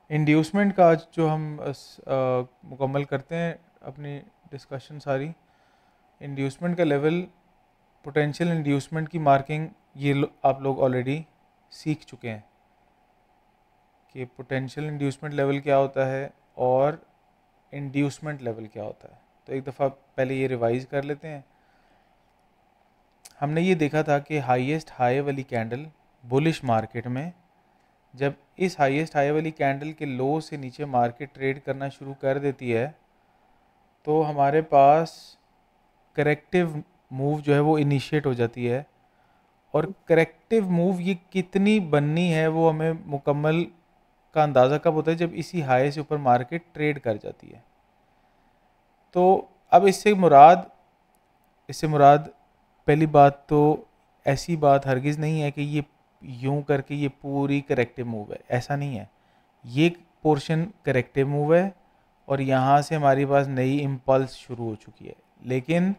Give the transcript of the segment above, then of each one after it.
Inducement का आज जो हम मुकम्मल करते हैं अपनी डिस्कशन सारी। इंड्यूसमेंट का लेवल, पोटेंशियल इंड्यूसमेंट की मार्किंग आप लोग ऑलरेडी सीख चुके हैं कि पोटेंशियल इंड्यूसमेंट लेवल क्या होता है और इंड्यूसमेंट लेवल क्या होता है। तो एक दफ़ा पहले ये रिवाइज कर लेते हैं। हमने ये देखा था कि हाईएस्ट हाई वाली कैंडल बुलिश मार्केट में, जब इस हाईएस्ट हाई वाली कैंडल के लो से नीचे मार्केट ट्रेड करना शुरू कर देती है तो हमारे पास करेक्टिव मूव जो है वो इनिशिएट हो जाती है। और करेक्टिव मूव ये कितनी बननी है वो हमें मुकम्मल का अंदाज़ा कब होता है, जब इसी हाई से ऊपर मार्केट ट्रेड कर जाती है। तो अब इससे मुराद पहली बात तो ऐसी बात हरगिज़ नहीं है कि ये यूं करके ये पूरी करेक्टिव मूव है, ऐसा नहीं है। ये पोर्शन करेक्टिव मूव है और यहाँ से हमारे पास नई इम्पल्स शुरू हो चुकी है, लेकिन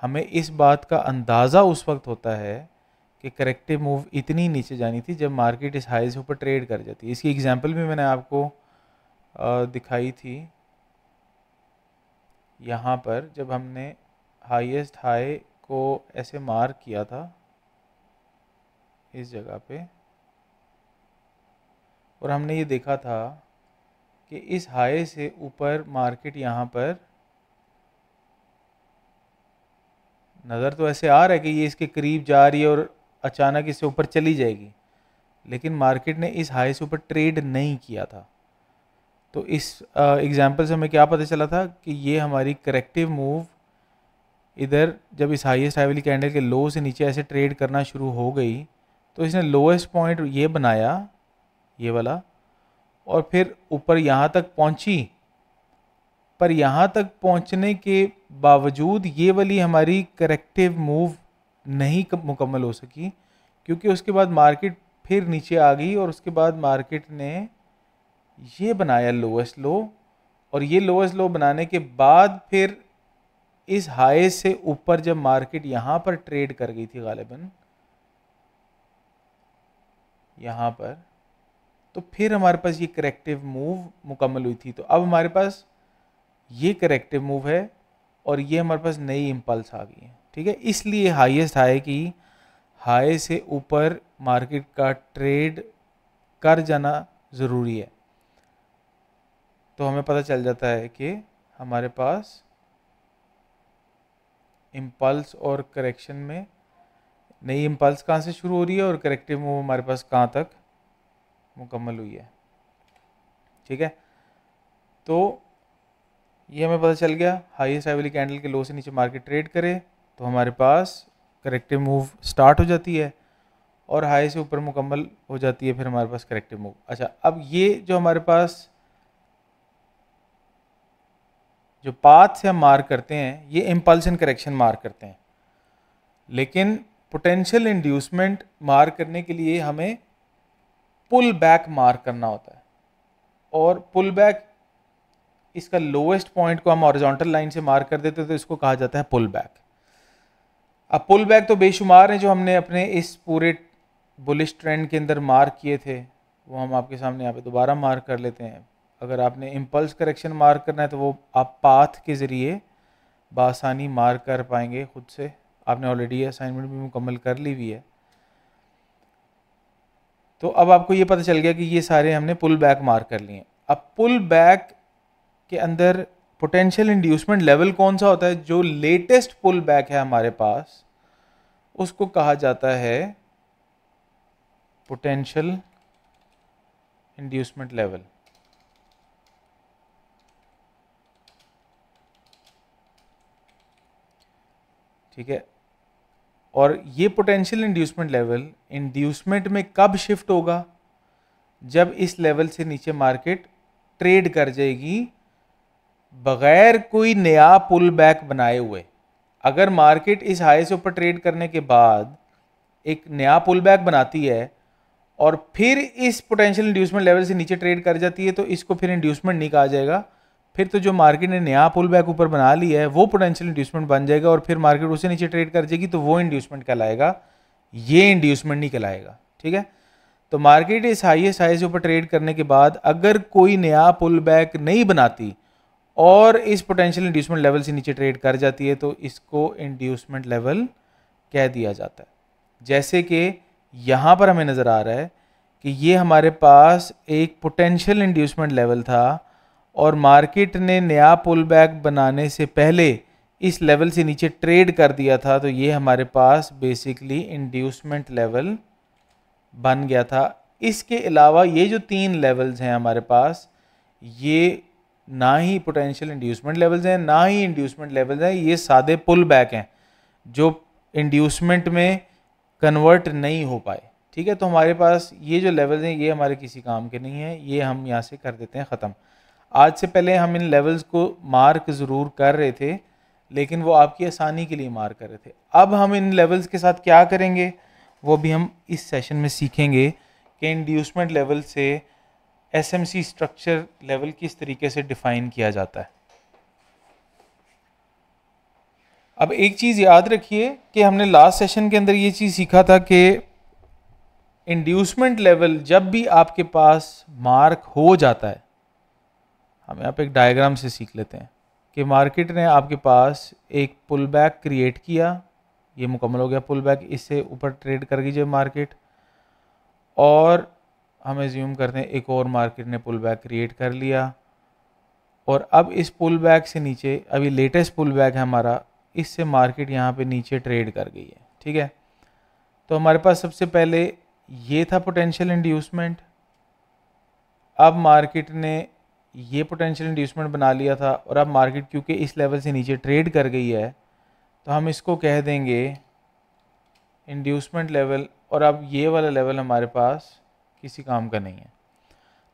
हमें इस बात का अंदाज़ा उस वक्त होता है कि करेक्टिव मूव इतनी नीचे जानी थी जब मार्केट इस हाई से ऊपर ट्रेड कर जाती है। इसकी एग्जांपल भी मैंने आपको दिखाई थी यहाँ पर, जब हमने हाईएस्ट हाई को ऐसे मार्क किया था इस जगह पे, और हमने ये देखा था कि इस हाई से ऊपर मार्केट यहाँ पर नज़र तो ऐसे आ रहा है कि ये इसके करीब जा रही है और अचानक इससे ऊपर चली जाएगी, लेकिन मार्केट ने इस हाई से ऊपर ट्रेड नहीं किया था। तो इस एग्जांपल से हमें क्या पता चला था कि ये हमारी करेक्टिव मूव इधर जब इस हाईएस्ट हाई वाली कैंडल के लो से नीचे ऐसे ट्रेड करना शुरू हो गई तो इसने लोएस्ट पॉइंट ये बनाया, ये वाला, और फिर ऊपर यहाँ तक पहुँची। पर यहाँ तक पहुँचने के बावजूद ये वाली हमारी करेक्टिव मूव नहीं मुकम्मल हो सकी, क्योंकि उसके बाद मार्केट फिर नीचे आ गई और उसके बाद मार्केट ने ये बनाया लोएस्ट लो, और ये लोएस्ट लो बनाने के बाद फिर इस हाई से ऊपर जब मार्केट यहाँ पर ट्रेड कर गई थी गालिबन यहाँ पर, तो फिर हमारे पास ये करेक्टिव मूव मुकम्मल हुई थी। तो अब हमारे पास ये करेक्टिव मूव है और ये हमारे पास नई इम्पल्स आ गई है, ठीक है। इसलिए हाईएस्ट हाई की हाई से ऊपर मार्केट का ट्रेड कर जाना ज़रूरी है। तो हमें पता चल जाता है कि हमारे पास इम्पल्स और करेक्शन में नई इम्पल्स कहाँ से शुरू हो रही है और करेक्टिव मूव हमारे पास कहाँ तक मुकम्मल हुई है, ठीक है। तो ये हमें पता चल गया, हाईएस्ट हाई वाली कैंडल के लो से नीचे मार्केट ट्रेड करे तो हमारे पास करेक्टिव मूव स्टार्ट हो जाती है और हाई से ऊपर मुकम्मल हो जाती है, फिर हमारे पास करेक्टिव मूव। अच्छा, अब ये जो हमारे पास जो पाथ से हम मार्क करते हैं ये इम्पल्स एंड करेक्शन मार्क करते हैं, लेकिन पोटेंशियल इंड्यूसमेंट मार्क करने के लिए हमें पुल बैक मार्क करना होता है। और पुल बैक, इसका लोएस्ट पॉइंट को हम हॉरिजॉन्टल लाइन से मार्क कर देते तो इसको कहा जाता है पुल बैक। अब पुल बैक तो बेशुमार हैं जो हमने अपने इस पूरे बुलिश ट्रेंड के अंदर मार्क किए थे, वो हम आपके सामने यहाँ पे दोबारा मार्क कर लेते हैं। अगर आपने इम्पल्स करेक्शन मार्क करना है तो वो आप पाथ के ज़रिए बासानी मार्क कर पाएंगे खुद से। आपने ऑलरेडी असाइनमेंट भी मुकम्मल कर ली हुई है। तो अब आपको ये पता चल गया कि ये सारे हमने पुल बैक मार्क कर लिए। अब पुल बैक के अंदर पोटेंशियल इंड्यूसमेंट लेवल कौन सा होता है, जो लेटेस्ट पुल बैक है हमारे पास उसको कहा जाता है पोटेंशियल इंड्यूसमेंट लेवल, ठीक है। और ये पोटेंशियल इंड्यूसमेंट लेवल इंड्यूसमेंट में कब शिफ्ट होगा, जब इस लेवल से नीचे मार्केट ट्रेड कर जाएगी बगैर कोई नया पुल बैक बनाए हुए। अगर मार्केट इस हाई से ऊपर ट्रेड करने के बाद एक नया पुल बैक बनाती है और फिर इस पोटेंशियल इंड्यूसमेंट लेवल से नीचे ट्रेड कर जाती है तो इसको फिर इंड्यूसमेंट नहीं कहा जाएगा। फिर तो जो मार्केट ने नया पुल बैक ऊपर बना लिया है वो पोटेंशियल इंड्यूसमेंट बन जाएगा और फिर मार्केट उससे नीचे ट्रेड कर जाएगी तो वो इंड्यूसमेंट कहलाएगा, ये इंड्यूसमेंट नहीं कहलाएगा, ठीक है। तो मार्केट इस हाईएस्ट हाई से ऊपर ट्रेड करने के बाद अगर कोई नया पुल बैक नहीं बनाती और इस पोटेंशियल इंड्यूसमेंट लेवल से नीचे ट्रेड कर जाती है तो इसको इंड्यूसमेंट लेवल कह दिया जाता है। जैसे कि यहाँ पर हमें नज़र आ रहा है कि ये हमारे पास एक पोटेंशियल इंड्यूसमेंट लेवल था और मार्केट ने नया पुल बैक बनाने से पहले इस लेवल से नीचे ट्रेड कर दिया था, तो ये हमारे पास बेसिकली इंड्यूसमेंट लेवल बन गया था। इसके अलावा ये जो 3 लेवल्स हैं हमारे पास, ये ना ही पोटेंशियल इंड्यूसमेंट लेवल्स हैं ना ही इंड्यूसमेंट लेवल्स हैं, ये सादे पुल बैक हैं जो इंड्यूसमेंट में कन्वर्ट नहीं हो पाए। ठीक है, तो हमारे पास ये जो लेवल्स हैं ये हमारे किसी काम के नहीं हैं, ये हम यहाँ से कर देते हैं ख़त्म। आज से पहले हम इन लेवल्स को मार्क ज़रूर कर रहे थे लेकिन वो आपकी आसानी के लिए मार्क कर रहे थे। अब हम इन लेवल्स के साथ क्या करेंगे वो भी हम इस सेशन में सीखेंगे कि इंड्यूसमेंट लेवल से एसएमसी स्ट्रक्चर लेवल किस तरीके से डिफाइन किया जाता है। अब एक चीज़ याद रखिए कि हमने लास्ट सेशन के अंदर ये चीज़ सीखा था कि इंड्यूसमेंट लेवल जब भी आपके पास मार्क हो जाता है, हम यहाँ पे एक डायग्राम से सीख लेते हैं कि मार्केट ने आपके पास एक पुल बैक क्रिएट किया, ये मुकम्मल हो गया पुल बैक, इससे ऊपर ट्रेड कर लीजिए मार्केट, और हम एज्यूम करते हैं एक और मार्केट ने पुल बैक क्रिएट कर लिया और अब इस पुल बैक से नीचे, अभी लेटेस्ट पुल बैक है हमारा, इससे मार्केट यहाँ पे नीचे ट्रेड कर गई है। ठीक है, तो हमारे पास सबसे पहले ये था पोटेंशियल इंड्यूसमेंट। अब मार्केट ने ये पोटेंशियल इंड्यूसमेंट बना लिया था और अब मार्केट क्योंकि इस लेवल से नीचे ट्रेड कर गई है तो हम इसको कह देंगे इंड्यूसमेंट लेवल, और अब ये वाला लेवल हमारे पास किसी काम का नहीं है।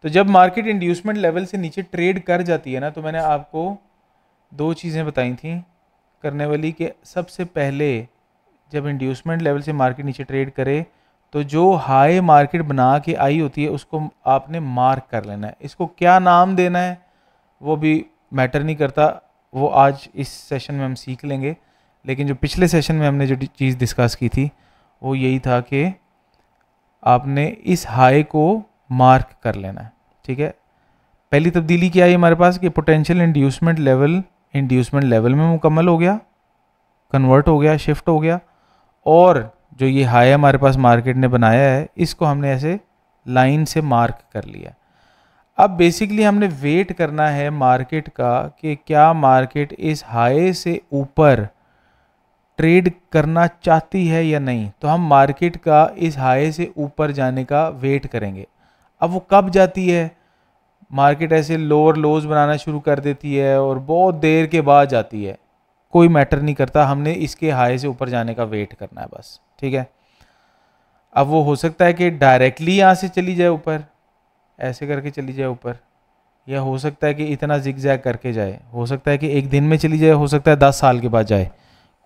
तो जब मार्केट इंड्यूसमेंट लेवल से नीचे ट्रेड कर जाती है ना, तो मैंने आपको 2 चीज़ें बताई थी करने वाली कि सबसे पहले जब इंड्यूसमेंट लेवल से मार्केट नीचे ट्रेड करे तो जो हाई मार्केट बना के आई होती है उसको आपने मार्क कर लेना है। इसको क्या नाम देना है वो भी मैटर नहीं करता, वो आज इस सेशन में हम सीख लेंगे, लेकिन जो पिछले सेशन में हमने जो चीज़ डिस्कस की थी वो यही था कि आपने इस हाई को मार्क कर लेना है। ठीक है, पहली तब्दीली क्या है हमारे पास कि पोटेंशियल इंड्यूसमेंट लेवल में मुकम्मल हो गया, कन्वर्ट हो गया, शिफ्ट हो गया, और जो ये हाई हमारे पास मार्केट ने बनाया है इसको हमने ऐसे लाइन से मार्क कर लिया। अब बेसिकली हमने वेट करना है मार्केट का कि क्या मार्केट इस हाई से ऊपर ट्रेड करना चाहती है या नहीं। तो हम मार्केट का इस हाई से ऊपर जाने का वेट करेंगे। अब वो कब जाती है, मार्केट ऐसे लोअर लोज बनाना शुरू कर देती है और बहुत देर के बाद जाती है, कोई मैटर नहीं करता, हमने इसके हाई से ऊपर जाने का वेट करना है बस। ठीक है, अब वो हो सकता है कि डायरेक्टली यहाँ से चली जाए ऊपर, ऐसे करके चली जाए ऊपर, या हो सकता है कि इतना जिगजैग करके जाए, हो सकता है कि एक दिन में चली जाए, हो सकता है 10 साल के बाद जाए,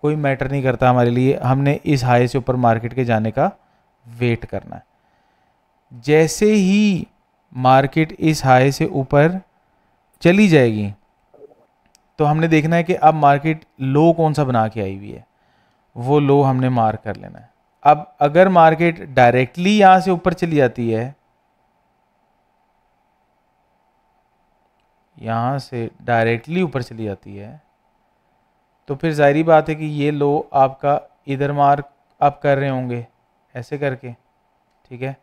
कोई मैटर नहीं करता हमारे लिए, हमने इस हाई से ऊपर मार्केट के जाने का वेट करना है। जैसे ही मार्केट इस हाई से ऊपर चली जाएगी तो हमने देखना है कि अब मार्केट लो कौन सा बना के आई हुई है, वो लो हमने मार्क कर लेना है। अब अगर मार्केट डायरेक्टली यहां से ऊपर चली जाती है, यहां से डायरेक्टली ऊपर चली जाती है, तो फिर जाहिर बात है कि ये लो आपका इधर मार्क आप कर रहे होंगे ऐसे करके। ठीक है,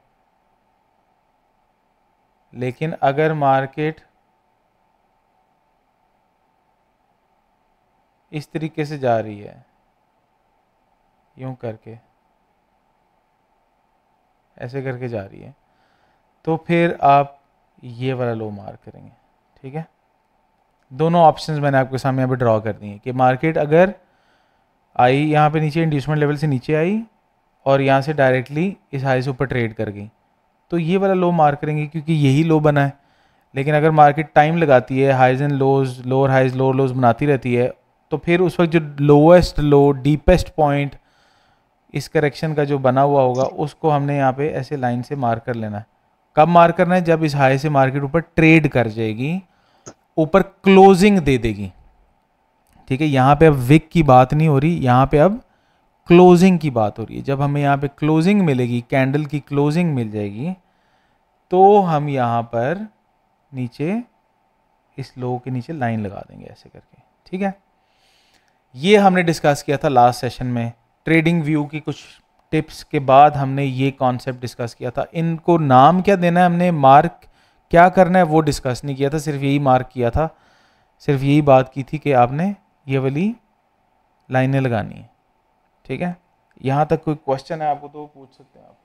लेकिन अगर मार्केट इस तरीके से जा रही है, यूं करके ऐसे करके जा रही है, तो फिर आप ये वाला लो मार्क करेंगे। ठीक है, दोनों ऑप्शंस मैंने आपके सामने यहाँ पे ड्रॉ कर दिए कि मार्केट अगर आई यहाँ पे नीचे, इंड्यूसमेंट लेवल से नीचे आई और यहाँ से डायरेक्टली इस हाई से ऊपर ट्रेड कर गई, तो ये वाला लो मार्क करेंगे क्योंकि यही लो बना है। लेकिन अगर मार्केट टाइम लगाती है, highs and lows, lower highs lower lows बनाती रहती है, तो फिर उस वक्त जो लोएस्ट लो, डीपेस्ट पॉइंट इस करेक्शन का जो बना हुआ होगा उसको हमने यहाँ पे ऐसे लाइन से मार्क कर लेना है। कब मार्क करना है, जब इस हाई से मार्केट ऊपर ट्रेड कर जाएगी, ऊपर क्लोजिंग दे देगी। ठीक है, यहाँ पे अब विक की बात नहीं हो रही, यहाँ पे अब क्लोजिंग की बात हो रही है। जब हमें यहाँ पे क्लोजिंग मिलेगी, कैंडल की क्लोजिंग मिल जाएगी, तो हम यहाँ पर नीचे इस लो के नीचे लाइन लगा देंगे ऐसे करके, ठीक है। ये हमने डिस्कस किया था लास्ट सेशन में। ट्रेडिंग व्यू की कुछ टिप्स के बाद हमने ये कॉन्सेप्ट डिस्कस किया था। इनको नाम क्या देना है, हमने मार्क क्या करना है वो डिस्कस नहीं किया था, सिर्फ यही मार्क किया था, सिर्फ यही बात की थी कि आपने ये वाली लाइनें लगानी है, ठीक है। यहाँ तक कोई क्वेश्चन है आपको तो पूछ सकते हैं आप।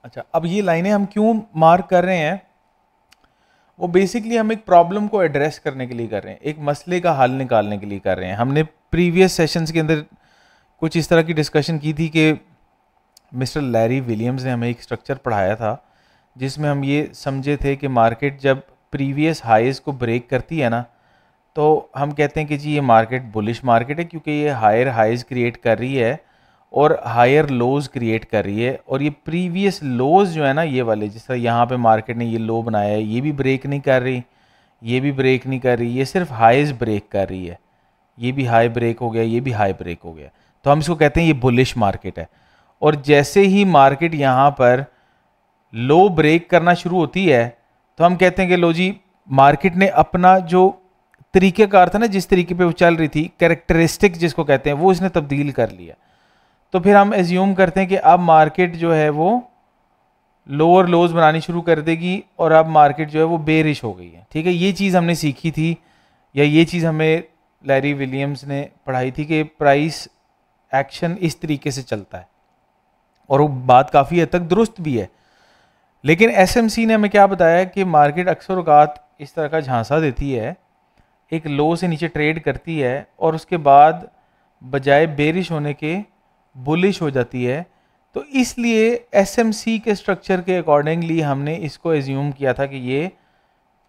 अच्छा, अब ये लाइनें हम क्यों मार्क कर रहे हैं, वो बेसिकली हम एक प्रॉब्लम को एड्रेस करने के लिए कर रहे हैं, एक मसले का हल निकालने के लिए कर रहे हैं। हमने प्रीवियस सेशंस के अंदर कुछ इस तरह की डिस्कशन की थी कि मिस्टर लैरी विलियम्स ने हमें एक स्ट्रक्चर पढ़ाया था जिसमें हम ये समझे थे कि मार्केट जब प्रीवियस हाईज को ब्रेक करती है ना, तो हम कहते हैं कि जी ये मार्केट बुलिश मार्केट है, क्योंकि ये हायर हाईज क्रिएट कर रही है और हायर लोज क्रिएट कर रही है। और ये प्रीवियस लोज जो है ना, ये वाले, जिस तरह यहाँ पे मार्केट ने ये लो बनाया है, ये भी ब्रेक नहीं कर रही, ये भी ब्रेक नहीं कर रही, ये सिर्फ हाईज ब्रेक कर रही है। ये भी हाई ब्रेक हो गया, ये भी हाई ब्रेक हो गया, तो हम इसको कहते हैं ये बुलिश मार्केट है। और जैसे ही मार्केट यहाँ पर लो ब्रेक करना शुरू होती है, तो हम कहते हैं कि लो जी मार्केट ने अपना जो तरीक़ेकार था ना, जिस तरीके पे वो चल रही थी, कैरेक्टरिस्टिक जिसको कहते हैं, वो इसने तब्दील कर लिया। तो फिर हम एज्यूम करते हैं कि अब मार्केट जो है वो लोअर लोज बनानी शुरू कर देगी और अब मार्केट जो है वो बेरिश हो गई है, ठीक है। ये चीज़ हमने सीखी थी, या ये चीज़ हमें लैरी विलियम्स ने पढ़ाई थी कि प्राइस एक्शन इस तरीके से चलता है, और वो बात काफ़ी हद तक दुरुस्त भी है। लेकिन एसएमसी ने हमें क्या बताया कि मार्केट अक्सर औक़ात इस तरह का झांसा देती है, एक लो से नीचे ट्रेड करती है और उसके बाद बजाय बेरिश होने के बुलिश हो जाती है। तो इसलिए एसएमसी के स्ट्रक्चर के अकॉर्डिंगली हमने इसको एज्यूम किया था कि ये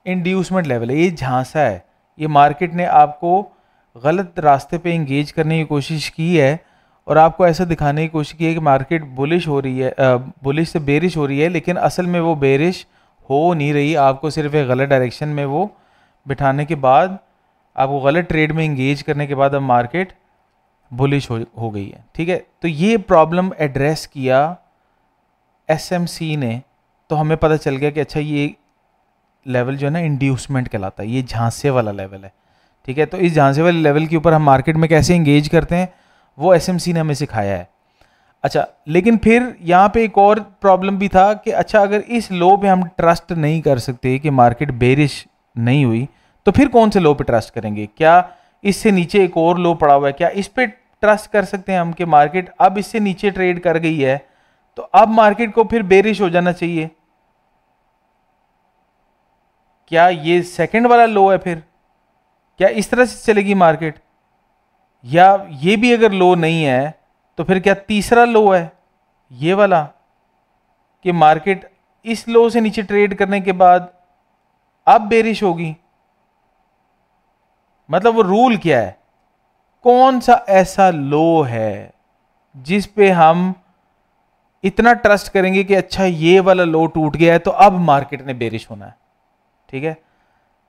इंड्यूसमेंट लेवल है, ये झांसा है, ये मार्केट ने आपको गलत रास्ते पे इंगेज करने की कोशिश की है और आपको ऐसा दिखाने की कोशिश की है कि मार्केट बुलिश हो रही है, बुलिश से बेरिश हो रही है, लेकिन असल में वो बेरिश हो नहीं रही। आपको सिर्फ एक गलत डायरेक्शन में वो बिठाने के बाद, आपको गलत ट्रेड में इंगेज करने के बाद अब मार्केट बुलिश हो गई है, ठीक है। तो ये प्रॉब्लम एड्रेस किया एसएमसी ने, तो हमें पता चल गया कि अच्छा ये लेवल जो है ना इंड्यूसमेंट कहलाता है, ये झांसे वाला लेवल है, ठीक है। तो इस झांसे वाले लेवल के ऊपर हम मार्केट में कैसे इंगेज करते हैं वो एसएमसी ने हमें सिखाया है। अच्छा, लेकिन फिर यहाँ पे एक और प्रॉब्लम भी था कि अच्छा अगर इस लो पे हम ट्रस्ट नहीं कर सकते कि मार्केट बेरिश नहीं हुई, तो फिर कौन से लो पे ट्रस्ट करेंगे? क्या इससे नीचे एक और लो पड़ा हुआ है, क्या इस पे ट्रस्ट कर सकते हैं हम कि मार्केट अब इससे नीचे ट्रेड कर गई है तो अब मार्केट को फिर बेरिश हो जाना चाहिए? क्या ये सेकंड वाला लो है? फिर क्या इस तरह से चलेगी मार्केट? या ये भी अगर लो नहीं है तो फिर क्या तीसरा लो है ये वाला कि मार्केट इस लो से नीचे ट्रेड करने के बाद अब बेरिश होगी? मतलब वो रूल क्या है? कौन सा ऐसा लो है जिस पे हम इतना ट्रस्ट करेंगे कि अच्छा ये वाला लो टूट गया है तो अब मार्केट ने बेरिश होना है, ठीक है।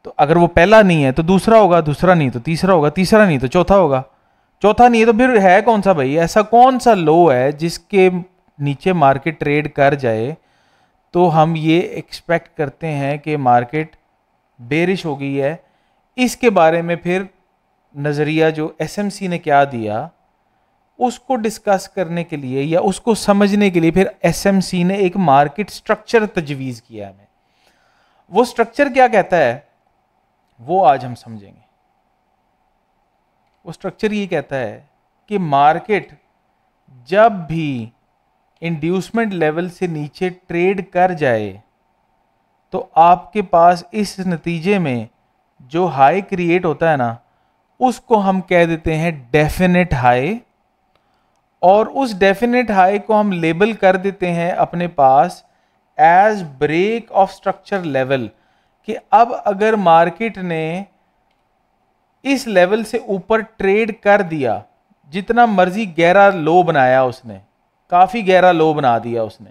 तो अगर वो पहला नहीं है तो दूसरा होगा, दूसरा नहीं तो तीसरा होगा, तीसरा नहीं तो चौथा होगा, चौथा नहीं है तो फिर है कौन सा भाई? ऐसा कौन सा लो है जिसके नीचे मार्केट ट्रेड कर जाए तो हम ये एक्सपेक्ट करते हैं कि मार्केट बेरिश हो गई है? इसके बारे में फिर नज़रिया जो एसएमसी ने क्या दिया उसको डिस्कस करने के लिए या उसको समझने के लिए फिर एसएमसी ने एक मार्केट स्ट्रक्चर तजवीज़ किया हमें। वो स्ट्रक्चर क्या कहता है वो आज हम समझेंगे। वो स्ट्रक्चर ये कहता है कि मार्केट जब भी इंड्यूसमेंट लेवल से नीचे ट्रेड कर जाए तो आपके पास इस नतीजे में जो हाई क्रिएट होता है ना, उसको हम कह देते हैं डेफिनेट हाई, और उस डेफिनेट हाई को हम लेबल कर देते हैं अपने पास as break of structure level, कि अब अगर मार्केट ने इस लेवल से ऊपर ट्रेड कर दिया, जितना मर्जी गहरा लो बनाया उसने, काफी गहरा लो बना दिया उसने,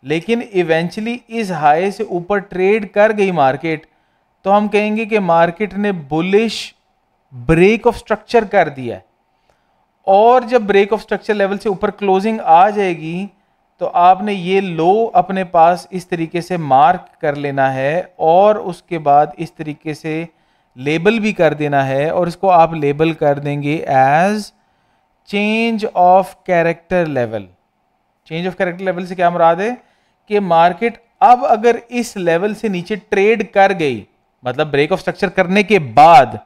लेकिन इवेंचुअली इस हाई से ऊपर ट्रेड कर गई मार्केट, तो हम कहेंगे कि मार्केट ने बुलिश ब्रेक ऑफ स्ट्रक्चर कर दिया है। और जब ब्रेक ऑफ स्ट्रक्चर लेवल से ऊपर क्लोजिंग आ जाएगी तो आपने ये लो अपने पास इस तरीके से मार्क कर लेना है और उसके बाद इस तरीके से लेबल भी कर देना है, और इसको आप लेबल कर देंगे as change of character level. Change of character level से क्या मुराद है कि मार्केट अब अगर इस लेवल से नीचे ट्रेड कर गई, मतलब ब्रेक ऑफ स्ट्रक्चर करने के बाद,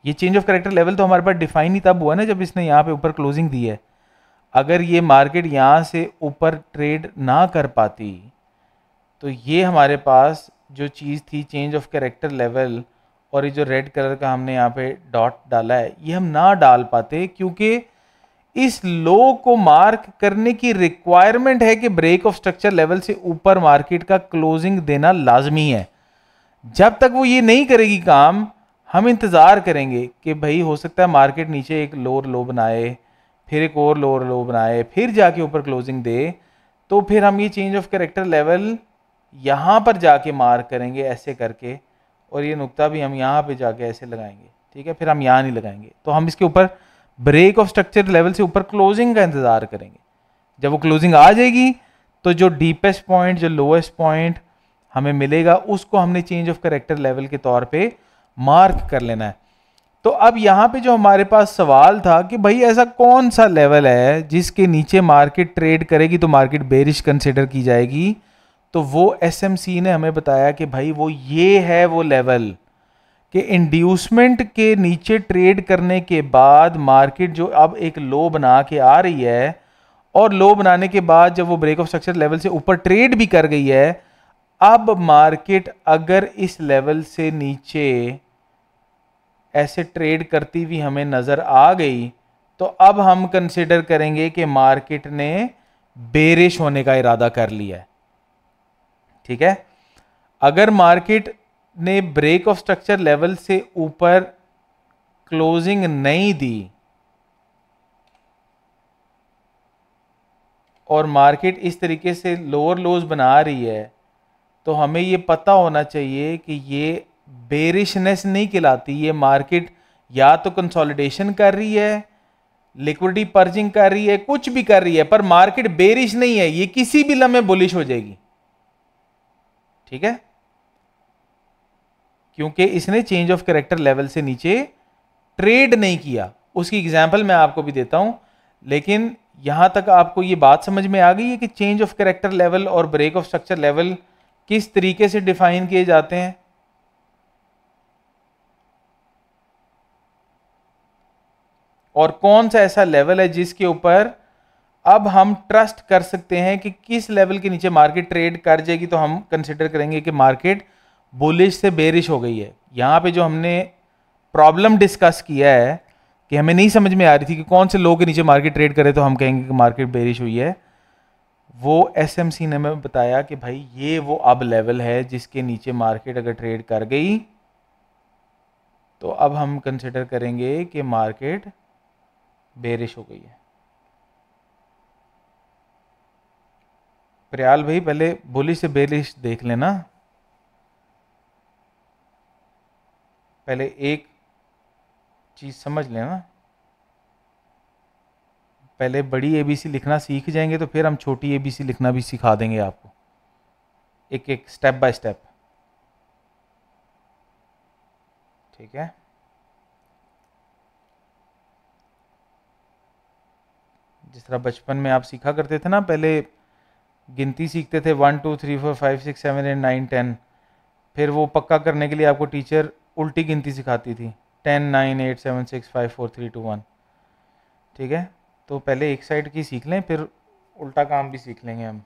ये चेंज ऑफ कैरेक्टर लेवल तो हमारे पास डिफाइन ही तब हुआ ना जब इसने यहां पे ऊपर क्लोजिंग दी है। अगर ये मार्केट यहां से ऊपर ट्रेड ना कर पाती तो ये हमारे पास जो चीज़ थी चेंज ऑफ कैरेक्टर लेवल, और ये जो रेड कलर का हमने यहाँ पे डॉट डाला है, ये हम ना डाल पाते क्योंकि इस लो को मार्क करने की रिक्वायरमेंट है कि ब्रेक ऑफ स्ट्रक्चर लेवल से ऊपर मार्केट का क्लोजिंग देना लाजमी है। जब तक वो ये नहीं करेगी काम, हम इंतज़ार करेंगे कि भाई हो सकता है मार्केट नीचे एक लोअर लो बनाए, फिर एक और लोअर लो बनाए, फिर जाके ऊपर क्लोजिंग दे, तो फिर हम ये चेंज ऑफ कैरेक्टर लेवल यहाँ पर जाके मार्क करेंगे ऐसे करके, और ये नुक्ता भी हम यहाँ पे जाके ऐसे लगाएंगे, ठीक है। फिर हम यहाँ नहीं लगाएंगे, तो हम इसके ऊपर ब्रेक ऑफ स्ट्रक्चर लेवल से ऊपर क्लोजिंग का इंतजार करेंगे। जब वो क्लोजिंग आ जाएगी तो जो डीपेस्ट पॉइंट, जो लोएस्ट पॉइंट हमें मिलेगा, उसको हमने चेंज ऑफ कैरेक्टर लेवल के तौर पे मार्क कर लेना है। तो अब यहाँ पे जो हमारे पास सवाल था कि भाई ऐसा कौन सा लेवल है जिसके नीचे मार्केट ट्रेड करेगी तो मार्केट बेरिश कंसिडर की जाएगी, तो वो एसएमसी ने हमें बताया कि भाई वो ये है वो लेवल कि इंड्यूसमेंट के नीचे ट्रेड करने के बाद मार्केट जो अब एक लो बना के आ रही है, और लो बनाने के बाद जब वो ब्रेक ऑफ स्ट्रक्चर लेवल से ऊपर ट्रेड भी कर गई है, अब मार्केट अगर इस लेवल से नीचे ऐसे ट्रेड करती हुई हमें नजर आ गई, तो अब हम कंसिडर करेंगे कि मार्केट ने बेरिश होने का इरादा कर लिया है, ठीक है। अगर मार्केट ने ब्रेक ऑफ स्ट्रक्चर लेवल से ऊपर क्लोजिंग नहीं दी और मार्केट इस तरीके से लोअर लोज बना रही है, तो हमें ये पता होना चाहिए कि ये बेरिशनेस नहीं कहलाती। ये मार्केट या तो कंसोलिडेशन कर रही है, लिक्विडिटी पर्जिंग कर रही है, कुछ भी कर रही है, पर मार्केट बेरिश नहीं है, ये किसी भी लम्हे बुलिश हो जाएगी, ठीक है, क्योंकि इसने चेंज ऑफ कैरेक्टर लेवल से नीचे ट्रेड नहीं किया। उसकी एग्जांपल मैं आपको भी देता हूं, लेकिन यहां तक आपको ये बात समझ में आ गई है कि चेंज ऑफ कैरेक्टर लेवल और ब्रेक ऑफ स्ट्रक्चर लेवल किस तरीके से डिफाइन किए जाते हैं। और कौन सा ऐसा लेवल है जिसके ऊपर अब हम ट्रस्ट कर सकते हैं कि किस लेवल के नीचे मार्केट ट्रेड कर जाएगी तो हम कंसिडर करेंगे कि मार्केट बुलिश से बेरिश हो गई है। यहां पे जो हमने प्रॉब्लम डिस्कस किया है कि हमें नहीं समझ में आ रही थी कि कौन से लो के नीचे मार्केट ट्रेड करे तो हम कहेंगे कि मार्केट बेरिश हुई है, वो एसएमसी ने हमें बताया कि भाई ये वो अब लेवल है जिसके नीचे मार्केट अगर ट्रेड कर गई तो अब हम कंसिडर करेंगे कि मार्केट बेरिश हो गई है। प्रयाल भाई पहले बुलिश से बेरिश देख लेना, पहले एक चीज समझ लेना। पहले बड़ी एबीसी लिखना सीख जाएंगे तो फिर हम छोटी एबीसी लिखना भी सिखा देंगे आपको, एक एक स्टेप बाय स्टेप, ठीक है। जिस तरह बचपन में आप सीखा करते थे ना, पहले गिनती सीखते थे 1 2 3 4 5 6 7 8 9 10, फिर वो पक्का करने के लिए आपको टीचर उल्टी गिनती सिखाती थी 10 9 8 7 6 5 4 3 2 1, ठीक है। तो पहले एक साइड की सीख लें, फिर उल्टा काम भी सीख लेंगे हम।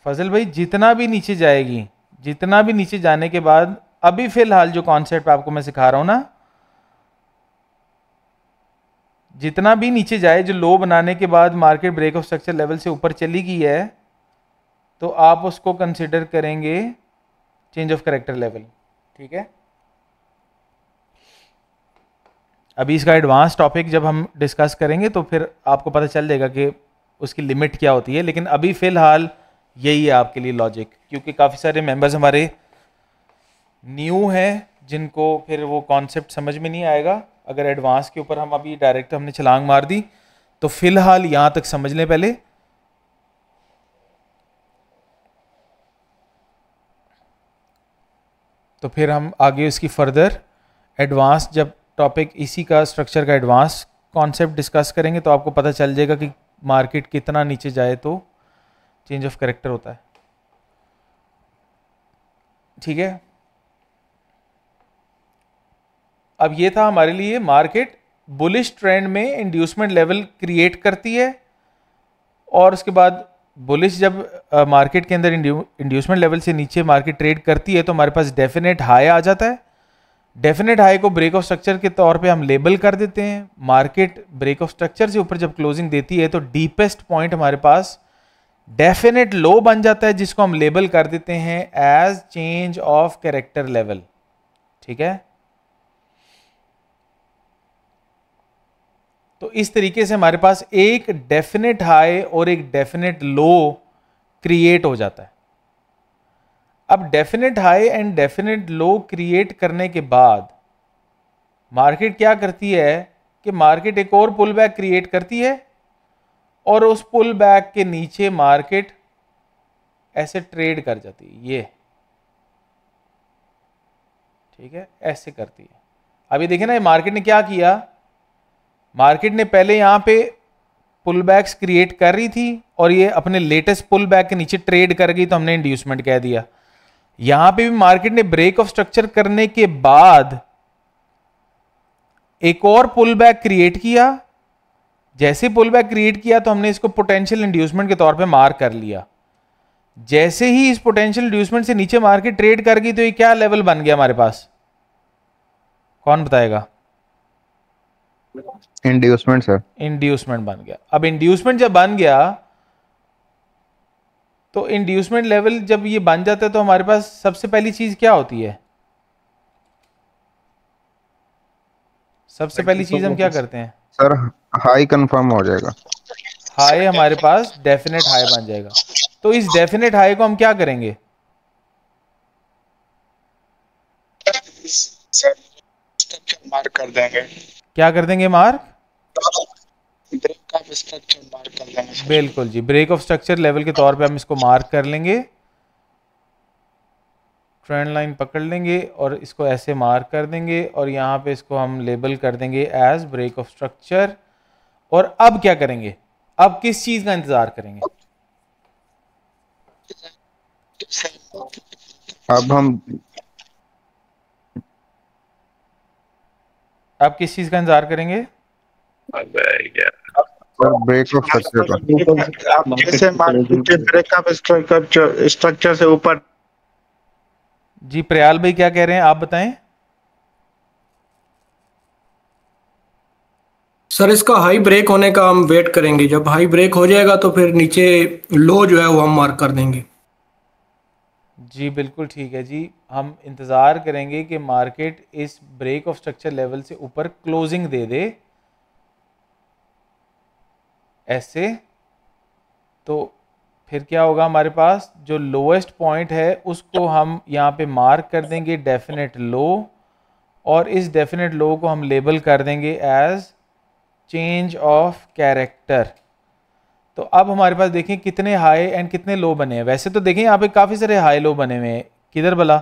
फजल भाई जितना भी नीचे जाएगी, जितना भी नीचे जाने के बाद, अभी फिलहाल जो कॉन्सेप्ट आपको मैं सिखा रहा हूं ना, जितना भी नीचे जाए, जो लो बनाने के बाद market break of structure level से ऊपर चली गई है, तो आप उसको कंसिडर करेंगे चेंज ऑफ कैरेक्टर लेवल, ठीक है। अभी इसका एडवांस टॉपिक जब हम डिस्कस करेंगे तो फिर आपको पता चल जाएगा कि उसकी लिमिट क्या होती है, लेकिन अभी फ़िलहाल यही है आपके लिए लॉजिक, क्योंकि काफ़ी सारे मेंबर्स हमारे न्यू हैं जिनको फिर वो कॉन्सेप्ट समझ में नहीं आएगा। अगर एडवांस के ऊपर हम अभी डायरेक्ट हमने छलांग मार दी तो फिलहाल यहाँ तक समझ लें पहले। तो फिर हम आगे उसकी फर्दर एडवांस जब टॉपिक इसी का स्ट्रक्चर का एडवांस कॉन्सेप्ट डिस्कस करेंगे तो आपको पता चल जाएगा कि मार्केट कितना नीचे जाए तो चेंज ऑफ कैरेक्टर होता है। ठीक है, अब ये था हमारे लिए मार्केट बुलिश ट्रेंड में इंड्यूसमेंट लेवल क्रिएट करती है, और उसके बाद बुलिश जब मार्केट के अंदर इंड्यूसमेंट लेवल से नीचे मार्केट ट्रेड करती है तो हमारे पास डेफिनेट हाई आ जाता है। डेफिनेट हाई को ब्रेक ऑफ स्ट्रक्चर के तौर पे हम लेबल कर देते हैं। मार्केट ब्रेक ऑफ स्ट्रक्चर से ऊपर जब क्लोजिंग देती है तो डीपेस्ट पॉइंट हमारे पास डेफिनेट लो बन जाता है, जिसको हम लेबल कर देते हैं as change of character level. ठीक है, तो इस तरीके से हमारे पास एक डेफिनेट हाई और एक डेफिनेट लो क्रिएट हो जाता है। अब definite high and definite low create करने के बाद मार्केट क्या करती है कि मार्केट एक और पुल बैक क्रिएट करती है, और उस पुल बैक के नीचे मार्केट ऐसे ट्रेड कर जाती है, ये ठीक है ऐसे करती है। अभी देखिए ना, मार्केट ने क्या किया, मार्केट ने पहले यहां पे पुल बैक्स क्रिएट कर रही थी और ये अपने लेटेस्ट पुल बैक के नीचे ट्रेड कर गई तो हमने इंड्यूसमेंट कह दिया। यहां पे भी मार्केट ने ब्रेक ऑफ स्ट्रक्चर करने के बाद एक और पुल बैक क्रिएट किया। जैसे पुल बैक क्रिएट किया तो हमने इसको पोटेंशियल इंड्यूसमेंट के तौर पे मार्क कर लिया। जैसे ही इस पोटेंशियल इंड्यूसमेंट से नीचे मार्केट ट्रेड कर गई तो ये क्या लेवल बन गया हमारे पास, कौन बताएगा? Inducement sir. इंड्यूसमेंट बन गया। अब इंड्यूसमेंट जब बन गया तो इंड्यूसमेंट लेवल जब ये बन जाता है तो हमारे पास सबसे पहली चीज क्या होती है? सबसे पहली चीज हम क्या करते हैं सर हाई कंफर्म हो जाएगा। हाई हमारे पास डेफिनेट हाई बन जाएगा। तो इस डेफिनेट हाई को हम क्या करेंगे? सर स्ट्रक्चर मार्क कर देंगे। क्या कर देंगे mark? Break of structure mark कर देंगे सर। बिल्कुल जी, ब्रेक ऑफ स्ट्रक्चर लेवल के तौर पे हम इसको मार्क कर लेंगे। ट्रेंड लाइन पकड़ लेंगे और इसको ऐसे मार्क कर देंगे और यहाँ पे इसको हम लेबल कर देंगे एज ब्रेक ऑफ स्ट्रक्चर। और अब क्या करेंगे? अब किस चीज का इंतजार करेंगे? अब हम अब किस चीज का इंतजार करेंगे? सर ब्रेक ऑफ स्ट्रक्चर का। आप जैसे मार्केट ब्रेक ऑफ स्ट्रक्चर से ऊपर। जी प्रयाल भाई क्या कह रहे हैं, आप बताएं। सर इसका हाई ब्रेक होने का हम वेट करेंगे, जब हाई ब्रेक हो जाएगा तो फिर नीचे लो जो है वो हम मार्क कर देंगे। जी बिल्कुल ठीक है जी, हम इंतज़ार करेंगे कि मार्केट इस ब्रेक ऑफ स्ट्रक्चर लेवल से ऊपर क्लोजिंग दे दे ऐसे। तो फिर क्या होगा, हमारे पास जो लोएस्ट पॉइंट है उसको हम यहाँ पे मार्क कर देंगे डेफिनेट लो, और इस डेफिनेट लो को हम लेबल कर देंगे एज चेंज ऑफ कैरेक्टर। तो अब हमारे पास देखें कितने हाई एंड कितने लो बने हैं। वैसे तो देखें यहाँ पे काफ़ी सारे हाई लो बने हुए हैं, किधर भला?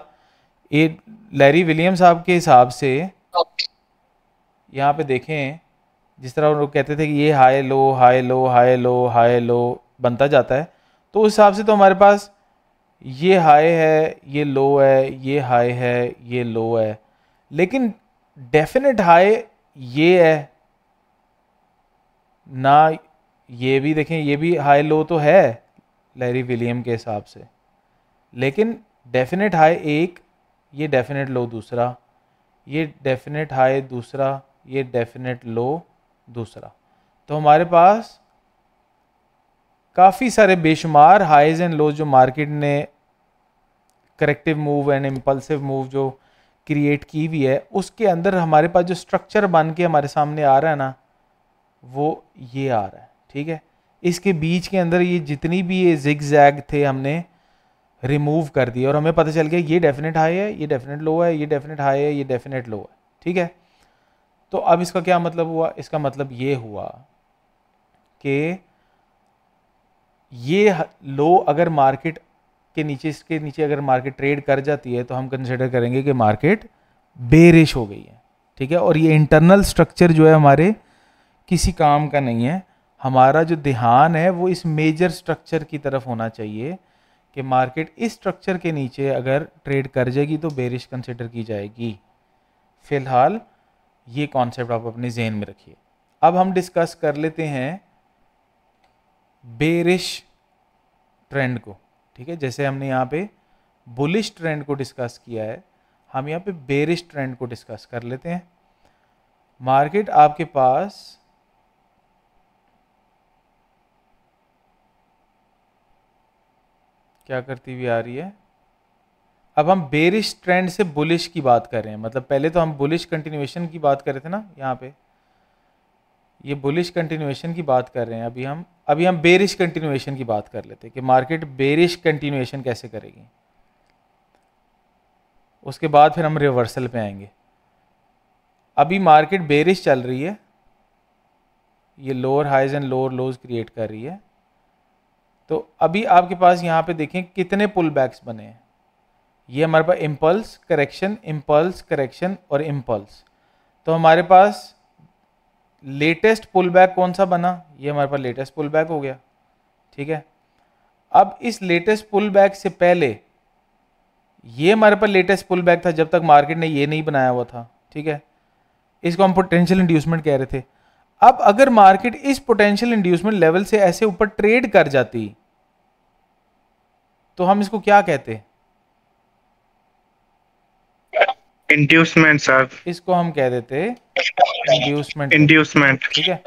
ये लैरी विलियम साहब के हिसाब से यहाँ पे देखें, जिस तरह वो कहते थे कि ये high low high low high low high लो बनता जाता है, तो उस हिसाब से तो हमारे पास ये हाई है, ये लो है, ये हाई है, ये लो है, लेकिन डेफिनेट हाई ये है ना, ये भी देखें, ये भी हाई लो तो है लैरी विलियम के हिसाब से, लेकिन डेफिनेट हाई एक, ये डेफिनेट लो दूसरा, ये डेफिनेट हाई दूसरा, ये डेफिनेट लो दूसरा। तो हमारे पास काफ़ी सारे बेशुमार हाइज एंड लोज जो मार्केट ने corrective move and impulsive move जो क्रिएट की हुई है उसके अंदर हमारे पास जो स्ट्रक्चर बन के हमारे सामने आ रहा है ना, वो ये आ रहा है, ठीक है। इसके बीच के अंदर ये जितनी भी ये जिग जैग थे हमने रिमूव कर दिए और हमें पता चल गया ये डेफिनेट हाई है, ये डेफिनेट लो है, ये डेफिनेट हाई है, ये डेफिनेट लो है, ठीक है। तो अब इसका क्या मतलब हुआ? इसका मतलब ये हुआ कि ये लो अगर मार्केट के नीचे, इसके नीचे अगर मार्केट ट्रेड कर जाती है तो हम कंसिडर करेंगे कि मार्केट बेरिश हो गई है, ठीक है। और ये इंटरनल स्ट्रक्चर जो है हमारे किसी काम का नहीं है, हमारा जो ध्यान है वो इस मेजर स्ट्रक्चर की तरफ होना चाहिए कि मार्केट इस स्ट्रक्चर के नीचे अगर ट्रेड कर जाएगी तो बेरिश कंसिडर की जाएगी। फिलहाल ये कॉन्सेप्ट आप अपने जहन में रखिए। अब हम डिस्कस कर लेते हैं बेरिश ट्रेंड को, ठीक है। जैसे हमने यहाँ पे बुलिश ट्रेंड को डिस्कस किया है, हम यहाँ पे बेरिश ट्रेंड को डिस्कस कर लेते हैं। मार्केट आपके पास क्या करती हुई आ रही है? अब हम बेरिश ट्रेंड से बुलिश की बात कर रहे हैं, मतलब पहले तो हम बुलिश कंटिन्यूएशन की बात कर रहे थे ना, यहाँ पे ये बुलिश कंटिन्यूएशन की बात कर रहे हैं। अभी हम बेरिश कंटिन्यूएशन की बात कर लेते हैं कि मार्केट बेरिश कंटिन्यूएशन कैसे करेगी। उसके बाद फिर हम रिवर्सल पे आएंगे। अभी मार्केट बेरिश चल रही है, ये lower highs and lower lows create कर रही है। तो अभी आपके पास यहाँ पे देखें कितने पुल बैक्स बने हैं। ये हमारे पास इम्पल्स करेक्शन और इम्पल्स। तो हमारे पास लेटेस्ट पुल बैक कौन सा बना? ये हमारे पास लेटेस्ट पुल बैक हो गया, ठीक है। अब इस लेटेस्ट पुल बैक से पहले ये हमारे पास लेटेस्ट पुल बैक था जब तक मार्केट ने ये नहीं बनाया हुआ था, ठीक है। इसको हम पोटेंशियल इंड्यूसमेंट कह रहे थे। अब अगर मार्केट इस पोटेंशियल इंड्यूसमेंट लेवल से ऐसे ऊपर ट्रेड कर जाती तो हम इसको क्या कहते? Inducement sir. इसको हम कह देते इंड्यूसमेंट, ठीक है।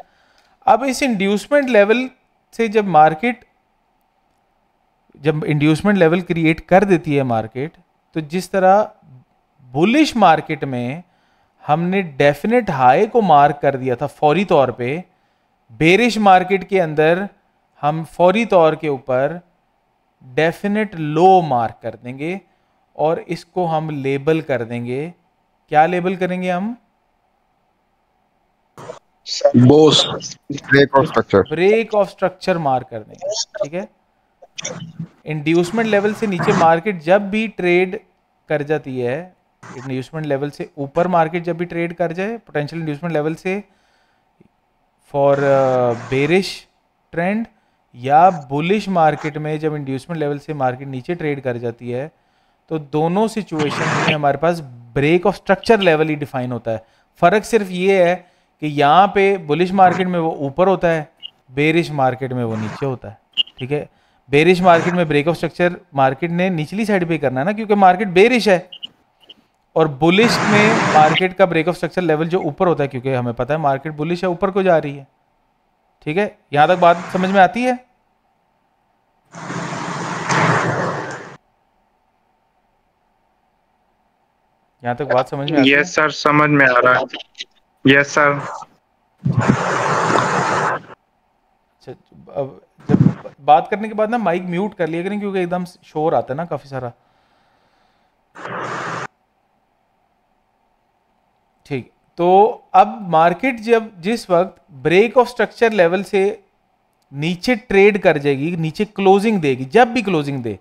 अब इस इंड्यूसमेंट लेवल से जब इंड्यूसमेंट लेवल क्रिएट कर देती है मार्केट, तो जिस तरह बुलिश मार्केट में हमने डेफिनेट हाई को मार्क कर दिया था फौरी तौर पे, बेरिश मार्केट के अंदर हम फौरी तौर के ऊपर डेफिनेट लो मार्क कर देंगे और इसको हम लेबल कर देंगे। क्या लेबल करेंगे हम? BOS break of structure mark कर देंगे, ठीक है। इंड्यूसमेंट लेवल से नीचे मार्केट जब भी ट्रेड कर जाती है, इंड्यूसमेंट लेवल से ऊपर मार्केट जब भी ट्रेड कर जाए पोटेंशियल इंड्यूसमेंट लेवल से फॉर बेरिश ट्रेंड, या बुलिश मार्केट में जब इंड्यूसमेंट लेवल से मार्केट नीचे ट्रेड कर जाती है, तो दोनों सिचुएशन में हमारे पास ब्रेक ऑफ स्ट्रक्चर लेवल ही डिफाइन होता है। फर्क सिर्फ ये है कि यहाँ पे बुलिश मार्केट में वो ऊपर होता है, बेरिश मार्केट में वो नीचे होता है, ठीक है। बेरिश मार्केट में ब्रेक ऑफ स्ट्रक्चर मार्केट ने निचली साइड पे करना है ना, क्योंकि मार्केट बेरिश है, और बुलिश में मार्केट का ब्रेक ऑफ स्ट्रक्चर लेवल जो ऊपर होता है, क्योंकि हमें पता है मार्केट बुलिश है, ऊपर को जा रही है, ठीक है। यहां तक बात समझ में आती है? यहां तक बात समझ में आती है? यस सर, समझ में आ रहा है। Yes sir. अच्छा, अब जब बात करने के बाद ना माइक म्यूट कर लिया करें, क्योंकि एकदम शोर आता है ना काफी सारा, ठीक। तो अब मार्केट जिस वक्त ब्रेक ऑफ स्ट्रक्चर लेवल से नीचे ट्रेड कर जाएगी, नीचे क्लोजिंग देगी, जब भी क्लोजिंग दे,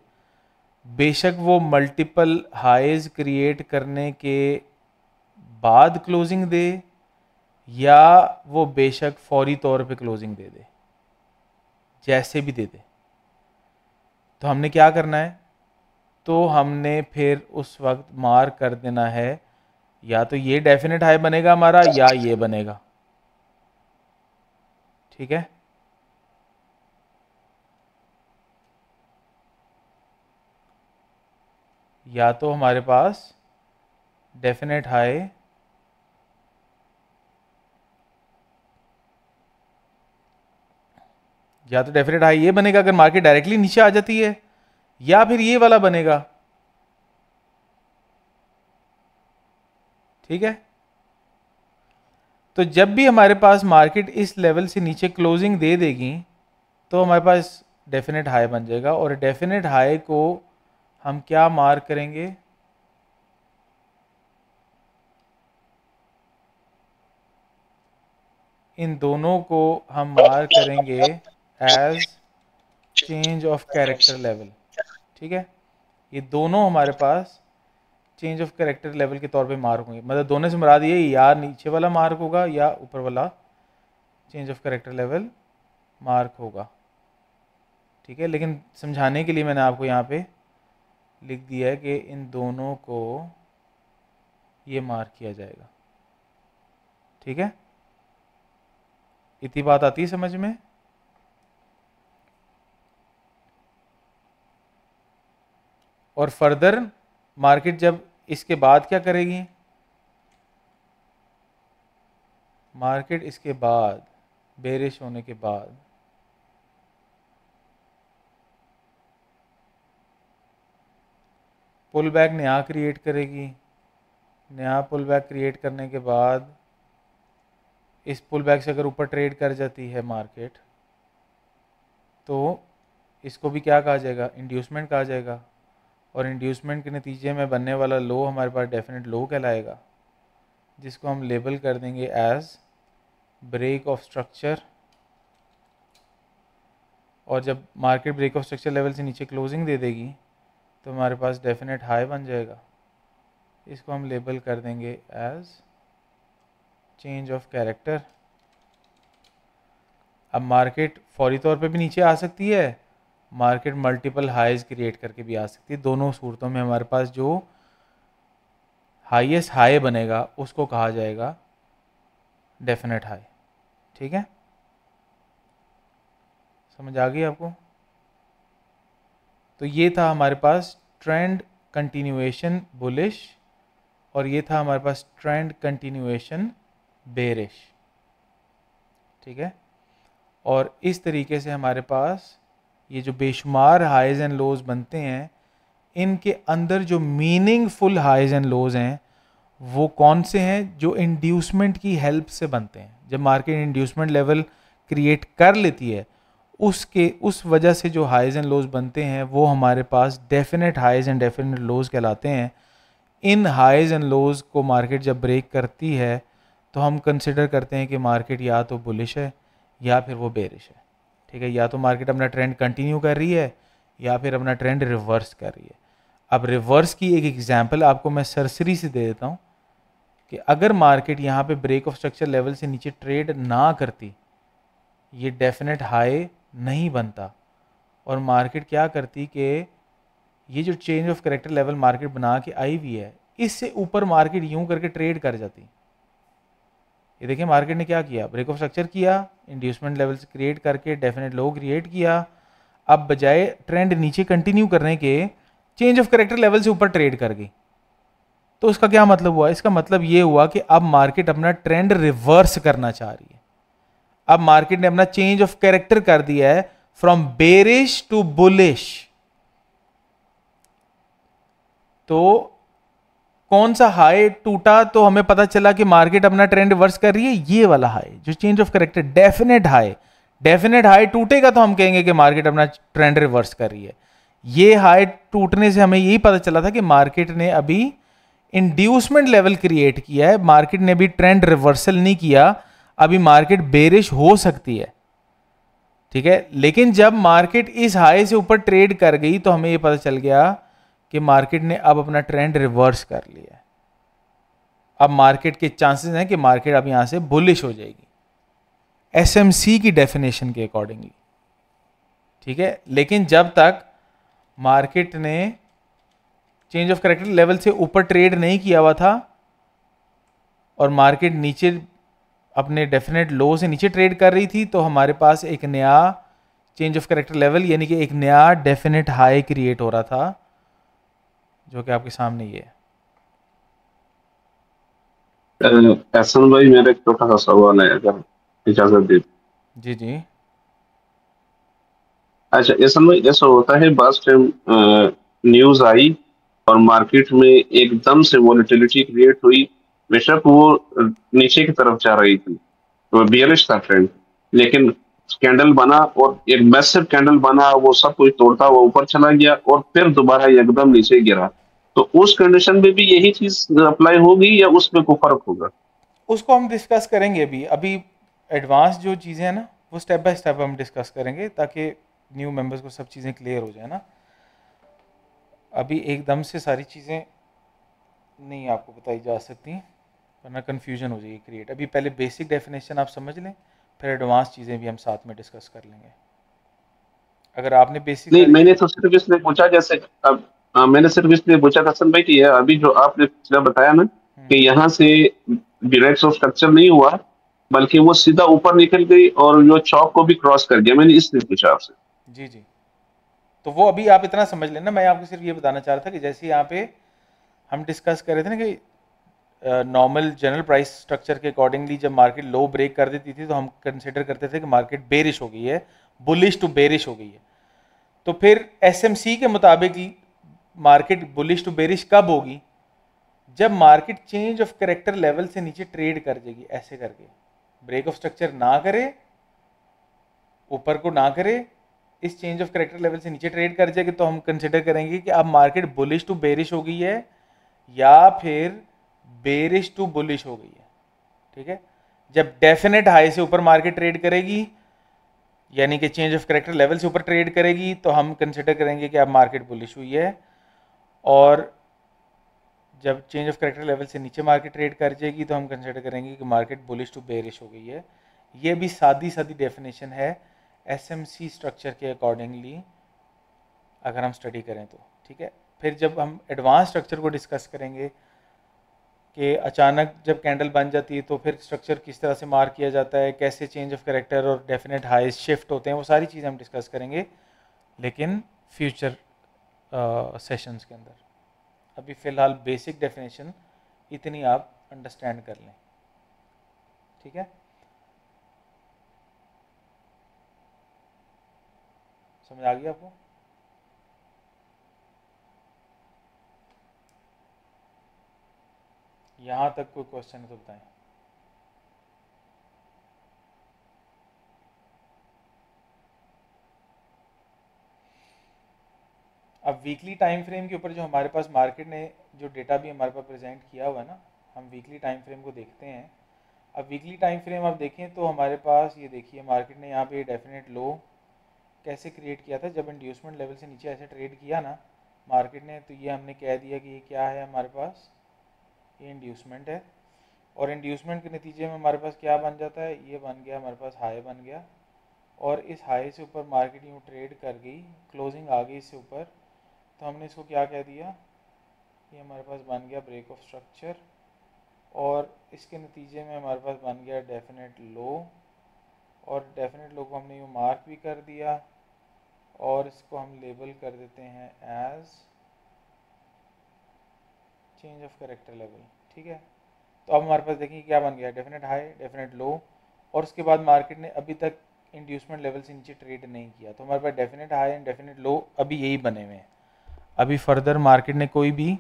बेशक वो मल्टीपल हाईज क्रिएट करने के बाद क्लोजिंग दे या वो बेशक फौरी तौर पे क्लोजिंग दे दे, जैसे भी दे दे, तो हमने क्या करना है? तो हमने फिर उस वक्त मार्क कर देना है, या तो ये डेफिनेट हाई बनेगा हमारा या ये बनेगा, ठीक है। या तो हमारे पास डेफिनेट हाई ये बनेगा अगर मार्केट डायरेक्टली नीचे आ जाती है, या फिर ये वाला बनेगा ठीक है। तो जब भी हमारे पास मार्केट इस लेवल से नीचे क्लोजिंग दे देगी तो हमारे पास डेफिनेट हाई बन जाएगा, और डेफिनेट हाई को हम क्या मार्क करेंगे, इन दोनों को हम मार्क करेंगे as change of character level. ठीक है, ये दोनों हमारे पास चेंज ऑफ कैरेक्टर लेवल के तौर पे मार्क होंगे। मतलब दोनों से मुराद ये या नीचे वाला मार्क होगा या ऊपर वाला change of character level mark होगा। ठीक है, लेकिन समझाने के लिए मैंने आपको यहाँ पे लिख दिया है कि इन दोनों को ये मार्क किया जाएगा। ठीक है, इतनी बात आती है समझ में। और फर्दर मार्केट जब इसके बाद क्या करेगी, मार्केट इसके बाद बेरिश होने के बाद पुल बैक नया क्रिएट करेगी। नया पुल बैक क्रिएट करने के बाद इस पुल बैक से अगर ऊपर ट्रेड कर जाती है मार्केट तो इसको भी क्या कहा जाएगा, इंड्यूसमेंट कहा जाएगा। और इंड्यूसमेंट के नतीजे में बनने वाला लो हमारे पास डेफिनेट लो कहलाएगा, जिसको हम लेबल कर देंगे एज ब्रेक ऑफ स्ट्रक्चर। और जब market break of structure level से नीचे क्लोजिंग दे देगी तो हमारे पास डेफिनेट हाई बन जाएगा, इसको हम लेबल कर देंगे एज चेंज ऑफ कैरेक्टर। अब मार्केट फौरी तौर पे भी नीचे आ सकती है, मार्केट मल्टीपल हाईज क्रिएट करके भी आ सकती है। दोनों सूरतों में हमारे पास जो हाईएस्ट हाई बनेगा उसको कहा जाएगा डेफिनेट हाई। ठीक है, समझ आ गई आपको। तो ये था हमारे पास ट्रेंड कंटिन्यूएशन बुलिश, और ये था हमारे पास ट्रेंड कंटिन्यूएशन बेरिश। ठीक है, और इस तरीके से हमारे पास ये जो बेशुमार हाइज एंड लोज बनते हैं, इनके अंदर जो मीनिंगफुल हाइज एंड लोज हैं वो कौन से हैं, जो इंड्यूसमेंट की हेल्प से बनते हैं। जब मार्केट इंड्यूसमेंट लेवल क्रिएट कर लेती है उस वजह से जो हाइज एंड लोज बनते हैं वो हमारे पास डेफिनेट हाइज एंड डेफिनेट लोज कहलाते हैं। इन हाइज एंड लोज को मार्केट जब ब्रेक करती है तो हम कंसिडर करते हैं कि मार्केट या तो बुलिश है या फिर वो बेरिश है। ठीक है, या तो मार्केट अपना ट्रेंड कंटिन्यू कर रही है या फिर अपना ट्रेंड रिवर्स कर रही है। अब रिवर्स की एक एग्जांपल आपको मैं सरसरी से दे देता हूँ कि अगर मार्केट यहाँ पे ब्रेक ऑफ स्ट्रक्चर लेवल से नीचे ट्रेड ना करती, ये डेफिनेट हाई नहीं बनता, और मार्केट क्या करती कि ये जो change of character level market बना के आई हुई है इससे ऊपर मार्केट यूं करके ट्रेड कर जाती। ये देखिए मार्केट ने क्या किया, ब्रेक ऑफ स्ट्रक्चर किया, इंड्यूसमेंट लेवल्स क्रिएट करके डेफिनेट लो क्रिएट किया। अब बजाय ट्रेंड नीचे कंटिन्यू करने के चेंज ऑफ कैरेक्टर लेवल से ऊपर ट्रेड कर गई। तो उसका क्या मतलब हुआ, इसका मतलब ये हुआ कि अब मार्केट अपना ट्रेंड रिवर्स करना चाह रही है। अब मार्केट ने अपना चेंज ऑफ कैरेक्टर कर दिया है फ्रॉम बेरिश टू बुलिश। तो कौन सा हाई टूटा तो हमें पता चला कि मार्केट अपना ट्रेंड रिवर्स कर रही है, ये वाला हाई जो change of character definite high. Definite high टूटेगा तो हम कहेंगे कि मार्केट अपना ट्रेंड रिवर्स कर रही है। ये हाई टूटने से हमें यही पता चला था कि मार्केट ने अभी इंड्यूसमेंट लेवल क्रिएट किया है, मार्केट ने भी ट्रेंड रिवर्सल नहीं किया, अभी मार्केट बेरिश हो सकती है। ठीक है, लेकिन जब मार्केट इस हाई से ऊपर ट्रेड कर गई तो हमें यह पता चल गया कि मार्केट ने अब अपना ट्रेंड रिवर्स कर लिया है। अब मार्केट के चांसेस हैं कि मार्केट अब यहां से बुलिश हो जाएगी एसएमसी की डेफिनेशन के अकॉर्डिंगली। ठीक है, लेकिन जब तक मार्केट ने चेंज ऑफ कैरेक्टर लेवल से ऊपर ट्रेड नहीं किया हुआ था और मार्केट नीचे अपने डेफिनेट लो से नीचे ट्रेड कर रही थी, तो हमारे पास एक नया चेंज ऑफ कैरेक्टर लेवल यानी कि एक नया डेफिनेट हाई क्रिएट हो रहा था, जो कि आपके सामने ये है। एहसन भाई, मेरा एक छोटा सा सवाल है, अगर इजाजत दे। जी जी। अच्छा एहसन भाई, ऐसा होता है बास टाइम न्यूज आई और मार्केट में एकदम से वॉलेटिलिटी क्रिएट हुई, बेशक वो नीचे की तरफ जा रही थी, तो बियरिश था ट्रेंड, लेकिन कैंडल बना और एक मैसिव कैंडल बना, वो सब कुछ तोड़ता हुआ ऊपर चला गया और फिर दोबारा एकदम नीचे गिरा। तो उस कंडीशन में भी यही चीज अप्लाई होगी या उसमें कोई फर्क होगा? उसको हम डिस्कस करेंगे अभी अभी एडवांस जो चीज़ें हैं ना वो स्टेप बाय स्टेप हम डिस्कस करेंगे ताकि न्यू मेंबर्स को सब चीज़ें क्लियर हो जाए ना। अभी एकदम से सारी चीज़ें नहीं आपको बताई जा सकती वरना कन्फ्यूजन हो जाएगी क्रिएट। अभी पहले बेसिक डेफिनेशन आप समझ लें, फिर एडवांस चीज़ें भी हम साथ में डिस्कस कर लेंगे। अगर आपने बेसिक नहीं, मैंने तो सिर्फ इसलिए पूछा, जैसे अब मैंने सिर्फ इसलिए पूछा हसन भाई कि ये अभी जो आपने पिछला बताया ना कि यहाँ से डायरेक्ट ऑफ स्ट्रक्चर नहीं हुआ, बल्कि वो सीधा ऊपर निकल गई और जो चौक को भी क्रॉस कर गया, मैंने इसलिए पूछा आपसे। जी जी, तो वो अभी आप इतना समझ लेना। मैं आपको सिर्फ ये बताना चाह रहा था कि जैसे यहाँ पे हम डिस्कस कर रहे थे ना कि नॉर्मल जनरल प्राइस स्ट्रक्चर के अकॉर्डिंगली जब मार्केट लो ब्रेक कर देती थी तो हम कंसिडर करते थे कि मार्केट बेरिश हो गई है, बुलिश टू बेरिश हो गई है। तो फिर एसएमसी के मुताबिक मार्केट बुलिश टू बेरिश कब होगी? जब market change of character level से नीचे ट्रेड कर जाएगी, ऐसे करके ब्रेक ऑफ स्ट्रक्चर ना करे, ऊपर को ना करे, इस चेंज ऑफ करेक्टर लेवल से नीचे ट्रेड कर जाएगी, तो हम कंसिडर करेंगे कि अब मार्केट बुलिश टू बेरिश हो गई है या फिर बेरिश टू बुलिश हो गई है। ठीक है, जब डेफिनेट हाई से ऊपर मार्केट ट्रेड करेगी यानी कि चेंज ऑफ करेक्टर लेवल से ऊपर ट्रेड करेगी तो हम कंसिडर करेंगे कि अब मार्केट बुलिश हुई है, और जब चेंज ऑफ करेक्टर लेवल से नीचे मार्केट ट्रेड कर जाएगी तो हम कंसिडर करेंगे कि मार्केट बुलिश टू बेरिश हो गई है। ये भी सादी सादी डेफिनेशन है एसएमसी स्ट्रक्चर के अकॉर्डिंगली अगर हम स्टडी करें तो। ठीक है, फिर जब हम एडवांस स्ट्रक्चर को डिस्कस करेंगे कि अचानक जब कैंडल बन जाती है तो फिर स्ट्रक्चर किस तरह से मार्क किया जाता है, कैसे चेंज ऑफ कैरेक्टर और डेफिनेट हाई शिफ्ट होते हैं, वो सारी चीज़ें हम डिस्कस करेंगे लेकिन फ्यूचर सेशंस के अंदर। अभी फ़िलहाल बेसिक डेफिनेशन इतनी आप अंडरस्टैंड कर लें। ठीक है, समझ आ गया आपको? यहाँ तक कोई क्वेश्चन है तो बताएं। अब वीकली टाइम फ्रेम के ऊपर जो हमारे पास मार्केट ने जो डेटा भी हमारे पास प्रेजेंट किया हुआ है ना, हम वीकली टाइम फ्रेम को देखते हैं। अब वीकली टाइम फ्रेम आप देखें तो हमारे पास ये देखिए मार्केट ने यहाँ पे डेफिनेट लो कैसे क्रिएट किया था, जब इंड्यूसमेंट लेवल से नीचे ऐसे ट्रेड किया ना मार्केट ने, तो ये हमने कह दिया कि ये क्या है हमारे पास, ये इंड्यूसमेंट है, और इंड्यूसमेंट के नतीजे में हमारे पास क्या बन जाता है, ये बन गया हमारे पास हाई बन गया, और इस हाई से ऊपर मार्केट यूँ ट्रेड कर गई, क्लोजिंग आ गई इससे ऊपर, तो हमने इसको क्या कह दिया, ये हमारे पास बन गया ब्रेक ऑफ स्ट्रक्चर, और इसके नतीजे में हमारे पास बन गया डेफिनेट लो, और डेफिनेट लो को हमने यूँ मार्क भी कर दिया और इसको हम लेबल कर देते हैं as change of character level. ठीक है, तो अब हमारे पास देखिए क्या बन गया, डेफिनेट हाई डेफिनेट लो, और उसके बाद मार्केट ने अभी तक इंड्यूसमेंट लेवल से नीचे ट्रेड नहीं किया, तो हमारे पास डेफिनेट हाई एंड डेफिनेट लो अभी यही बने हुए हैं। अभी फर्दर मार्केट ने कोई भी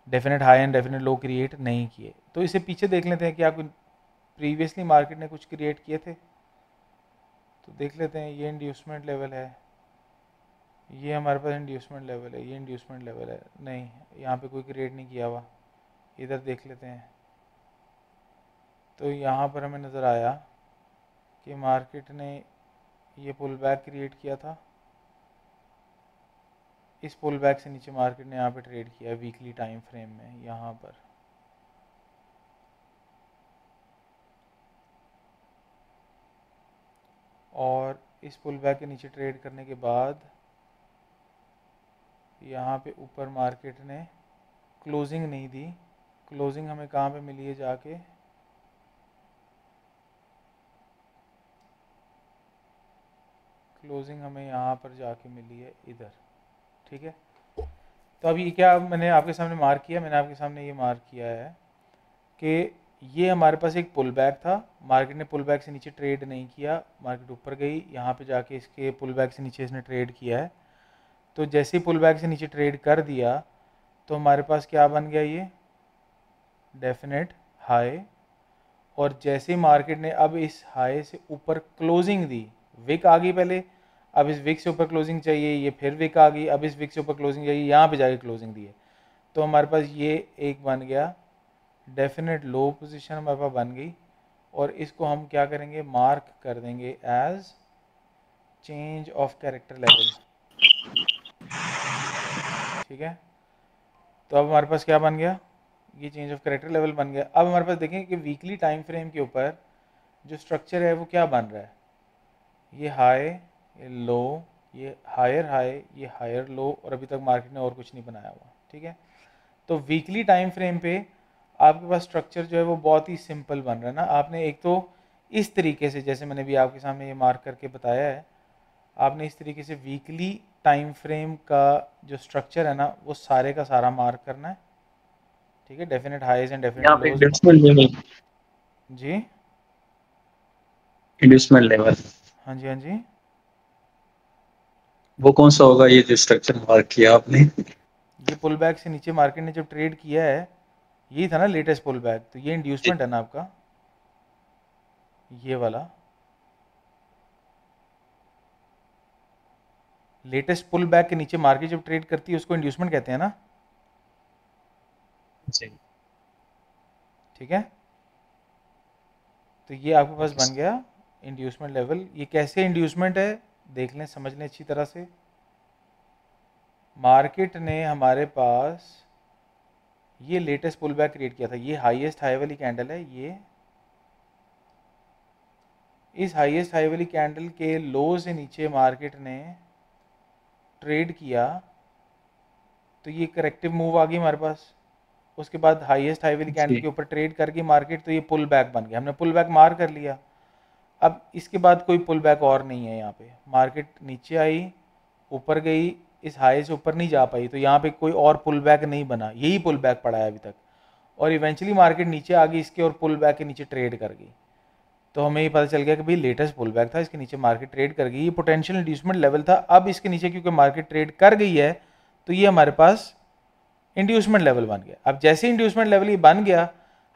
definite high and definite low create नहीं किए। तो इसे पीछे देख लेते हैं कि आपको प्रीवियसली मार्केट ने कुछ क्रिएट किए थे, तो देख लेते हैं। ये इंड्यूसमेंट लेवल है, ये हमारे पास इंड्यूसमेंट लेवल है, ये इंड्यूसमेंट लेवल है, नहीं यहाँ पे कोई क्रिएट नहीं किया हुआ। इधर देख लेते हैं, तो यहाँ पर हमें नज़र आया कि मार्केट ने ये पुल बैक क्रिएट किया था, इस पुल बैक से नीचे मार्केट ने यहाँ पे ट्रेड किया वीकली टाइम फ्रेम में यहाँ पर। और इस पुल बैक के नीचे ट्रेड करने के बाद यहाँ पे ऊपर मार्केट ने क्लोजिंग नहीं दी, क्लोजिंग हमें कहाँ पे मिली है जाके, क्लोजिंग हमें यहाँ पर जाके मिली है इधर। ठीक है, तो अभी क्या मैंने आपके सामने मार्क किया, मैंने आपके सामने ये मार्क किया है कि ये हमारे पास एक पुल बैक था, मार्केट ने पुल बैक से नीचे ट्रेड नहीं किया, मार्केट ऊपर गई, यहाँ पे जाके इसके पुल बैक से नीचे इसने ट्रेड किया है। तो जैसे ही पुल बैक से नीचे ट्रेड कर दिया तो हमारे पास क्या बन गया, ये डेफिनेट हाई, और जैसे मार्केट ने अब इस हाई से ऊपर क्लोजिंग दी, विक आ गई पहले, अब इस विक से ऊपर क्लोजिंग चाहिए, ये फिर विक आ गई, अब इस विक से ऊपर क्लोजिंग चाहिए, यहाँ पे जाके क्लोजिंग दी है, तो हमारे पास ये एक बन गया डेफिनेट लो पोजीशन हमारे पास बन गई, और इसको हम क्या करेंगे, मार्क कर देंगे as change of character level. ठीक है, तो अब हमारे पास क्या बन गया, ये चेंज ऑफ कैरेक्टर लेवल बन गया। अब हमारे पास देखें कि वीकली टाइम फ्रेम के ऊपर जो स्ट्रक्चर है वो क्या बन रहा है, ये हाई, ये लो, ये हायर हाई, ये हायर लो, और अभी तक मार्केट ने और कुछ नहीं बनाया हुआ। ठीक है, तो वीकली टाइम फ्रेम पे आपके पास स्ट्रक्चर जो है वो बहुत ही सिंपल बन रहा है ना। आपने एक तो इस तरीके से, जैसे मैंने भी आपके सामने ये मार्क करके बताया है, आपने इस तरीके से वीकली टाइम फ्रेम का जो स्ट्रक्चर है ना वो सारे का सारा मार्क करना है। ठीक है, डेफिनेट हाईज एंड डेफिनेट यहाँ पे लोज। इंड्यूसमेंट लेवल, जी इंड्यूसमेंट लेवल हाँ जी, हाँ जी, वो कौन सा होगा, ये जो स्ट्रक्चर मार्क किया आपने? ये पुल बैक से नीचे मार्केट ने जब ट्रेड किया है, यही था ना लेटेस्ट पुल बैक, तो ये इंड्यूसमेंट है ना आपका, ये वाला लेटेस्ट पुल बैक के नीचे मार्केट जब ट्रेड करती है उसको इंड्यूसमेंट कहते हैं ना। जी। ठीक है, तो ये आपके पास बन गया इंड्यूसमेंट लेवल। ये कैसे इंड्यूसमेंट है देख लें, समझ लें अच्छी तरह से। मार्केट ने हमारे पास ये लेटेस्ट पुल बैक क्रिएट किया था, ये हाईएस्ट हाई वाली कैंडल है, ये इस हाईएस्ट हाई वाली कैंडल के लो से नीचे मार्केट ने ट्रेड किया, तो ये करेक्टिव मूव आ गई हमारे पास। उसके बाद हाईएस्ट हाई वाली कैंडल के ऊपर ट्रेड करके मार्केट, तो ये पुल बैक बन गया, हमने पुल बैक मार कर लिया। अब इसके बाद कोई पुल बैक और नहीं है, यहाँ पे मार्केट नीचे आई, ऊपर गई, इस हाई से ऊपर नहीं जा पाई, तो यहाँ पे कोई और पुल बैक नहीं बना, यही पुल बैक पड़ा है अभी तक, और इवेंचुअली मार्केट नीचे आ गई इसके और पुल बैक के नीचे ट्रेड कर गई। तो हमें ये पता चल गया कि भाई लेटेस्ट पुल बैक था, इसके नीचे मार्केट ट्रेड कर गई, ये पोटेंशियल इंड्यूसमेंट लेवल था। अब इसके नीचे क्योंकि मार्केट ट्रेड कर गई है तो ये हमारे पास इंड्यूसमेंट लेवल बन गया। अब जैसे इंड्यूसमेंट लेवल ये बन गया,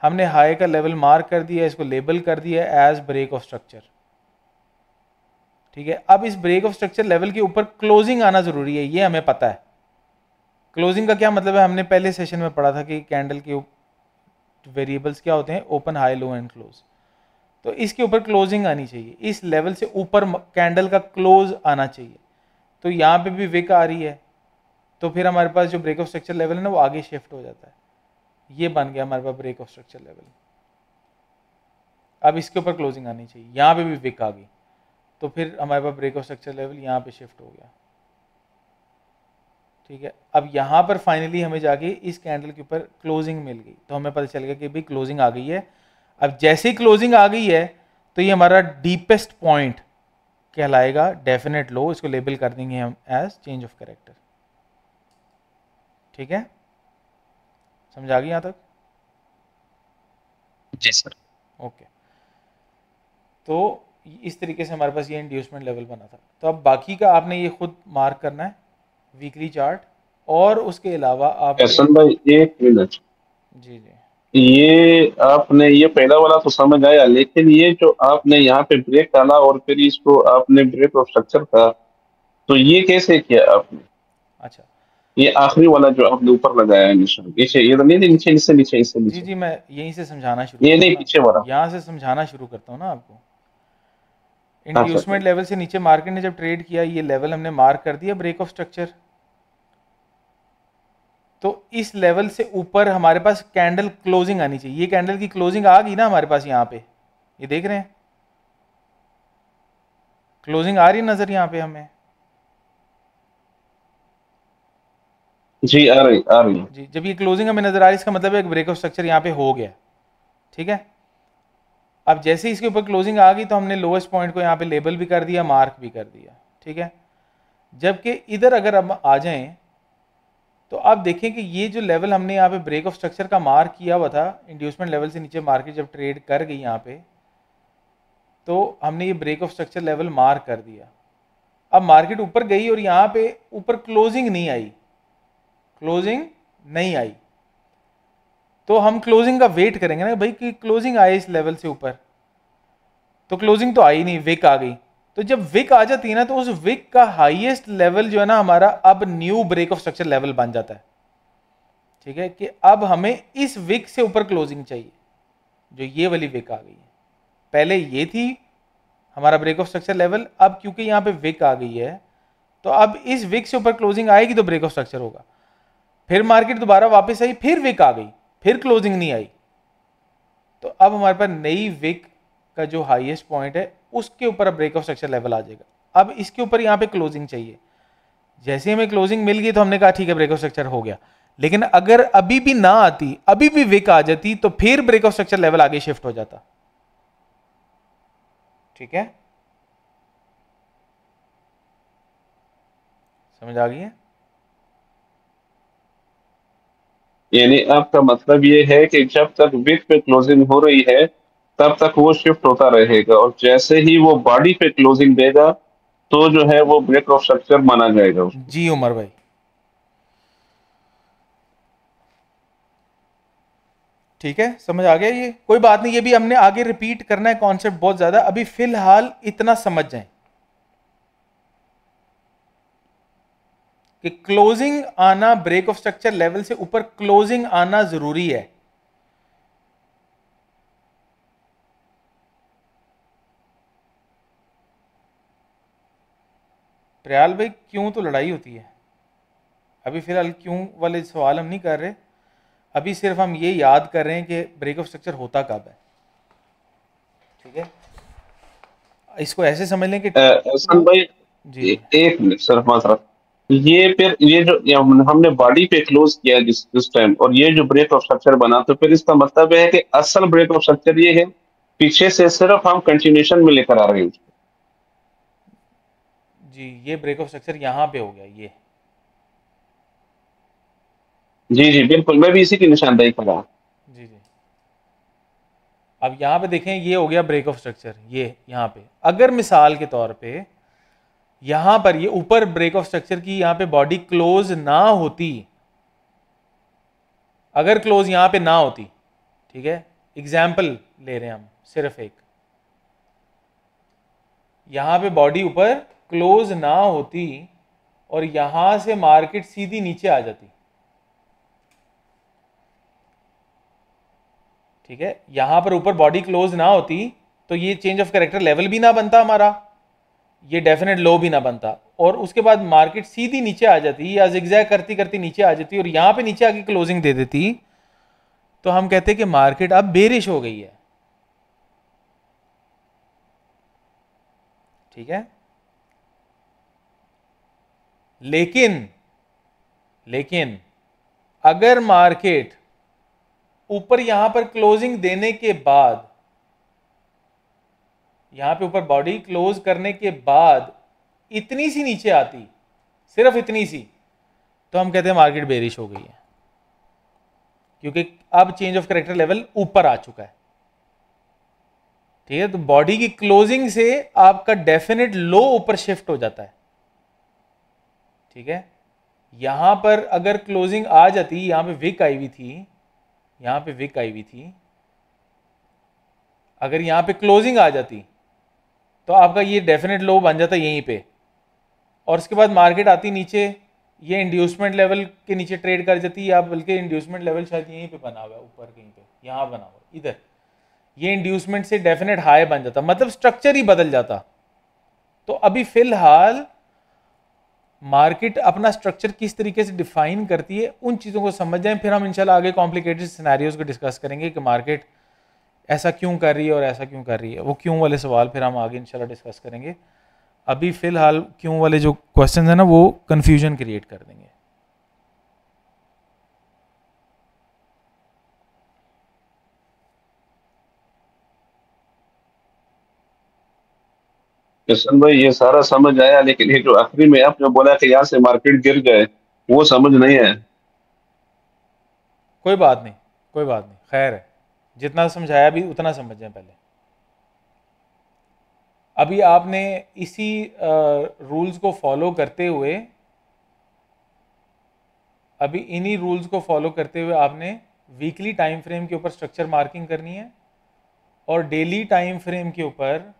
हमने हाई का लेवल मार्क कर दिया, इसको लेबल कर दिया एज ब्रेक ऑफ स्ट्रक्चर। ठीक है, अब इस ब्रेक ऑफ स्ट्रक्चर लेवल के ऊपर क्लोजिंग आना जरूरी है, ये हमें पता है। क्लोजिंग का क्या मतलब है, हमने पहले सेशन में पढ़ा था कि कैंडल के वेरिएबल्स क्या होते हैं, open, high, low and close. तो इसके ऊपर क्लोजिंग आनी चाहिए, इस लेवल से ऊपर कैंडल का क्लोज आना चाहिए। तो यहाँ पे भी विक आ रही है, तो फिर हमारे पास जो ब्रेक ऑफ स्ट्रक्चर लेवल है ना वो आगे शिफ्ट हो जाता है। ये बन गया हमारे पास ब्रेक ऑफ स्ट्रक्चर लेवल। अब इसके ऊपर क्लोजिंग आनी चाहिए, यहाँ पे भी विक आ गई, तो फिर हमारे पास ब्रेक ऑफ स्ट्रक्चर लेवल यहाँ पे शिफ्ट हो गया। ठीक है, अब यहाँ पर फाइनली हमें जाके इस कैंडल के ऊपर क्लोजिंग मिल गई, तो हमें पता चल गया कि भाई क्लोजिंग आ गई है। अब जैसे ही क्लोजिंग आ गई है तो ये हमारा डीपेस्ट पॉइंट कहलाएगा डेफिनेट लो, इसको लेबल कर देंगे हम एज चेंज ऑफ कैरेक्टर। ठीक है, समझ आ गई यहाँ तक? जी सर। ओके, तो इस तरीके से हमारे पास ये इंड्यूसमेंट लेवल बना था। तो अब बाकी का आपने ये खुद मार्क करना है, वीकली चार्ट, और उसके अलावा आप एहसन भाई एक मिनट, जी जी ये आपने ये पहला वाला तो समझ आया, लेकिन ये जो आपने यहाँ पे ब्रेक डाला और फिर इसको आपने ब्रेक ऑफ स्ट्रक्चर का, तो ये कैसे किया आपने? अच्छा, ये आखिरी वाला जो आपने ऊपर लगाया है निशान, पीछे ये तो नहीं, नीचे नीचे नीचे नीचे जी नीचे, जी, मैं यहीं से समझाना शुरू ये करता नहीं हूँ पीछे ना, वाला। यहाँ से समझाना शुरू करता हूँ ना आपको। हाँ सर। इंड्यूसमेंट लेवल से नीचे मार्केट ने जब ट्रेड किया, ये लेवल हमने मार्क कर दिया ब्रेक ऑफ स्ट्रक्चर, तो इस लेवल से ऊपर हमारे पास कैंडल क्लोजिंग आनी चाहिए। ये कैंडल की क्लोजिंग आ गई ना हमारे पास, यहाँ पे ये देख रहे हैं क्लोजिंग आ रही है नजर यहाँ पे हमें, जी आ रही जी। जब ये क्लोजिंग हमें नजर आ रही है इसका मतलब है ब्रेक ऑफ स्ट्रक्चर यहाँ पे हो गया। ठीक है, अब जैसे ही इसके ऊपर क्लोजिंग आ गई तो हमने लोएस्ट पॉइंट को यहाँ पे लेबल भी कर दिया, मार्क भी कर दिया। ठीक है, जबकि इधर अगर हम आ जाएं तो आप देखें कि ये जो लेवल हमने यहाँ पे ब्रेक ऑफ स्ट्रक्चर का मार्क किया हुआ था, इंड्यूसमेंट लेवल से नीचे मार्केट जब ट्रेड कर गई यहाँ पे, तो हमने ये break of structure level mark कर दिया। अब मार्केट ऊपर गई और यहाँ पे ऊपर क्लोजिंग नहीं आई, क्लोजिंग नहीं आई, तो हम क्लोजिंग का वेट करेंगे ना भाई कि क्लोजिंग आए इस लेवल से ऊपर, तो क्लोजिंग तो आई नहीं, विक आ गई। तो जब विक आ जाती है ना, तो उस विक का हाईएस्ट लेवल जो है ना हमारा, अब new break of structure level बन जाता है। ठीक है, कि अब हमें इस विक से ऊपर क्लोजिंग चाहिए, जो ये वाली विक आ गई है। पहले ये थी हमारा ब्रेक ऑफ स्ट्रक्चर लेवल, अब क्योंकि यहाँ पे विक आ गई है तो अब इस विक से ऊपर क्लोजिंग आएगी तो ब्रेक ऑफ स्ट्रक्चर होगा। फिर मार्केट दोबारा वापस आई, फिर विक आ गई, फिर क्लोजिंग नहीं आई, तो अब हमारे पास नई विक का जो हाईएस्ट पॉइंट है उसके ऊपर अब ब्रेक ऑफ स्ट्रक्चर लेवल आ जाएगा। अब इसके ऊपर यहाँ पे क्लोजिंग चाहिए। जैसे हमें क्लोजिंग मिल गई तो हमने कहा ठीक है ब्रेक ऑफ स्ट्रक्चर हो गया। लेकिन अगर अभी भी ना आती, अभी भी विक आ जाती, तो फिर ब्रेक ऑफ स्ट्रक्चर लेवल आगे शिफ्ट हो जाता। ठीक है, समझ आ गई है? यानी आपका मतलब ये है कि जब तक विक पे क्लोजिंग हो रही है तब तक वो शिफ्ट होता रहेगा, और जैसे ही वो बॉडी पे क्लोजिंग देगा तो जो है वो ब्रेक ऑफ स्ट्रक्चर माना जाएगा उसको। जी उमर भाई, ठीक है, समझ आ गया? ये कोई बात नहीं, ये भी हमने आगे रिपीट करना है कॉन्सेप्ट बहुत ज्यादा, अभी फिलहाल इतना समझ जाएं कि क्लोजिंग आना, ब्रेक ऑफ स्ट्रक्चर लेवल से ऊपर क्लोजिंग आना जरूरी है। प्रयाल भाई, क्यों तो लड़ाई होती है। अभी फिलहाल क्यों वाले सवाल हम नहीं कर रहे, अभी सिर्फ हम ये याद कर रहे हैं कि ब्रेक ऑफ स्ट्रक्चर होता कब है। ठीक है, इसको ऐसे समझ लें कि एहसान भाई, जी एक मिनट सर, माजरा, ये फिर ये जो हमने बॉडी पे क्लोज किया जिस टाइम, और ये जो ब्रेक ऑफ स्ट्रक्चर बना, तो फिर इसका मतलब है कि असल ब्रेक ऑफ स्ट्रक्चर ये है, पीछे से सिर्फ हम कंटिन्यूएशन में लेकर आ रहे हैं उसको। जी, ये ब्रेक ऑफ स्ट्रक्चर यहाँ पे हो गया ये। जी जी बिल्कुल, मैं भी इसी की निशानदेही कर रहा हूँ। जी जी, अब यहाँ पे देखें, ये हो गया ब्रेक ऑफ स्ट्रक्चर। ये यहाँ पे अगर मिसाल के तौर पे यहाँ पर ये ऊपर ब्रेक ऑफ स्ट्रक्चर की यहाँ पे बॉडी क्लोज ना होती, अगर क्लोज यहाँ पे ना होती, ठीक है, एग्जाम्पल ले रहे हैं हम सिर्फ एक, यहाँ पे बॉडी ऊपर क्लोज ना होती और यहाँ से मार्केट सीधी नीचे आ जाती, ठीक है, यहाँ पर ऊपर बॉडी क्लोज ना होती तो ये चेंज ऑफ कैरेक्टर लेवल भी ना बनता हमारा, ये डेफिनेट लो भी ना बनता, और उसके बाद मार्केट सीधी नीचे आ जाती या जिगजैग करती करती नीचे आ जाती और यहाँ पे नीचे आके क्लोजिंग दे देती, तो हम कहते कि मार्केट अब बेरिश हो गई है। ठीक है, लेकिन अगर मार्केट ऊपर यहां पर क्लोजिंग देने के बाद, यहां पे ऊपर बॉडी क्लोज करने के बाद इतनी सी नीचे आती, सिर्फ इतनी सी, तो हम कहते हैं मार्केट बेरिश हो गई है, क्योंकि अब चेंज ऑफ कैरेक्टर लेवल ऊपर आ चुका है। ठीक है, तो बॉडी की क्लोजिंग से आपका डेफिनेट लो ऊपर शिफ्ट हो जाता है। ठीक है, यहां पर अगर क्लोजिंग आ जाती, यहां पे विक आई हुई थी, यहां पे विक आई हुई थी, अगर यहां पे क्लोजिंग आ जाती तो आपका ये डेफिनेट लो बन जाता यहीं पे, और उसके बाद मार्केट आती नीचे, ये इंड्यूसमेंट लेवल के नीचे ट्रेड कर जाती, या बल्कि इंड्यूसमेंट लेवल शायद यहीं पे बना हुआ है, ऊपर कहीं पे, यहाँ बना हुआ इधर, ये इंड्यूसमेंट से डेफिनेट हाई बन जाता, मतलब स्ट्रक्चर ही बदल जाता। तो अभी फिलहाल मार्केट अपना स्ट्रक्चर किस तरीके से डिफाइन करती है, उन चीज़ों को समझ जाएं, फिर हम इंशाल्लाह आगे कॉम्प्लिकेटेड सिनेरियोज को डिस्कस करेंगे कि मार्केट ऐसा क्यों कर रही है और ऐसा क्यों कर रही है। वो क्यों वाले सवाल फिर हम आगे इंशाल्लाह डिस्कस करेंगे। अभी फिलहाल क्यों वाले जो क्वेश्चन है ना, वो कन्फ्यूजन क्रिएट कर देंगे। किशन भाई, ये सारा समझ आया, लेकिन ये जो आखिरी में आपने बोला कि यहाँ से मार्केट गिर जाए, वो समझ नहीं है। कोई बात नहीं, कोई बात नहीं, खैर है, जितना समझाया भी उतना समझ जाए पहले। अभी आपने इसी रूल्स को फॉलो करते हुए, अभी इन्हीं रूल्स को फॉलो करते हुए आपने वीकली टाइम फ्रेम के ऊपर स्ट्रक्चर मार्किंग करनी है और डेली टाइम फ्रेम के ऊपर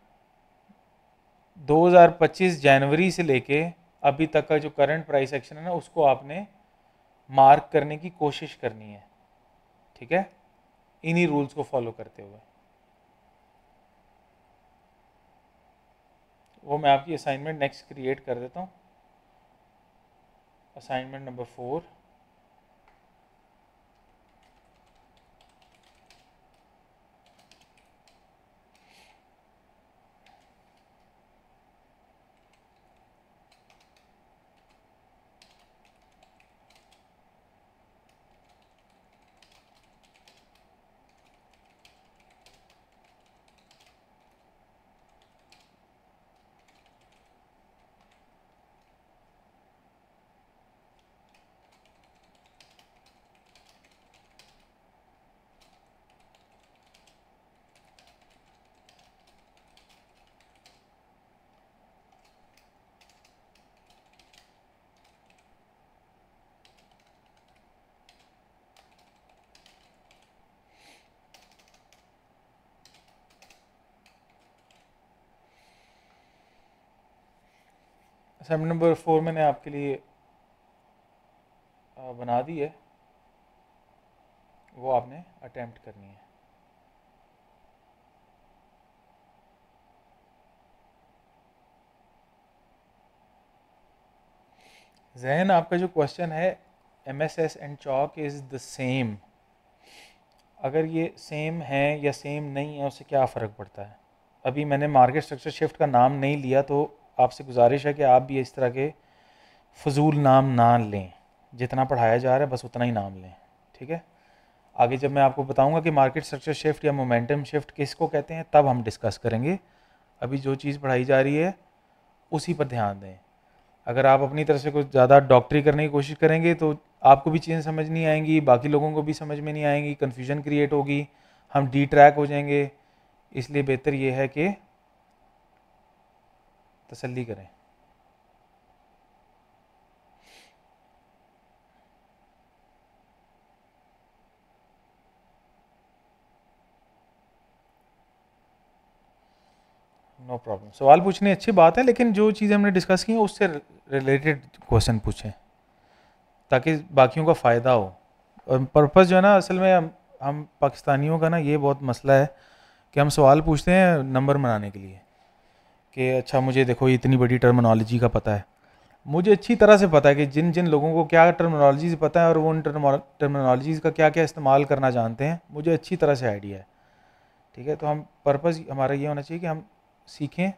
2025 जनवरी से लेके अभी तक का जो करंट प्राइस एक्शन है ना उसको आपने मार्क करने की कोशिश करनी है, ठीक है, इन्हीं रूल्स को फॉलो करते हुए। वो मैं आपकी असाइनमेंट नेक्स्ट क्रिएट कर देता हूँ, असाइनमेंट नंबर 4। असाइनमेंट नंबर 4 मैंने आपके लिए बना दी है, वो आपने अटेम्प्ट करनी है। जहन आपका जो क्वेश्चन है MSS and chalk is the same, अगर ये सेम है या सेम नहीं है उससे क्या फ़र्क पड़ता है। अभी मैंने मार्केट स्ट्रक्चर शिफ्ट का नाम नहीं लिया, तो आपसे गुजारिश है कि आप भी इस तरह के फजूल नाम ना लें, जितना पढ़ाया जा रहा है बस उतना ही नाम लें, ठीक है। आगे जब मैं आपको बताऊंगा कि मार्केट स्ट्रक्चर शिफ्ट या मोमेंटम शिफ्ट किसको कहते हैं तब हम डिस्कस करेंगे। अभी जो चीज़ पढ़ाई जा रही है उसी पर ध्यान दें। अगर आप अपनी तरफ से कुछ ज़्यादा डॉक्टरी करने की कोशिश करेंगे तो आपको भी चीज़ें समझ नहीं आएंगी, बाकी लोगों को भी समझ में नहीं आएंगी, कन्फ्यूजन क्रिएट होगी, हम डी ट्रैक हो जाएंगे। इसलिए बेहतर ये है कि तसल्ली करें। नो प्रॉब्लम, सवाल पूछने अच्छी बात है, लेकिन जो चीज़ें हमने डिस्कस की हैं उससे रिलेटेड क्वेश्चन पूछें ताकि बाकियों का फ़ायदा हो। और पर्पस जो है ना, असल में हम पाकिस्तानियों का ना ये बहुत मसला है कि हम सवाल पूछते हैं नंबर बनाने के लिए कि अच्छा मुझे देखो इतनी बड़ी टर्मिनोलॉजी का पता है। मुझे अच्छी तरह से पता है कि जिन जिन लोगों को क्या टर्मिनोलॉजीज़ पता है और वो उन टर्मिनोलॉजीज़ का क्या क्या इस्तेमाल करना जानते हैं, मुझे अच्छी तरह से आइडिया है, ठीक है। तो हम पर्पस हमारा ये होना चाहिए कि हम सीखें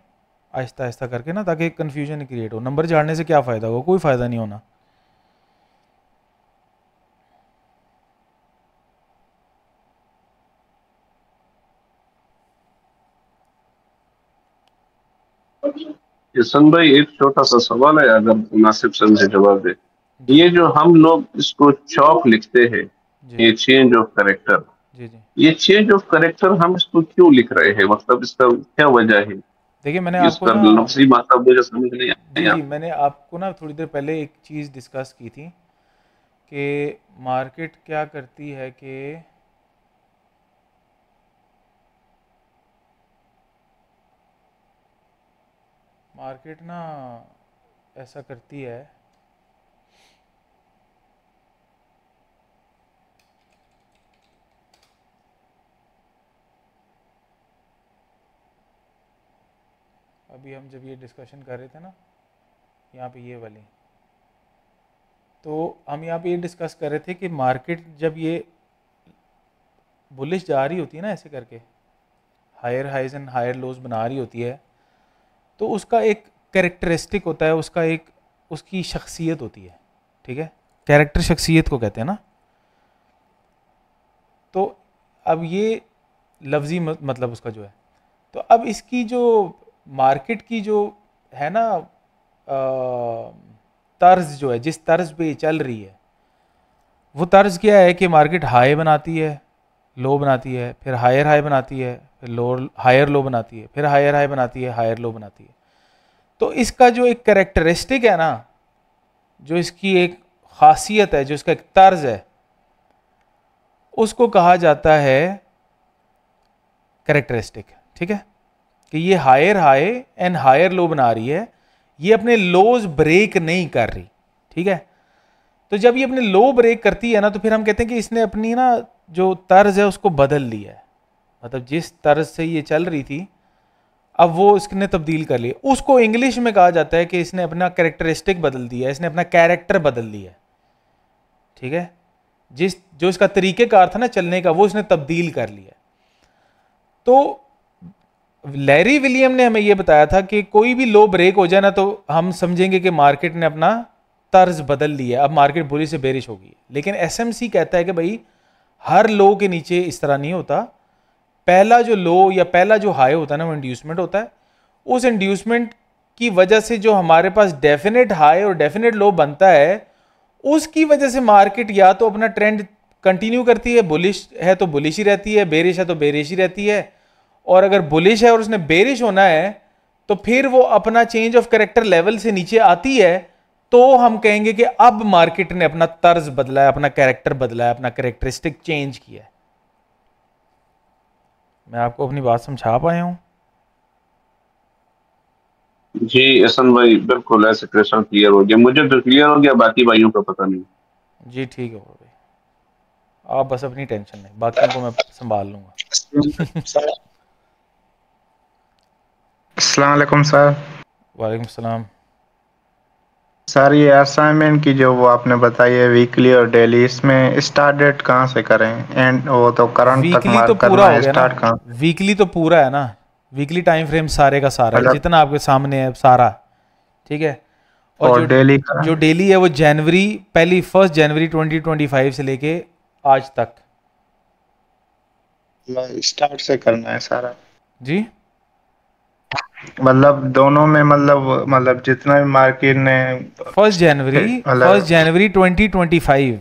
आहिस्ता आहिस्ता करके ना, ताकि कन्फ्यूजन क्रिएट हो। नंबर झाड़ने से क्या फ़ायदा होगा, कोई फ़ायदा नहीं होना। किशन भाई, एक छोटा सा सवाल है, अगर मुनासिब समझे जवाब दे। ये जो हम लोग इसको चॉक लिखते हैं, ये चेंज ऑफ करेक्टर, जी जी, ये चेंज ऑफ करेक्टर हम इसको क्यों लिख रहे हैं, मतलब इसका क्या वजह है? देखिए मैंने आपको इसका ना लफ्ज़ी मतलब मुझे समझ नहीं जी आया। जी मैंने आपको ना थोड़ी देर पहले एक चीज़ डिस्कस की थी कि मार्केट क्या करती है कि मार्केट ना ऐसा करती है अभी हम जब ये डिस्कशन कर रहे थे ना यहाँ पे ये वाली, तो हम यहाँ पे ये डिस्कस कर रहे थे कि मार्केट जब ये बुलिश जा रही होती है ना ऐसे करके, higher highs and higher lows बना रही होती है, तो उसका एक कैरेक्टरिस्टिक होता है, उसका एक उसकी शख्सियत होती है, ठीक है। कैरेक्टर शख्सियत को कहते हैं ना। तो अब ये लफ्ज़ी मतलब उसका जो है, तो अब इसकी जो मार्केट की जो है ना तर्ज जो है, जिस तर्ज पे ये चल रही है, वो तर्ज क्या है कि मार्केट हाई बनाती है, लो बनाती है, फिर हायर हाई बनाती है, फिर लो हायर लो बनाती है, फिर हायर हाई बनाती है, हायर लो बनाती है। तो इसका जो एक कैरेक्टरिस्टिक है ना, जो इसकी एक खासियत है, जो इसका एक तर्ज है, उसको कहा जाता है कैरेक्टरिस्टिक। ठीक है, कि ये higher high and higher low बना रही है, ये अपने लोज ब्रेक नहीं कर रही। ठीक है, तो जब ये अपने लो ब्रेक करती है ना, तो फिर हम कहते हैं कि इसने अपनी ना जो तर्ज है उसको बदल लिया है। मतलब जिस तर्ज से ये चल रही थी अब वो इसने तब्दील कर लिया। उसको इंग्लिश में कहा जाता है कि इसने अपना कैरेक्टरिस्टिक बदल दिया है, इसने अपना कैरेक्टर बदल दिया है। ठीक है, जो इसका तरीक़ेकार था ना चलने का, वो इसने तब्दील कर लिया। तो लैरी विलियम ने हमें यह बताया था कि कोई भी लो ब्रेक हो जाए ना, तो हम समझेंगे कि मार्केट ने अपना तर्ज बदल लिया, अब मार्केट बुरी से बेरिश होगी। लेकिन एसएमसी कहता है कि भाई हर लो के नीचे इस तरह नहीं होता। पहला जो लो या पहला जो हाई होता है ना, वो इंड्यूसमेंट होता है। उस इंड्यूसमेंट की वजह से जो हमारे पास डेफिनेट हाई और डेफिनेट लो बनता है, उसकी वजह से मार्केट या तो अपना ट्रेंड कंटिन्यू करती है, बुलिश है तो बुलिश ही रहती है, बेरिश है तो बेरिश ही रहती है। और अगर बुलिश है और उसने बेरिश होना है तो फिर वो अपना चेंज ऑफ कैरेक्टर लेवल से नीचे आती है, तो हम कहेंगे कि अब मार्केट ने अपना तर्ज बदला है, अपना कैरेक्टर बदला है, अपना कैरेक्टरिस्टिक चेंज किया है। मैं आपको अपनी बात समझा पाया हूं? जी एहसन भाई, बिल्कुल ऐसे क्वेश्चन क्लियर हो गया, मुझे तो क्लियर हो गया, बाकी भाइयों का पता नहीं। जी ठीक है भाई, आप बस अपनी टेंशन नहीं, बाकियों को मैं संभाल लूंगा। अस्सलाम वालेकुम सर। वालेकुम सलाम। सर ये असाइनमेंट की जो वो आपने बताई है वीकली और डेली, इसमें स्टार्ट डेट कहाँ से करें? एंड वो तो करंट तक वीकली तो मार्क पूरा करना हो है, गया स्टार्ट ना, कहाँ? वीकली तो पूरा है ना, वीकली टाइम फ्रेम सारे का सारा है, मतलब जितना आपके सामने है सारा। ठीक है, और डेली का जो डेली है वो जनवरी 1 जनवरी 2025 से लेके आज तक। स्टार्ट से करना है सारा? जी मतलब दोनों में, मतलब जितना भी मार्केट ने 1 जनवरी मतलब 2025,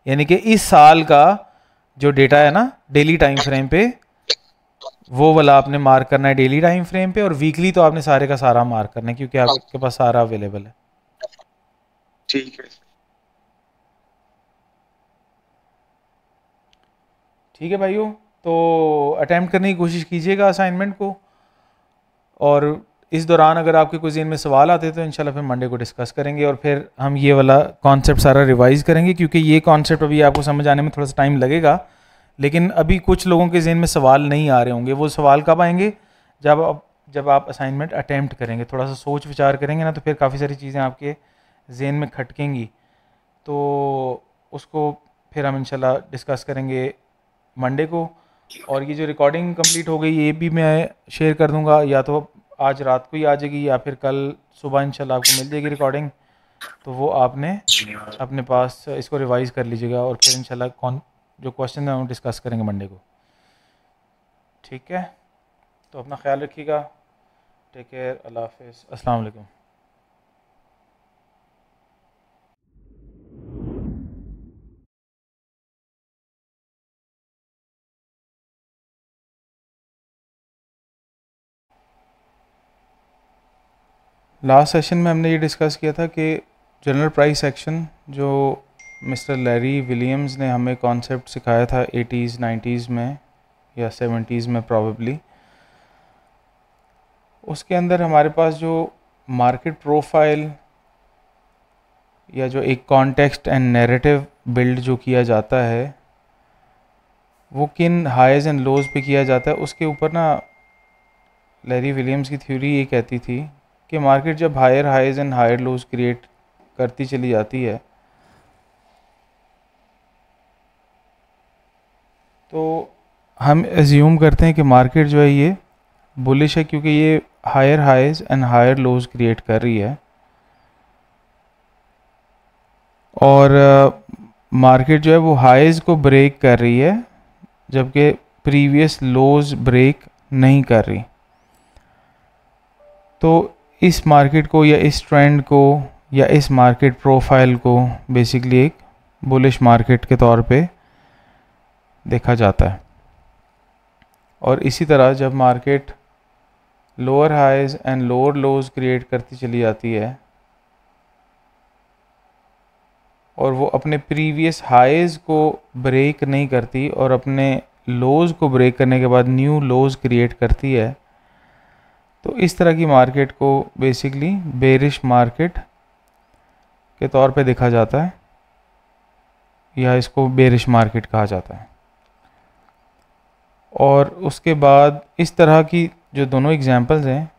यानी कि इस साल का जो डेटा है ना डेली टाइम फ्रेम पे, वो वाला आपने मार्क करना है डेली टाइम फ्रेम पे। और वीकली तो आपने सारे का सारा मार्क करना है, क्योंकि आपके पास सारा अवेलेबल है। ठीक है। ठीक है भाइयों, तो अटेम्प्ट करने की कोशिश कीजिएगा असाइनमेंट को। और इस दौरान अगर आपके कोई ज़हन में सवाल आते हैं तो इंशाल्लाह फिर मंडे को डिस्कस करेंगे, और फिर हम ये वाला कॉन्सेप्ट सारा रिवाइज़ करेंगे, क्योंकि ये कॉन्सेप्ट अभी आपको समझ आने में थोड़ा सा टाइम लगेगा। लेकिन अभी कुछ लोगों के जहन में सवाल नहीं आ रहे होंगे। वो सवाल कब आएंगे? जब आप असाइनमेंट अटैम्प्ट करेंगे, थोड़ा सा सोच विचार करेंगे ना, तो फिर काफ़ी सारी चीज़ें आपके जहन में खटकेंगी। तो उसको फिर हम इंशाल्लाह डिस्कस करेंगे मंडे को। और ये जो रिकॉर्डिंग कंप्लीट हो गई, ये भी मैं शेयर कर दूंगा, या तो आज रात को ही आ जाएगी या फिर कल सुबह इंशाल्लाह आपको मिल जाएगी रिकॉर्डिंग। तो वो आपने अपने पास इसको रिवाइज़ कर लीजिएगा, और फिर इंशाल्लाह जो क्वेश्चन है वो डिस्कस करेंगे मंडे को। ठीक है, तो अपना ख्याल रखिएगा। टेक केयर, अल्लाह हाफिज़, अस्सलाम वालेकुम। लास्ट सेशन में हमने ये डिस्कस किया था कि जनरल प्राइस एक्शन जो मिस्टर लैरी विलियम्स ने हमें कॉन्सेप्ट सिखाया था 80s 90s में या 70s में प्रॉबेबली, उसके अंदर हमारे पास जो मार्केट प्रोफाइल या जो एक कॉन्टेक्स्ट एंड नैरेटिव बिल्ड जो किया जाता है, वो किन हाइज एंड लोज पे किया जाता है, उसके ऊपर ना लैरी विलियम्स की थ्योरी ये कहती थी कि मार्केट जब higher highs and higher lows create करती चली जाती है, तो हम एज्यूम करते हैं कि मार्केट जो है ये बुलिश है, क्योंकि ये higher highs and higher lows create कर रही है। और मार्केट जो है वो हाइज को ब्रेक कर रही है, जबकि प्रीवियस लोज ब्रेक नहीं कर रही। तो इस मार्केट को या इस ट्रेंड को या इस मार्केट प्रोफाइल को बेसिकली एक बुलिश मार्केट के तौर पे देखा जाता है। और इसी तरह जब market lower highs and lower lows create करती चली जाती है, और वो अपने प्रीवियस हाईज़ को ब्रेक नहीं करती और अपने लोज़ को ब्रेक करने के बाद न्यू लोज़ क्रिएट करती है, तो इस तरह की मार्केट को बेसिकली बेरिश मार्केट के तौर पे देखा जाता है, या इसको बेरिश मार्केट कहा जाता है। और उसके बाद इस तरह की जो दोनों एग्जांपल्स हैं,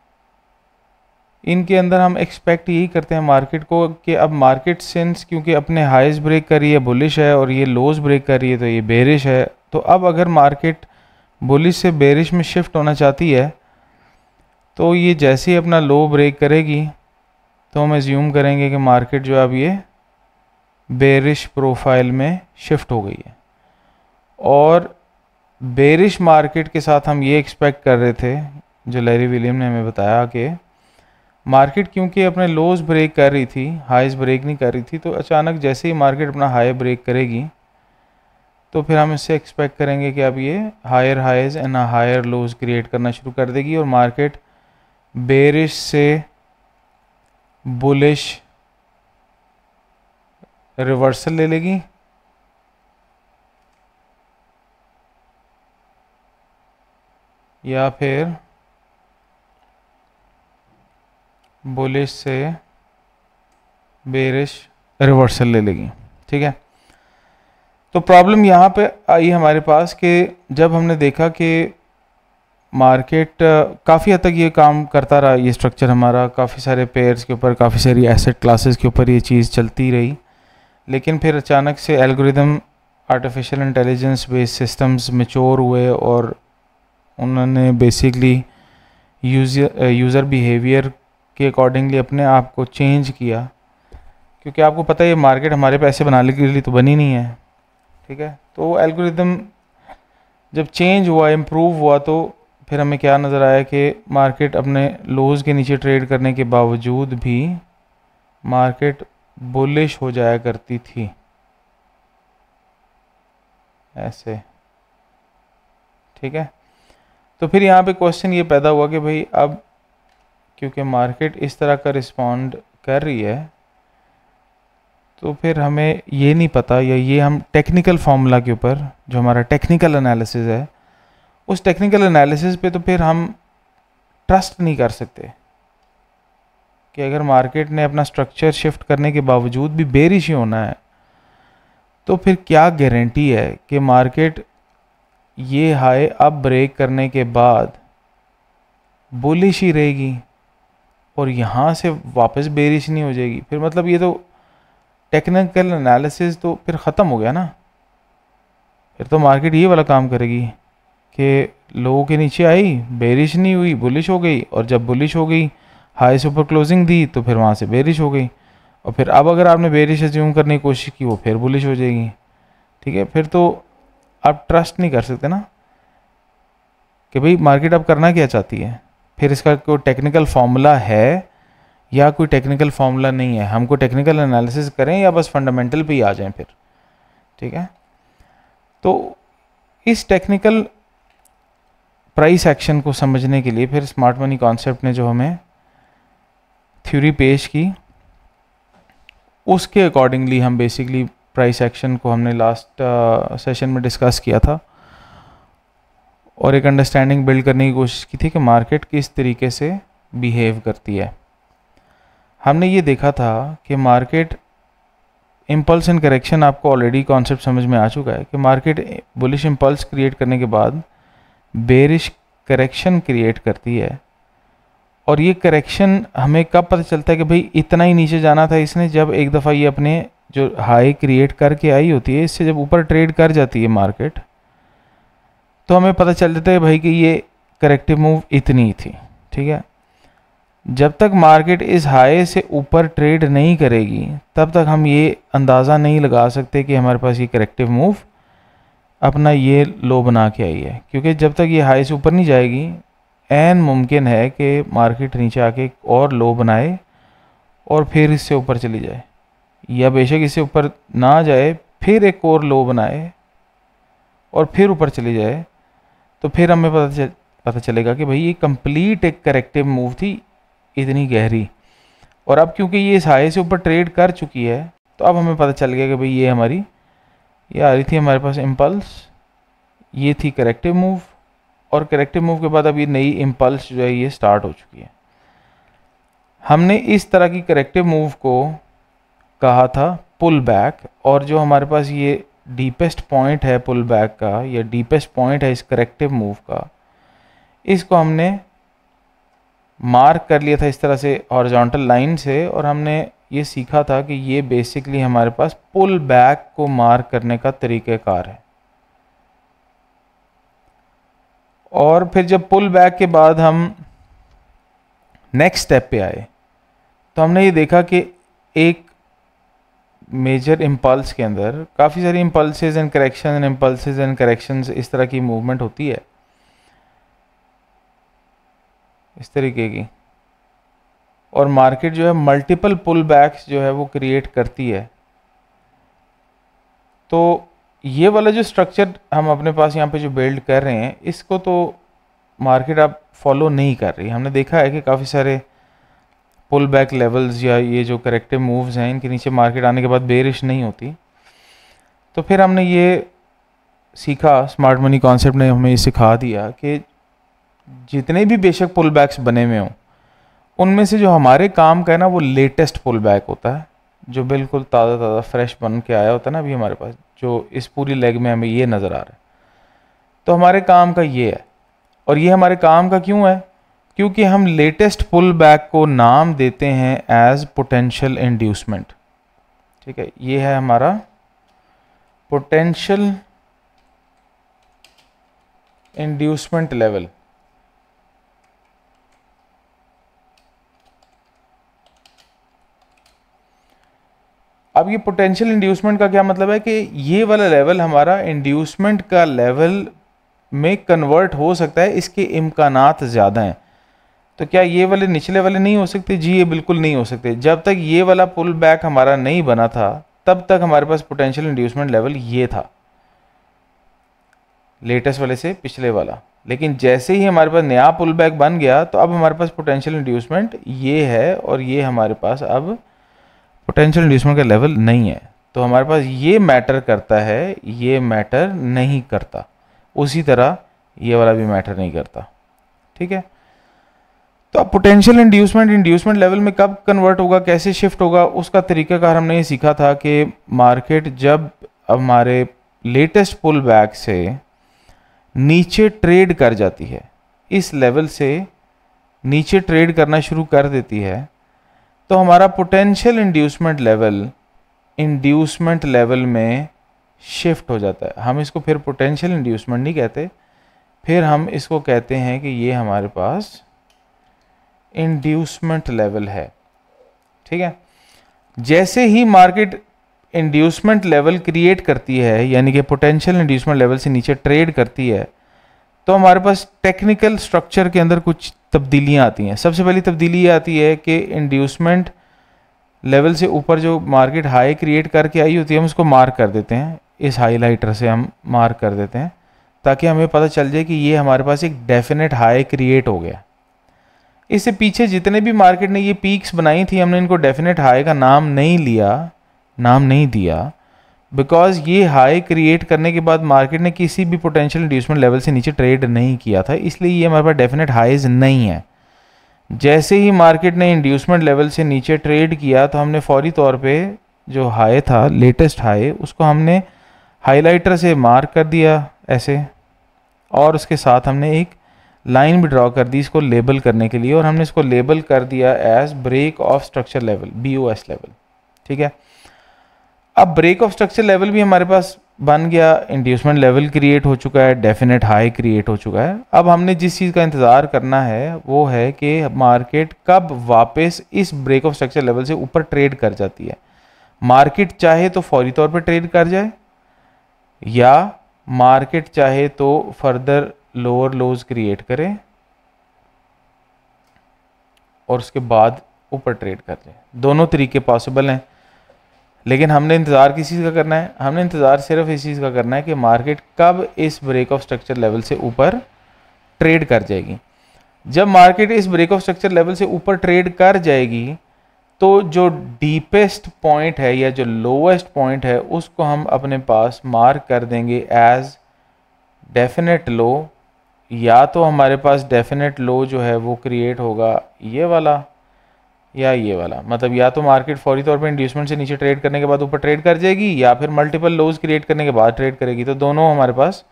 इनके अंदर हम एक्सपेक्ट यही करते हैं मार्केट को कि अब मार्केट सिंस क्योंकि अपने हाईज ब्रेक कर रही है बुलिश है और ये लोज ब्रेक कर रही है तो ये बेरिश है, तो अब अगर मार्केट बुलिश से बेरिश में शिफ्ट होना चाहती है तो ये जैसे ही अपना लो ब्रेक करेगी तो हम एज्यूम करेंगे कि मार्केट जो है अब ये बेरिश प्रोफाइल में शिफ्ट हो गई है। और बेरिश मार्केट के साथ हम ये एक्सपेक्ट कर रहे थे, जो लैरी विलियम ने हमें बताया, कि मार्केट क्योंकि अपने लोज ब्रेक कर रही थी, हाईज ब्रेक नहीं कर रही थी, तो अचानक जैसे ही मार्केट अपना हाई ब्रेक करेगी तो फिर हम इससे एक्सपेक्ट करेंगे कि अब ये higher highs and higher lows create करना शुरू कर देगी और मार्केट बेरिश से बुलिश रिवर्सल ले लेगी या फिर बुलिश से बेरिश रिवर्सल ले लेगी। ठीक है, तो प्रॉब्लम यहाँ पे आई हमारे पास कि जब हमने देखा कि मार्केट काफ़ी हद तक ये काम करता रहा, ये स्ट्रक्चर हमारा काफ़ी सारे पेयर्स के ऊपर, काफ़ी सारी एसेट क्लासेस के ऊपर ये चीज़ चलती रही, लेकिन फिर अचानक से algorithm artificial intelligence based systems mature हुए और उन्होंने बेसिकली यूज़र बिहेवियर के अकॉर्डिंगली अपने आप को चेंज किया, क्योंकि आपको पता है ये मार्केट हमारे पैसे बनाने के लिए तो बनी नहीं है। ठीक है, तो एल्गोरिदम जब चेंज हुआ, इम्प्रूव हुआ, तो फिर हमें क्या नज़र आया कि मार्केट अपने लोज़ के नीचे ट्रेड करने के बावजूद भी मार्केट बुलिश हो जाया करती थी ऐसे। ठीक है, तो फिर यहाँ पे क्वेश्चन ये पैदा हुआ कि भाई अब क्योंकि मार्केट इस तरह का रिस्पॉन्ड कर रही है तो फिर हमें ये नहीं पता, या ये हम टेक्निकल फार्मूला के ऊपर जो हमारा टेक्निकल एनालिसिस है, उस टेक्निकल एनालिसिस पे तो फिर हम ट्रस्ट नहीं कर सकते कि अगर मार्केट ने अपना स्ट्रक्चर शिफ्ट करने के बावजूद भी बेरिश ही होना है तो फिर क्या गारंटी है कि मार्केट ये हाई अब ब्रेक करने के बाद बुलिश ही रहेगी और यहाँ से वापस बेरिश नहीं हो जाएगी। फिर मतलब ये तो टेक्निकल एनालिसिस तो फिर ख़त्म हो गया ना। फिर तो मार्केट ये वाला काम करेगी कि लोगों के नीचे आई, बेरिश नहीं हुई, बुलिश हो गई, और जब बुलिश हो गई हाई से ऊपर क्लोजिंग दी तो फिर वहाँ से बेरिश हो गई, और फिर अब अगर आपने बेरिश एज्यूम करने की कोशिश की वो फिर बुलिश हो जाएगी। ठीक है, फिर तो आप ट्रस्ट नहीं कर सकते ना कि भाई मार्केट अब करना क्या चाहती है, फिर इसका कोई टेक्निकल फार्मूला है या कोई टेक्निकल फार्मूला नहीं है, हमको टेक्निकल एनालिसिस करें या बस फंडामेंटल पे ही आ जाएं फिर। ठीक है, तो इस टेक्निकल प्राइस एक्शन को समझने के लिए फिर स्मार्ट मनी कॉन्सेप्ट ने जो हमें थ्योरी पेश की, उसके अकॉर्डिंगली हम बेसिकली प्राइस एक्शन को हमने लास्ट सेशन में डिस्कस किया था और एक अंडरस्टैंडिंग बिल्ड करने की कोशिश की थी कि मार्केट किस तरीके से बिहेव करती है। हमने ये देखा था कि मार्केट इम्पल्स एंड करेक्शन, आपको ऑलरेडी कॉन्सेप्ट समझ में आ चुका है कि मार्केट बुलिश इम्पल्स क्रिएट करने के बाद बेरिश करेक्शन क्रिएट करती है, और ये करेक्शन हमें कब पता चलता है कि भाई इतना ही नीचे जाना था इसने, जब एक दफ़ा ये अपने जो हाई क्रिएट करके आई होती है, इससे जब ऊपर ट्रेड कर जाती है मार्केट, तो हमें पता चल जाता है भाई कि ये करेक्टिव मूव इतनी ही थी। ठीक है, जब तक मार्केट इस हाई से ऊपर ट्रेड नहीं करेगी तब तक हम ये अंदाज़ा नहीं लगा सकते कि हमारे पास ये करेक्टिव मूव अपना ये लो बना के आई है, क्योंकि जब तक ये हाई से ऊपर नहीं जाएगी ऐन मुमकिन है कि मार्केट नीचे आके और लो बनाए और फिर इससे ऊपर चली जाए, या बेशक इससे ऊपर ना जाए फिर एक और लो बनाए और फिर ऊपर चली जाए, तो फिर हमें पता चलेगा कि भाई ये कंप्लीट एक करेक्टिव मूव थी इतनी गहरी। और अब क्योंकि ये इस हाई से ऊपर ट्रेड कर चुकी है तो अब हमें पता चल गया कि भाई ये आ रही थी हमारे पास इम्पल्स, ये थी करेक्टिव मूव, और करेक्टिव मूव के बाद अब ये नई इम्पल्स जो है ये स्टार्ट हो चुकी है। हमने इस तरह की करेक्टिव मूव को कहा था पुल बैक, और जो हमारे पास ये डीपेस्ट पॉइंट है पुल बैक का, या डीपेस्ट पॉइंट है इस करेक्टिव मूव का, इसको हमने मार्क कर लिया था इस तरह से हॉरिजॉन्टल लाइन से, और हमने ये सीखा था कि ये बेसिकली हमारे पास पुल बैक को मार्क करने का तरीक़ाकार है। और फिर जब पुल बैक के बाद हम नेक्स्ट स्टेप पे आए तो हमने ये देखा कि एक मेजर इम्पल्स के अंदर काफ़ी सारी impulses and correction, impulses and corrections, इस तरह की मूवमेंट होती है, इस तरीके की। और मार्केट जो है मल्टीपल पुल बैक्स जो है वो क्रिएट करती है। तो ये वाला जो स्ट्रक्चर हम अपने पास यहाँ पे जो बिल्ड कर रहे हैं, इसको तो मार्केट अब फॉलो नहीं कर रही। हमने देखा है कि काफ़ी सारे पुल बैक लेवल्स या ये जो करेक्टिव मूव्स हैं, इनके नीचे मार्केट आने के बाद बेरिश नहीं होती। तो फिर हमने ये सीखा, स्मार्ट मनी कॉन्सेप्ट ने हमें ये सिखा दिया कि जितने भी बेशक पुल बैक्स बने हुए हों, उनमें से जो हमारे काम का है ना वो लेटेस्ट पुल बैक होता है, जो बिल्कुल ताज़ा ताज़ा फ्रेश बन के आया होता है ना अभी हमारे पास, जो इस पूरी लेग में हमें ये नज़र आ रहा है। तो हमारे काम का ये है, और ये हमारे काम का क्यों है? क्योंकि हम लेटेस्ट पुल बैक को नाम देते हैं एज पोटेंशियल इंड्यूसमेंट। ठीक है, ये है हमारा पोटेंशियल इंड्यूसमेंट लेवल। अब ये पोटेंशियल इंड्यूसमेंट का क्या मतलब है कि ये वाला लेवल हमारा इंड्यूसमेंट का लेवल में कन्वर्ट हो सकता है, इसके इम्कानात ज़्यादा हैं। तो क्या ये वाले निचले वाले नहीं हो सकते? जी ये बिल्कुल नहीं हो सकते। जब तक ये वाला पुल बैक हमारा नहीं बना था तब तक हमारे पास पोटेंशियल इंड्यूसमेंट लेवल ये था, लेटेस्ट वाले से पिछले वाला। लेकिन जैसे ही हमारे पास नया पुल बैक बन गया तो अब हमारे पास पोटेंशियल इंड्यूसमेंट ये है, और ये हमारे पास अब पोटेंशियल इंड्यूसमेंट का लेवल नहीं है। तो हमारे पास ये मैटर करता है, ये मैटर नहीं करता। उसी तरह ये वाला भी मैटर नहीं करता। ठीक है, तो अब पोटेंशियल इंड्यूसमेंट लेवल में कब कन्वर्ट होगा, कैसे शिफ्ट होगा, उसका तरीकाकार हमने ये सीखा था कि मार्केट जब हमारे लेटेस्ट पुल बैक से नीचे ट्रेड कर जाती है, इस लेवल से नीचे ट्रेड करना शुरू कर देती है, तो हमारा पोटेंशियल इंड्यूसमेंट लेवल में शिफ्ट हो जाता है। हम इसको फिर पोटेंशियल इंड्यूसमेंट नहीं कहते, फिर हम इसको कहते हैं कि ये हमारे पास इंड्यूसमेंट लेवल है। ठीक है, जैसे ही मार्केट इंड्यूसमेंट लेवल क्रिएट करती है, यानी कि पोटेंशियल इंड्यूसमेंट लेवल से नीचे ट्रेड करती है, तो हमारे पास टेक्निकल स्ट्रक्चर के अंदर कुछ तब्दीलियां आती हैं। सबसे पहली तब्दीली ये आती है कि इंड्यूसमेंट लेवल से ऊपर जो मार्केट हाई क्रिएट करके आई होती है, हम उसको मार्क कर देते हैं, इस हाईलाइटर से हम मार्क कर देते हैं, ताकि हमें पता चल जाए कि ये हमारे पास एक डेफिनेट हाई क्रिएट हो गया। इससे पीछे जितने भी मार्केट ने ये पीक्स बनाई थी, हमने इनको डेफिनेट हाई का नाम नहीं दिया, बिकॉज ये हाई क्रिएट करने के बाद मार्केट ने किसी भी पोटेंशियल इंड्यूसमेंट लेवल से नीचे ट्रेड नहीं किया था, इसलिए ये हमारे पास डेफिनेट हाईज नहीं है। जैसे ही मार्केट ने इंड्यूसमेंट लेवल से नीचे ट्रेड किया तो हमने फौरी तौर पे जो हाई था, लेटेस्ट हाई, उसको हमने हाईलाइटर से मार्क कर दिया ऐसे, और उसके साथ हमने एक लाइन भी ड्रॉ कर दी इसको लेबल करने के लिए, और हमने इसको लेबल कर दिया as break of structure level, BOS लेवल। ठीक है, अब ब्रेक ऑफ स्ट्रक्चर लेवल भी हमारे पास बन गया, इंड्यूसमेंट लेवल क्रिएट हो चुका है, डेफिनेट हाई क्रिएट हो चुका है। अब हमने जिस चीज़ का इंतज़ार करना है वो है कि मार्केट कब वापस इस ब्रेक ऑफ स्ट्रक्चर लेवल से ऊपर ट्रेड कर जाती है। मार्केट चाहे तो फौरी तौर पर ट्रेड कर जाए, या मार्केट चाहे तो फर्दर लोअर लोज क्रिएट करे और उसके बाद ऊपर ट्रेड कर जाए। दोनों तरीके पॉसिबल हैं, लेकिन हमने इंतज़ार किस चीज़ का करना है? हमने इंतज़ार सिर्फ इस चीज़ का करना है कि मार्केट कब इस ब्रेक ऑफ स्ट्रक्चर लेवल से ऊपर ट्रेड कर जाएगी। जब मार्केट इस ब्रेक ऑफ स्ट्रक्चर लेवल से ऊपर ट्रेड कर जाएगी तो जो डीपेस्ट पॉइंट है या जो लोएस्ट पॉइंट है उसको हम अपने पास मार्क कर देंगे एज डेफिनेट लो, या तो हमारे पास डेफिनेट लो जो है वो क्रिएट होगा ये वाला या ये वाला, मतलब या तो मार्केट फौरी तौर पे इंड्यूसमेंट से नीचे ट्रेड करने के बाद ऊपर ट्रेड कर जाएगी या फिर मल्टीपल लोज क्रिएट करने के बाद ट्रेड करेगी। तो दोनों हमारे पास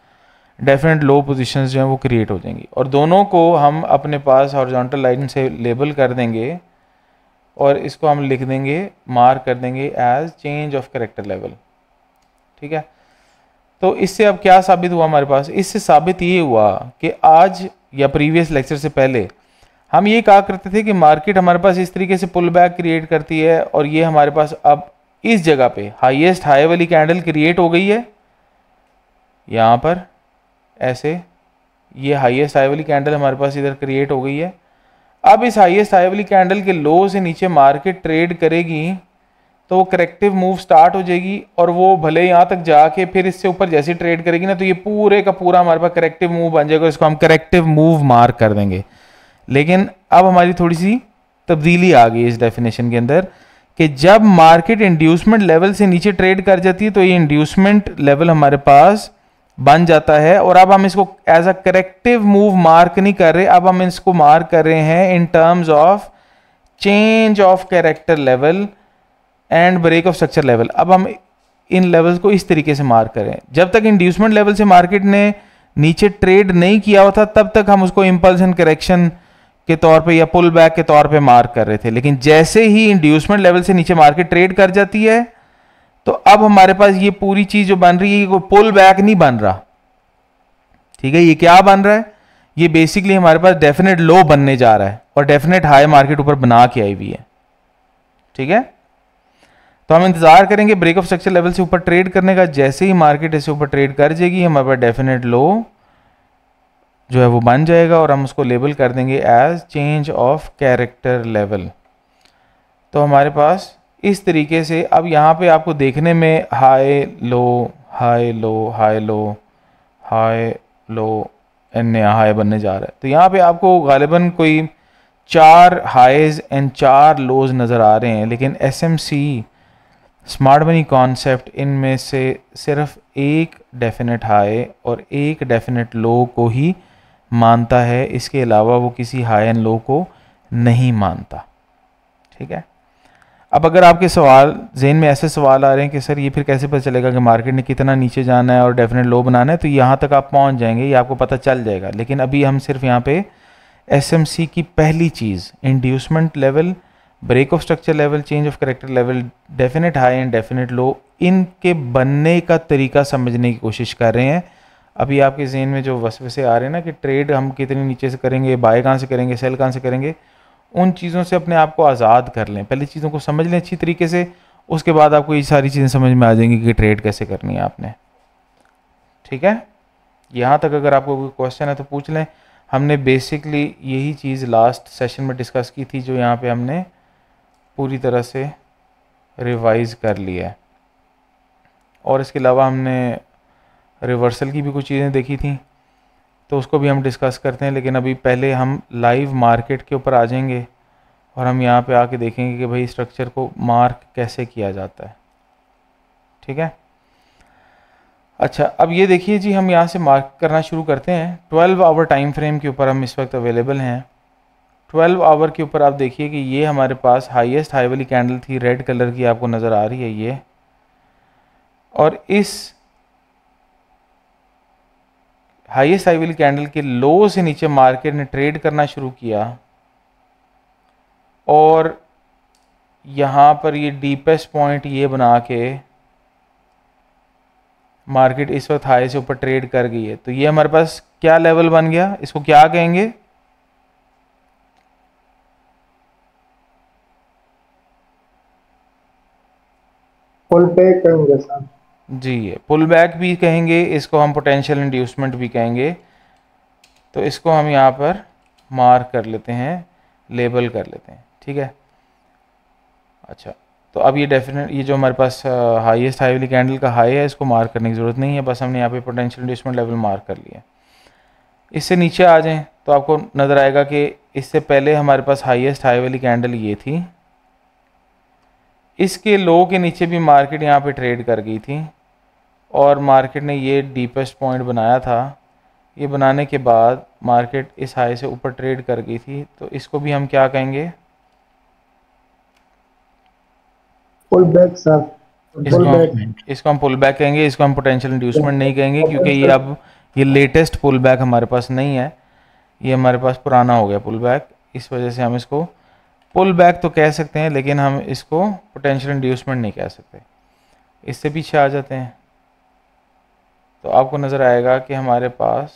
डेफिनेट लो पोजीशंस जो हैं वो क्रिएट हो जाएंगी और दोनों को हम अपने पास हॉरिजॉन्टल लाइन से लेबल कर देंगे और इसको हम लिख देंगे, मार्क कर देंगे as change of character level. ठीक है, तो इससे अब क्या साबित हुआ हमारे पास? इससे साबित ये हुआ कि आज या प्रीवियस लेक्चर से पहले हम ये कहा करते थे कि मार्केट हमारे पास इस तरीके से पुल बैक क्रिएट करती है और ये हमारे पास अब इस जगह पे हाईएस्ट हाई वाली कैंडल क्रिएट हो गई है, यहाँ पर ऐसे ये हाईएस्ट हाई वाली कैंडल हमारे पास इधर क्रिएट हो गई है। अब इस हाईएस्ट हाई वाली कैंडल के लो से नीचे मार्केट ट्रेड करेगी तो वो करेक्टिव मूव स्टार्ट हो जाएगी और वो भले यहाँ तक जाके फिर इससे ऊपर जैसी ट्रेड करेगी ना तो ये पूरे का पूरा हमारे पास करेक्टिव मूव बन जाएगा, इसको हम करेक्टिव मूव मार्क कर देंगे। लेकिन अब हमारी थोड़ी सी तब्दीली आ गई इस डेफिनेशन के अंदर कि जब मार्केट इंड्यूसमेंट लेवल से नीचे ट्रेड कर जाती है तो ये इंड्यूसमेंट लेवल हमारे पास बन जाता है और अब हम इसको as a corrective move mark नहीं कर रहे, अब हम इसको मार्क कर रहे हैं in terms of change of character level and break of structure level. अब हम इन लेवल्स को इस तरीके से मार्क करें, जब तक इंड्यूसमेंट लेवल से मार्केट ने नीचे ट्रेड नहीं किया हुआ था तब तक हम उसको इंपल्सन करेक्शन के तौर पे या पुल बैक के तौर पे मार्क कर रहे थे, लेकिन जैसे ही इंड्यूसमेंट लेवल से नीचे मार्केट ट्रेड कर जाती है तो अब हमारे पास ये पूरी चीज जो बन रही है कोई पुल बैक नहीं बन रहा। ठीक है, ये क्या बन रहा है? ये बेसिकली हमारे पास डेफिनेट लो बनने जा रहा है और डेफिनेट हाई मार्केट ऊपर बना के आई हुई है। ठीक है, तो हम इंतजार करेंगे ब्रेक ऑफ स्ट्रक्चर लेवल से ऊपर ट्रेड करने का। जैसे ही मार्केट इससे ऊपर ट्रेड कर जाएगी हमारे पास डेफिनेट लो जो है वो बन जाएगा और हम उसको लेबल कर देंगे as change of character level. तो हमारे पास इस तरीके से अब यहाँ पे आपको देखने में high low high low high low high low and high बनने जा रहा है। तो यहाँ पे आपको गालिबन कोई 4 हाईज एंड 4 लोज नज़र आ रहे हैं, लेकिन SMC स्मार्ट मनी कॉन्सेप्ट इनमें से सिर्फ एक डेफिनेट हाई और एक डेफिनेट लो को ही मानता है, इसके अलावा वो किसी हाई एंड लो को नहीं मानता। ठीक है, अब अगर आपके सवाल ज़हन में ऐसे सवाल आ रहे हैं कि सर ये फिर कैसे पता चलेगा कि मार्केट ने कितना नीचे जाना है और डेफिनेट लो बनाना है, तो यहाँ तक आप पहुँच जाएंगे, ये आपको पता चल जाएगा। लेकिन अभी हम सिर्फ यहाँ पे SMC की पहली चीज़ inducement level, break of structure level, change of character level, definite high and definite low, इनके बनने का तरीका समझने की कोशिश कर रहे हैं। अभी आपके ज़हन में जो वसवसे आ रहे हैं ना कि ट्रेड हम कितनी नीचे से करेंगे, बाय कहाँ से करेंगे, सेल कहाँ से करेंगे, उन चीज़ों से अपने आप को आज़ाद कर लें। पहले चीज़ों को समझ लें अच्छी तरीके से, उसके बाद आपको ये सारी चीज़ें समझ में आ जाएंगी कि ट्रेड कैसे करनी है आपने। ठीक है, यहाँ तक अगर आपको कोई क्वेश्चन है तो पूछ लें। हमने बेसिकली यही चीज़ लास्ट सेशन में डिस्कस की थी जो यहाँ पे हमने पूरी तरह से रिवाइज़ कर लिया है, और इसके अलावा हमने रिवर्सल की भी कुछ चीज़ें देखी थी तो उसको भी हम डिस्कस करते हैं। लेकिन अभी पहले हम लाइव मार्केट के ऊपर आ जाएंगे और हम यहाँ पे आके देखेंगे कि भाई स्ट्रक्चर को मार्क कैसे किया जाता है। ठीक है, अच्छा अब ये देखिए जी, हम यहाँ से मार्क करना शुरू करते हैं। 12 आवर टाइम फ्रेम के ऊपर हम इस वक्त अवेलेबल हैं। 12 आवर के ऊपर आप देखिए कि ये हमारे पास हाईएस्ट हाई वाली कैंडल थी, रेड कलर की आपको नज़र आ रही है ये, और इस हाईएस्ट हाई वाली कैंडल के लो से नीचे मार्केट ने ट्रेड करना शुरू किया और यहाँ पर ये डीपेस्ट पॉइंट ये बना के मार्केट इस वक्त हाई से ऊपर ट्रेड कर गई है। तो ये हमारे पास क्या लेवल बन गया, इसको क्या कहेंगे, पुल बैक कहेंगे सर जी, ये पुल बैक भी कहेंगे, इसको हम पोटेंशियल इंड्यूसमेंट भी कहेंगे। तो इसको हम यहाँ पर मार्क कर लेते हैं, लेबल कर लेते हैं। ठीक है, अच्छा तो अब ये डेफिनेट ये जो हमारे पास हाईएस्ट हाई वाली कैंडल का हाई है इसको मार्क करने की ज़रूरत नहीं है, बस हमने यहाँ पे पोटेंशियल इंड्यूसमेंट लेवल मार्क कर लिया। इससे नीचे आ जाएं तो आपको नज़र आएगा कि इससे पहले हमारे पास हाईएस्ट हाई वाली कैंडल ये थी, इसके लो के नीचे भी मार्केट यहाँ पे ट्रेड कर गई थी और मार्केट ने ये डीपेस्ट पॉइंट बनाया था। ये बनाने के बाद मार्केट इस हाई से ऊपर ट्रेड कर गई थी, तो इसको भी हम क्या कहेंगे? Pull back sir, pull back. इसको हम पुल बैक कहेंगे, इसको हम पोटेंशियल इंड्यूसमेंट नहीं कहेंगे, क्योंकि ये अब ये लेटेस्ट पुल बैक हमारे पास नहीं है, ये हमारे पास पुराना हो गया पुल बैक। इस वजह से हम इसको पुल बैक तो कह सकते हैं, लेकिन हम इसको पोटेंशियल इंड्यूसमेंट नहीं कह सकते। इससे पीछे आ जाते हैं तो आपको नज़र आएगा कि हमारे पास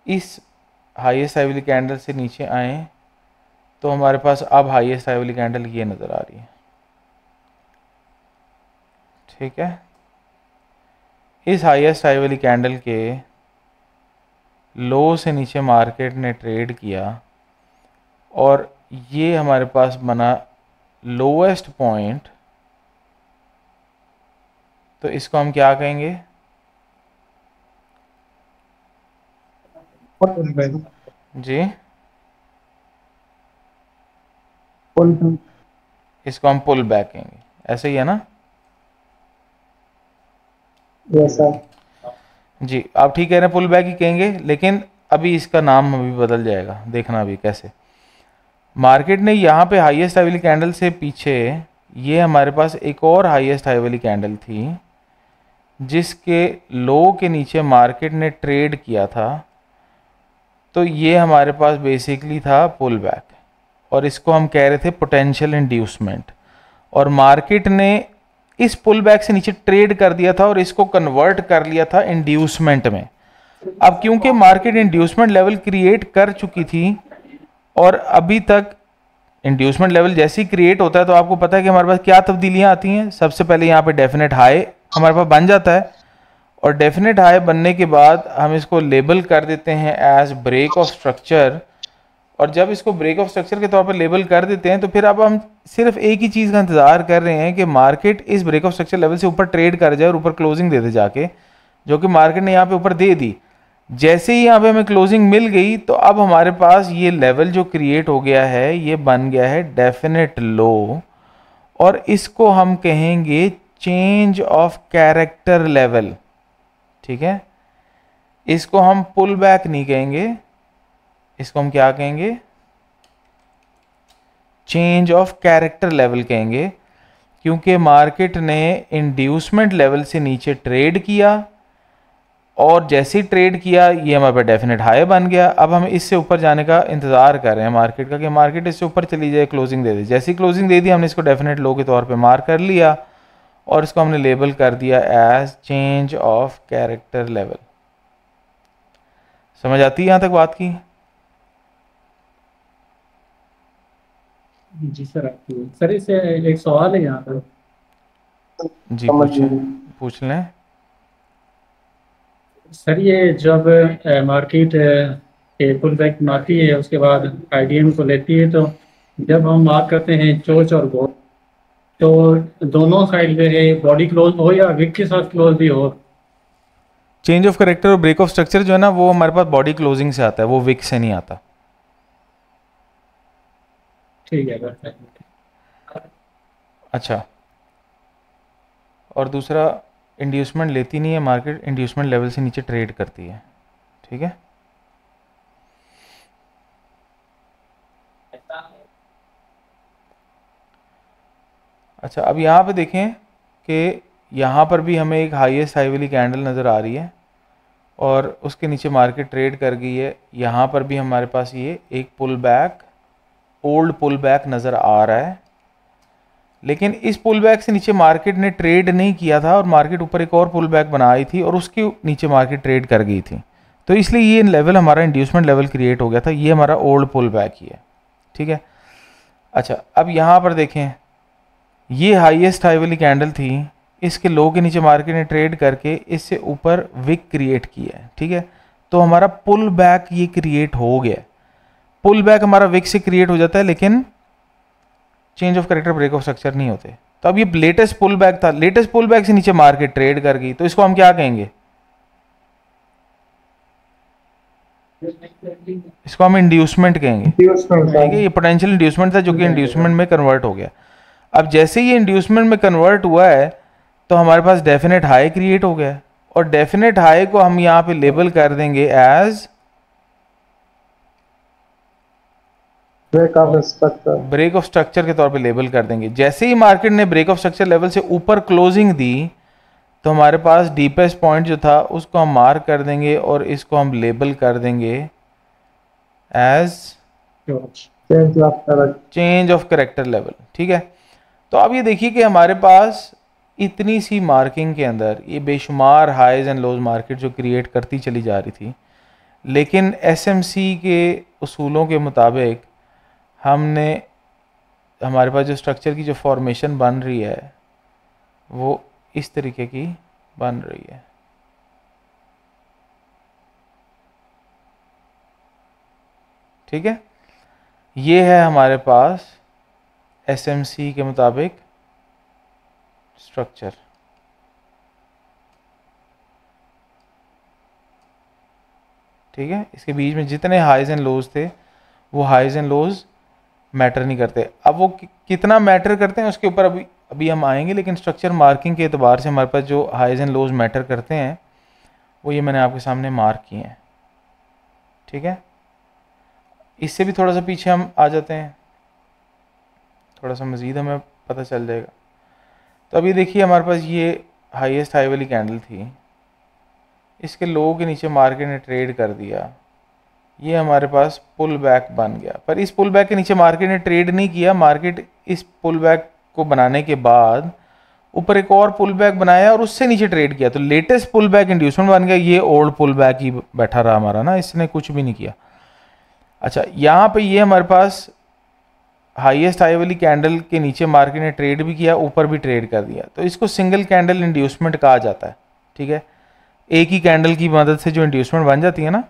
इस हाईएस्ट हाई वाली कैंडल से नीचे आए तो हमारे पास अब हाईएस्ट हाई वाली कैंडल ये नज़र आ रही है। ठीक है, इस हाईएस्ट हाई वाली कैंडल के लो से नीचे मार्केट ने ट्रेड किया और ये हमारे पास बना लोएस्ट पॉइंट, तो इसको हम क्या कहेंगे? जी, इसको हम पुल बैक कहेंगे, ऐसे ही है ना? Yes sir. जी, आप ठीक कह रहे हैं, पुल बैक ही कहेंगे, लेकिन अभी इसका नाम अभी बदल जाएगा, देखना अभी कैसे। मार्केट ने यहाँ पे हाईएस्ट हाई वाली कैंडल से पीछे ये हमारे पास एक और हाईएस्ट हाई वाली कैंडल थी जिसके लो के नीचे मार्केट ने ट्रेड किया था, तो ये हमारे पास बेसिकली था पुल बैक और इसको हम कह रहे थे पोटेंशियल इंड्यूसमेंट। और मार्केट ने इस पुल बैक से नीचे ट्रेड कर दिया था और इसको कन्वर्ट कर लिया था इंड्यूसमेंट में। अब क्योंकि मार्केट इंड्यूसमेंट लेवल क्रिएट कर चुकी थी और अभी तक इंड्यूसमेंट लेवल जैसे ही क्रिएट होता है तो आपको पता है कि हमारे पास क्या तब्दीलियां आती हैं। सबसे पहले यहाँ पे डेफिनेट हाई हमारे पास बन जाता है और डेफिनेट हाई बनने के बाद हम इसको लेबल कर देते हैं एज ब्रेक ऑफ स्ट्रक्चर। और जब इसको ब्रेक ऑफ स्ट्रक्चर के तौर पर लेबल कर देते हैं तो फिर अब हम सिर्फ एक ही चीज़ का इंतजार कर रहे हैं कि मार्केट इस ब्रेक ऑफ स्ट्रक्चर लेवल से ऊपर ट्रेड कर जाए और ऊपर क्लोजिंग दे दे जाके, जो कि मार्केट ने यहाँ पे ऊपर दे दी। जैसे ही यहाँ पे हमें क्लोजिंग मिल गई तो अब हमारे पास ये लेवल जो क्रिएट हो गया है ये बन गया है डेफिनेट लो और इसको हम कहेंगे चेंज ऑफ कैरेक्टर लेवल। ठीक है, इसको हम पुल बैक नहीं कहेंगे, इसको हम क्या कहेंगे? चेंज ऑफ कैरेक्टर लेवल कहेंगे, क्योंकि मार्केट ने इंड्यूसमेंट लेवल से नीचे ट्रेड किया और जैसे ही ट्रेड किया ये हमारे पास डेफिनेट हाई बन गया। अब हम इससे ऊपर जाने का इंतज़ार कर रहे हैं मार्केट का कि मार्केट इससे ऊपर चली जाए, क्लोजिंग दे दे। जैसे ही क्लोजिंग दे दी हमने इसको डेफिनेट लो के तौर पे मार्क कर लिया और इसको हमने लेबल कर दिया as change of character level. समझ आती है यहाँ तक बात की? जी सर, आपकी सर इससे एक सवाल है यहाँ पर। जी पूछिए, पूछ लें सर। ये जब मार्केट पुल बैक मारती है उसके बाद आईडीएम को लेती है, तो जब हम बात करते हैं चोच और गोल, तो दोनों साइड पे बॉडी क्लोज हो या विक के साथ क्लोज भी हो? चेंज ऑफ कैरेक्टर और ब्रेक ऑफ स्ट्रक्चर जो है ना वो हमारे पास बॉडी क्लोजिंग से आता है, वो विक से नहीं आता। ठीक है सर। अच्छा, और दूसरा इंड्यूसमेंट लेती नहीं है मार्केट, इंड्यूसमेंट लेवल से नीचे ट्रेड करती है। ठीक है, अच्छा अब यहाँ पे देखें कि यहाँ पर भी हमें एक हाईएस्ट हाई वाली कैंडल नज़र आ रही है और उसके नीचे मार्केट ट्रेड कर गई है। यहाँ पर भी हमारे पास ये एक pull back, old pull back नज़र आ रहा है, लेकिन इस पुल बैक से नीचे मार्केट ने ट्रेड नहीं किया था और मार्केट ऊपर एक और पुल बैक बनाई थी और उसके नीचे मार्केट ट्रेड कर गई थी। तो इसलिए ये लेवल हमारा इंड्यूसमेंट लेवल क्रिएट हो गया था, ये हमारा ओल्ड पुल बैक ही है। ठीक है, अच्छा अब यहाँ पर देखें, ये हाईएस्ट हाई वाली कैंडल थी, इसके लो के नीचे मार्केट ने ट्रेड करके इससे ऊपर विक क्रिएट किया है। ठीक है, तो हमारा पुल बैक ये क्रिएट हो गया। पुल बैक हमारा विक से क्रिएट हो जाता है लेकिन change of character break of structure नहीं होते। तो अब ये लेटेस्ट पुल बैक था, लेटेस्ट पुल बैक से नीचे मार्केट ट्रेड कर गई, तो इसको हम क्या कहेंगे? इसको हम इंड्यूसमेंट कहेंगे। ठीक है, ये पोटेंशियल इंड्यूसमेंट था जो कि इंड्यूसमेंट में कन्वर्ट हो गया। अब जैसे ही इंड्यूसमेंट में कन्वर्ट हुआ है तो हमारे पास डेफिनेट हाई क्रिएट हो गया है, और डेफिनेट हाई को हम यहाँ पे लेबल कर देंगे as break of structure. Break of structure के तौर पे लेबल कर देंगे। जैसे ही मार्केट ने ब्रेक ऑफ स्ट्रक्चर लेवल से ऊपर क्लोजिंग दी तो हमारे पास डीपेस्ट पॉइंट जो था उसको हम मार्क कर देंगे और इसको हम लेबल कर देंगे as change of character level. ठीक है, तो अब ये देखिए कि हमारे पास इतनी सी मार्किंग के अंदर ये बेशुमार हाईज एंड लोज मार्केट जो क्रिएट करती चली जा रही थी, लेकिन एसएमसी के उसूलों के मुताबिक हमने हमारे पास जो स्ट्रक्चर की जो फॉर्मेशन बन रही है वो इस तरीके की बन रही है। ठीक है, ये है हमारे पास एसएमसी के मुताबिक स्ट्रक्चर। ठीक है, इसके बीच में जितने हाइज एंड लोज थे वो हाइज एंड लोज मैटर नहीं करते। अब वो कितना मैटर करते हैं उसके ऊपर अभी हम आएंगे, लेकिन स्ट्रक्चर मार्किंग के एतबार से हमारे पास जो हाइज एंड लोज मैटर करते हैं वो ये मैंने आपके सामने मार्क किए हैं। ठीक है, इससे भी थोड़ा सा पीछे हम आ जाते हैं, थोड़ा सा मज़ीद हमें पता चल जाएगा। तो अभी देखिए हमारे पास ये हाईएस्ट हाई वाली कैंडल थी, इसके लो के नीचे मार्केट ने ट्रेड कर दिया, ये हमारे पास पुल बैक बन गया। पर इस पुल बैक के नीचे मार्केट ने ट्रेड नहीं किया, मार्केट इस पुल बैक को बनाने के बाद ऊपर एक और पुल बैक बनाया और उससे नीचे ट्रेड किया, तो लेटेस्ट पुल बैक इंड्यूसमेंट बन गया। ये ओल्ड पुल बैक ही बैठा रहा हमारा ना, इसने कुछ भी नहीं किया। अच्छा, यहाँ पे ये हमारे पास हाईएस्ट हाई वाली कैंडल के नीचे मार्केट ने ट्रेड भी किया, ऊपर भी ट्रेड कर दिया, तो इसको सिंगल कैंडल इंड्यूसमेंट कहा जाता है। ठीक है, एक ही कैंडल की मदद से जो इंड्यूसमेंट बन जाती है ना,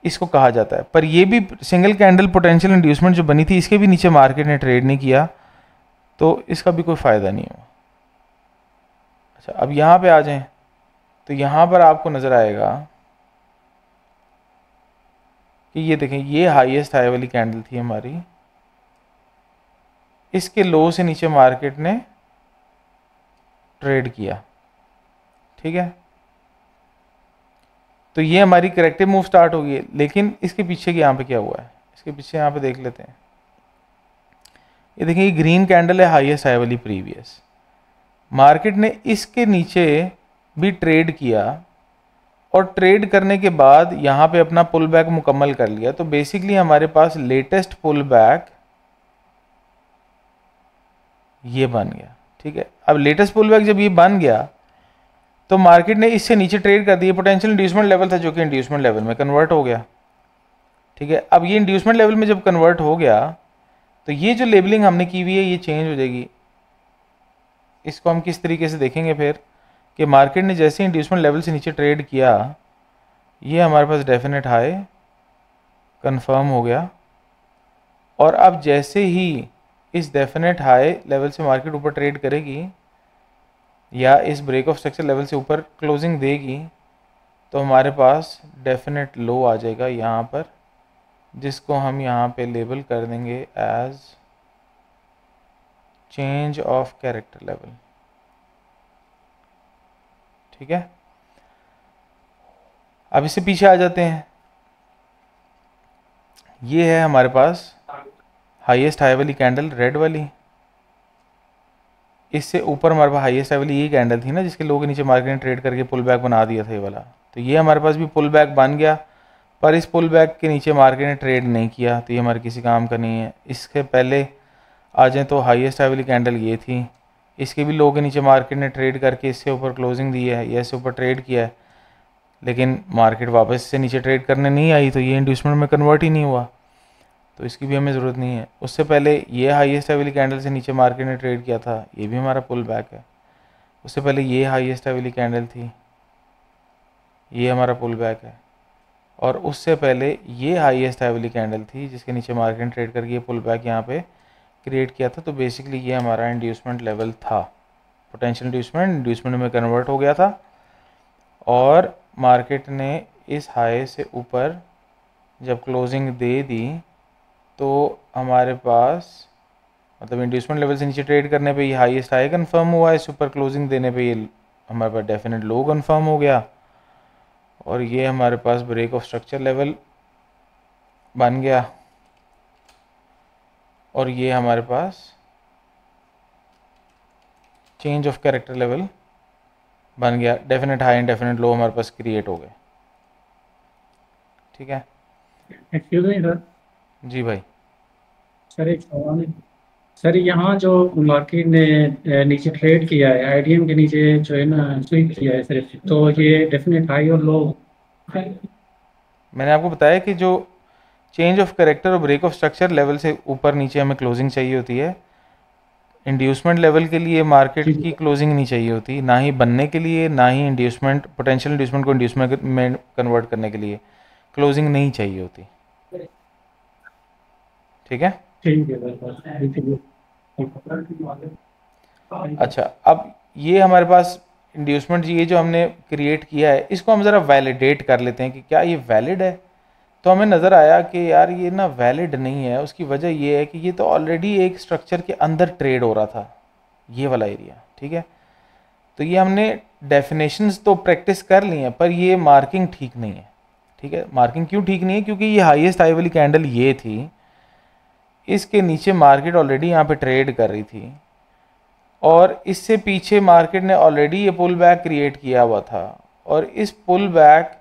इसको कहा जाता है। पर ये भी सिंगल कैंडल पोटेंशियल इंड्यूसमेंट जो बनी थी, इसके भी नीचे मार्केट ने ट्रेड नहीं किया, तो इसका भी कोई फ़ायदा नहीं हुआ। अच्छा, अब यहाँ पे आ जाएं तो यहाँ पर आपको नज़र आएगा कि ये देखें, ये हाईएस्ट हाई वाली कैंडल थी हमारी, इसके लो से नीचे मार्केट ने ट्रेड किया। ठीक है, तो ये हमारी करेक्टिव मूव स्टार्ट होगी। लेकिन इसके पीछे यहाँ पे क्या हुआ है, इसके पीछे यहाँ पे देख लेते हैं। ये देखिए, ये ग्रीन कैंडल है हाईएस्ट हाई वाली प्रीवियस, मार्केट ने इसके नीचे भी ट्रेड किया और ट्रेड करने के बाद यहाँ पे अपना पुल बैक मुकम्मल कर लिया। तो बेसिकली हमारे पास लेटेस्ट पुल बैक ये बन गया। ठीक है, अब लेटेस्ट पुल बैक जब ये बन गया तो मार्केट ने इससे नीचे ट्रेड कर दिया, पोटेंशियल इंड्यूसमेंट लेवल था जो कि इंड्यूसमेंट लेवल में कन्वर्ट हो गया। ठीक है, अब ये इंड्यूसमेंट लेवल में जब कन्वर्ट हो गया तो ये जो लेबलिंग हमने की हुई है ये चेंज हो जाएगी। इसको हम किस तरीके से देखेंगे फिर कि मार्केट ने जैसे इंड्यूसमेंट लेवल से नीचे ट्रेड किया, ये हमारे पास डेफिनेट हाई कंफर्म हो गया, और अब जैसे ही इस डेफिनेट हाई लेवल से मार्केट ऊपर ट्रेड करेगी या इस ब्रेक ऑफ स्ट्रक्चर लेवल से ऊपर क्लोजिंग देगी, तो हमारे पास डेफिनेट लो आ जाएगा यहाँ पर, जिसको हम यहाँ पे लेबल कर देंगे as change of character level. ठीक है, अब इससे पीछे आ जाते हैं। ये है हमारे पास हाईएस्ट हाई वाली कैंडल रेड वाली, इससे ऊपर हमारे पास हाईएस्ट हाई वाली ये कैंडल थी ना जिसके लो के नीचे मार्केट ने ट्रेड करके पुल बैक बना दिया था ये वाला। तो ये हमारे पास भी पुल बैक बन गया, पर इस पुल बैक के नीचे मार्केट ने ट्रेड नहीं किया, तो ये हमारे किसी काम का नहीं है। इसके पहले आ जाए तो हाईएस्ट हाई वाली कैंडल ये थी, इसके भी लो के नीचे मार्केट ने ट्रेड करके इससे ऊपर क्लोजिंग दी है, या इससे ऊपर ट्रेड किया है, लेकिन मार्केट वापस से नीचे ट्रेड करने नहीं आई, तो ये इंड्यूसमेंट में कन्वर्ट ही नहीं हुआ, तो इसकी भी हमें ज़रूरत नहीं है। उससे पहले ये हाईएस्ट हाई वाली कैंडल से नीचे मार्केट ने ट्रेड किया था, ये भी हमारा पुल बैक है। उससे पहले ये हाईएस्ट हाई वाली कैंडल थी, ये हमारा पुल बैक है, और उससे पहले ये हाईएस्ट हाई वाली कैंडल थी जिसके नीचे मार्केट ने ट्रेड करके ये पुल बैक यहाँ पे क्रिएट किया था। तो बेसिकली ये हमारा इंड्यूसमेंट लेवल था, पोटेंशियल इंड्यूसमेंट में कन्वर्ट हो गया था, और मार्केट ने इस हाई से ऊपर जब क्लोजिंग दे दी तो हमारे पास मतलब इंड्यूसमेंट लेवल से नीचे ट्रेड करने पे ये हाईएस्ट हाई कंफर्म हुआ, इससे ऊपर क्लोजिंग देने पे ये हमारे पास डेफिनेट लो कंफर्म हो गया, और ये हमारे पास ब्रेक ऑफ स्ट्रक्चर लेवल बन गया, और ये हमारे पास चेंज ऑफ कैरेक्टर लेवल बन गया। डेफिनेट हाई एंड डेफिनेट लो हमारे पास क्रिएट हो गए। ठीक है एक्सक्यूज मी सर। जी भाई। सर एक सवाल है। सर यहाँ जो मार्केट ने नीचे ट्रेड किया है, आईडीएम के नीचे जो है ना स्विंग किया है सिर्फ, तो ये डेफिनेट हाई और लो। मैंने आपको बताया कि जो चेंज ऑफ कैरेक्टर और ब्रेक ऑफ स्ट्रक्चर लेवल से ऊपर नीचे हमें क्लोजिंग चाहिए होती है। इंड्यूसमेंट लेवल के लिए मार्केट की क्लोजिंग नहीं चाहिए होती, ना ही बनने के लिए, ना ही इंड्यूसमेंट पोटेंशियल इंड्यूसमेंट को इंड्यूसमेंट में कन्वर्ट करने के लिए क्लोजिंग नहीं चाहिए होती। ठीक है। ठीक है। अच्छा, अब ये हमारे पास इंड्यूसमेंट ये जो हमने क्रिएट किया है, इसको हम ज़रा वैलिडेट कर लेते हैं कि क्या ये वैलिड है। तो हमें नज़र आया कि यार ये ना वैलिड नहीं है। उसकी वजह ये है कि ये तो ऑलरेडी एक स्ट्रक्चर के अंदर ट्रेड हो रहा था, ये वाला एरिया। ठीक है, तो ये हमने डेफिनेशंस तो प्रैक्टिस कर ली हैं, पर ये मार्किंग ठीक नहीं है। ठीक है, मार्किंग क्यों ठीक नहीं है? क्योंकि ये हाईएस्ट हाई वाली कैंडल ये थी, इसके नीचे मार्केट ऑलरेडी यहाँ पे ट्रेड कर रही थी, और इससे पीछे मार्केट ने ऑलरेडी ये पुल बैक क्रिएट किया हुआ था, और इस पुल बैक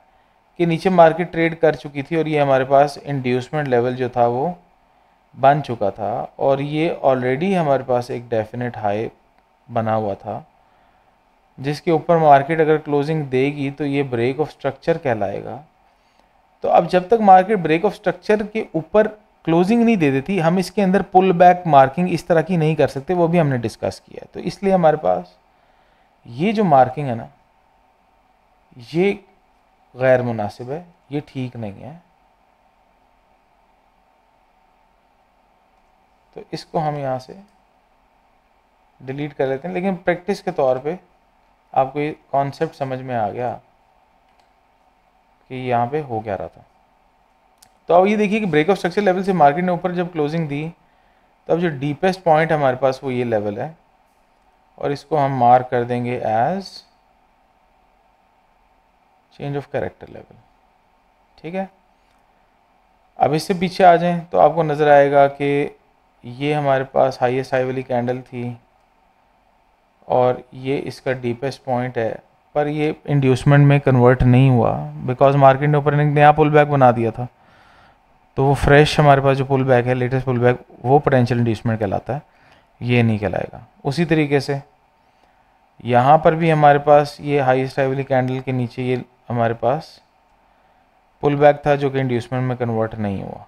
के नीचे मार्केट ट्रेड कर चुकी थी, और ये हमारे पास इंड्यूसमेंट लेवल जो था वो बन चुका था, और ये ऑलरेडी हमारे पास एक डेफिनेट हाई बना हुआ था, जिसके ऊपर मार्केट अगर क्लोजिंग देगी तो ये ब्रेक ऑफ स्ट्रक्चर कहलाएगा। तो अब जब तक मार्केट ब्रेक ऑफ स्ट्रक्चर के ऊपर क्लोजिंग नहीं दे देती, हम इसके अंदर पुल बैक मार्किंग इस तरह की नहीं कर सकते, वो भी हमने डिस्कस किया है। तो इसलिए हमारे पास ये जो मार्किंग है ना, ये गैर मुनासिब है, ये ठीक नहीं है। तो इसको हम यहाँ से डिलीट कर लेते हैं, लेकिन प्रैक्टिस के तौर पे आपको ये कॉन्सेप्ट समझ में आ गया कि यहाँ पे हो क्या रहा था। तो अब ये देखिए कि ब्रेक ऑफ स्ट्रक्चर लेवल से मार्केट ने ऊपर जब क्लोजिंग दी, तब जो डीपेस्ट पॉइंट हमारे पास वो ये लेवल है, और इसको हम मार्क कर देंगे as change of character level. ठीक है, अब इससे पीछे आ जाएं तो आपको नज़र आएगा कि ये हमारे पास हाईएस्ट हाई वाली कैंडल थी, और ये इसका डीपेस्ट पॉइंट है, पर ये इंड्यूसमेंट में कन्वर्ट नहीं हुआ, बिकॉज मार्केट ने ऊपर एक नया पुल बैक बना दिया था। तो वो फ्रेश हमारे पास जो पुल बैक है, लेटेस्ट पुल बैक, वो पोटेंशियल इंड्यूसमेंट कहलाता है, ये नहीं कहलाएगा। उसी तरीके से यहाँ पर भी हमारे पास ये हाईएस्ट हाई वाली कैंडल के नीचे ये हमारे पास पुल बैक था, जो कि इंड्यूसमेंट में कन्वर्ट नहीं हुआ।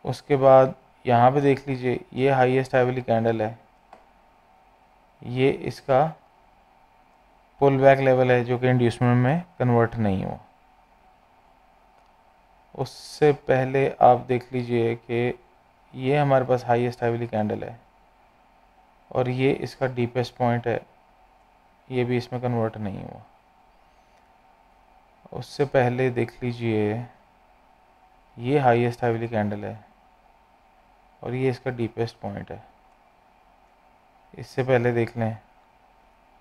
उसके बाद यहाँ पे देख लीजिए, ये हाईएस्ट हाई वाली कैंडल है, ये इसका पुल बैक लेवल है, जो कि इंड्यूसमेंट में कन्वर्ट नहीं हुआ। उससे पहले आप देख लीजिए कि ये हमारे पास हाईएस्ट हाई वाली कैंडल है, और ये इसका डीपेस्ट पॉइंट है, ये भी इसमें कन्वर्ट नहीं हुआ। उससे पहले देख लीजिए, ये हाईएस्ट हाई वाली कैंडल है, और ये इसका डीपेस्ट पॉइंट है। इससे पहले देख लें,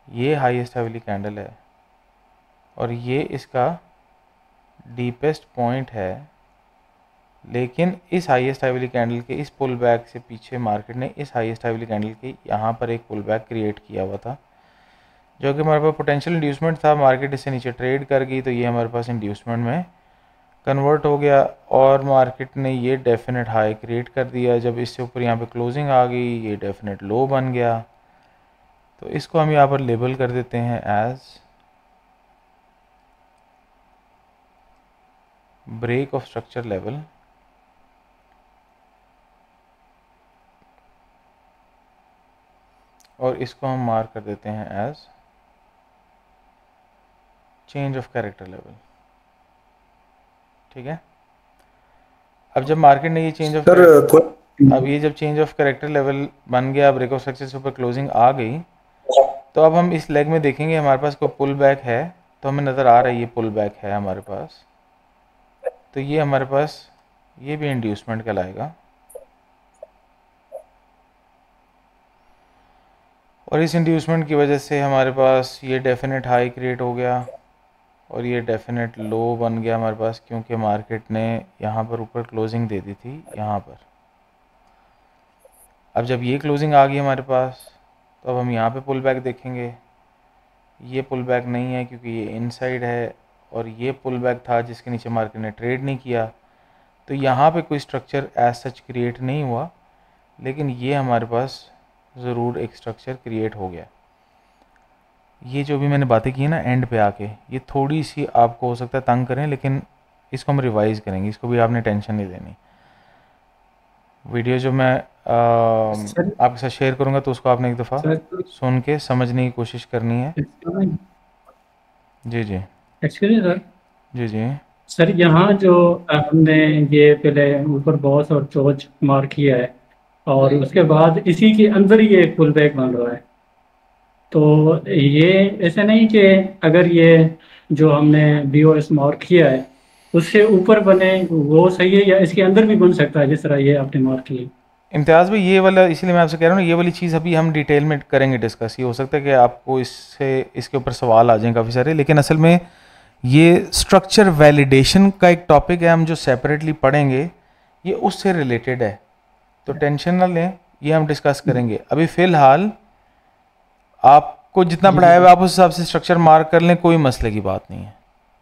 ये हाईएस्ट हाई वाली कैंडल है, और ये इसका डीपेस्ट पॉइंट है, लेकिन इस हाईएस्ट हाई वाली कैंडल के इस पुल बैक से पीछे मार्केट ने इस हाईएस्ट हाई वाली कैंडल के यहाँ पर एक पुल बैक क्रिएट किया हुआ था, जो कि हमारे पास पोटेंशियल इंड्यूसमेंट था। मार्केट इससे नीचे ट्रेड कर गई, तो ये हमारे पास इंड्यूसमेंट में कन्वर्ट हो गया, और मार्केट ने ये डेफिनेट हाई क्रिएट कर दिया। जब इससे ऊपर यहाँ पे क्लोजिंग आ गई, ये डेफिनेट लो बन गया। तो इसको हम यहाँ पर लेबल कर देते हैं as break of structure level, और इसको हम मार्क कर देते हैं as change of character level. ठीक है, अब जब मार्केट ने ये चेंज ऑफ अब ये जब चेंज ऑफ कैरेक्टर लेवल बन गया, ब्रेक ऑफ स्ट्रक्चर से ऊपर क्लोजिंग आ गई, तो अब हम इस लेग में देखेंगे हमारे पास कोई पुल बैक है, तो हमें नज़र आ रहा है ये पुल बैक है हमारे पास। तो ये हमारे पास ये भी इंड्यूसमेंट कहलाएगा, और इस इंड्यूसमेंट की वजह से हमारे पास ये डेफिनेट हाई क्रिएट हो गया और ये डेफिनेट लो बन गया हमारे पास, क्योंकि मार्केट ने यहाँ पर ऊपर क्लोजिंग दे दी थी यहाँ पर। अब जब ये क्लोजिंग आ गई हमारे पास तो अब हम यहाँ पे पुल बैक देखेंगे। ये पुल बैक नहीं है क्योंकि ये इनसाइड है, और ये पुल बैक था जिसके नीचे मार्केट ने ट्रेड नहीं किया, तो यहाँ पे कोई स्ट्रक्चर एज सच क्रिएट नहीं हुआ, लेकिन ये हमारे पास ज़रूर एक स्ट्रक्चर क्रिएट हो गया। ये जो भी मैंने बातें की है ना एंड पे आके, ये थोड़ी सी आपको हो सकता है तंग करें, लेकिन इसको हम रिवाइज़ करेंगे, इसको भी आपने टेंशन नहीं देनी। वीडियो जो मैं आपके साथ शेयर करूँगा तो उसको आपने एक दफ़ा सुन के समझने की कोशिश करनी है। जी जी एक्चुअली सर, जी जी सर यहाँ जो हमने ये पहले ऊपर बॉस और चोच मार्क किया है और उसके बाद इसी के अंदर ही एक पुल बैक बन रहा है, तो ये ऐसे नहीं कि अगर ये जो हमने BOS मार्क किया है उससे ऊपर बने वो सही है, या इसके अंदर भी बन सकता है जिस तरह ये आपने मार्क किया? इम्तियाज़ भाई ये वाला, इसीलिए मैं आपसे कह रहा हूँ ये वाली चीज़ अभी हम डिटेल में करेंगे डिस्कस। ये हो सकता है कि आपको इसके ऊपर सवाल आ जाएं काफ़ी सारे, लेकिन असल में ये स्ट्रक्चर वैलिडेशन का एक टॉपिक है, हम जो सेपरेटली पढ़ेंगे ये उससे रिलेटेड है, तो टेंशन ना लें, ये हम डिस्कस करेंगे। अभी फ़िलहाल आपको जितना पढ़ाया हुआ आप उस हिसाब से स्ट्रक्चर मार्क कर लें, कोई मसले की बात नहीं है,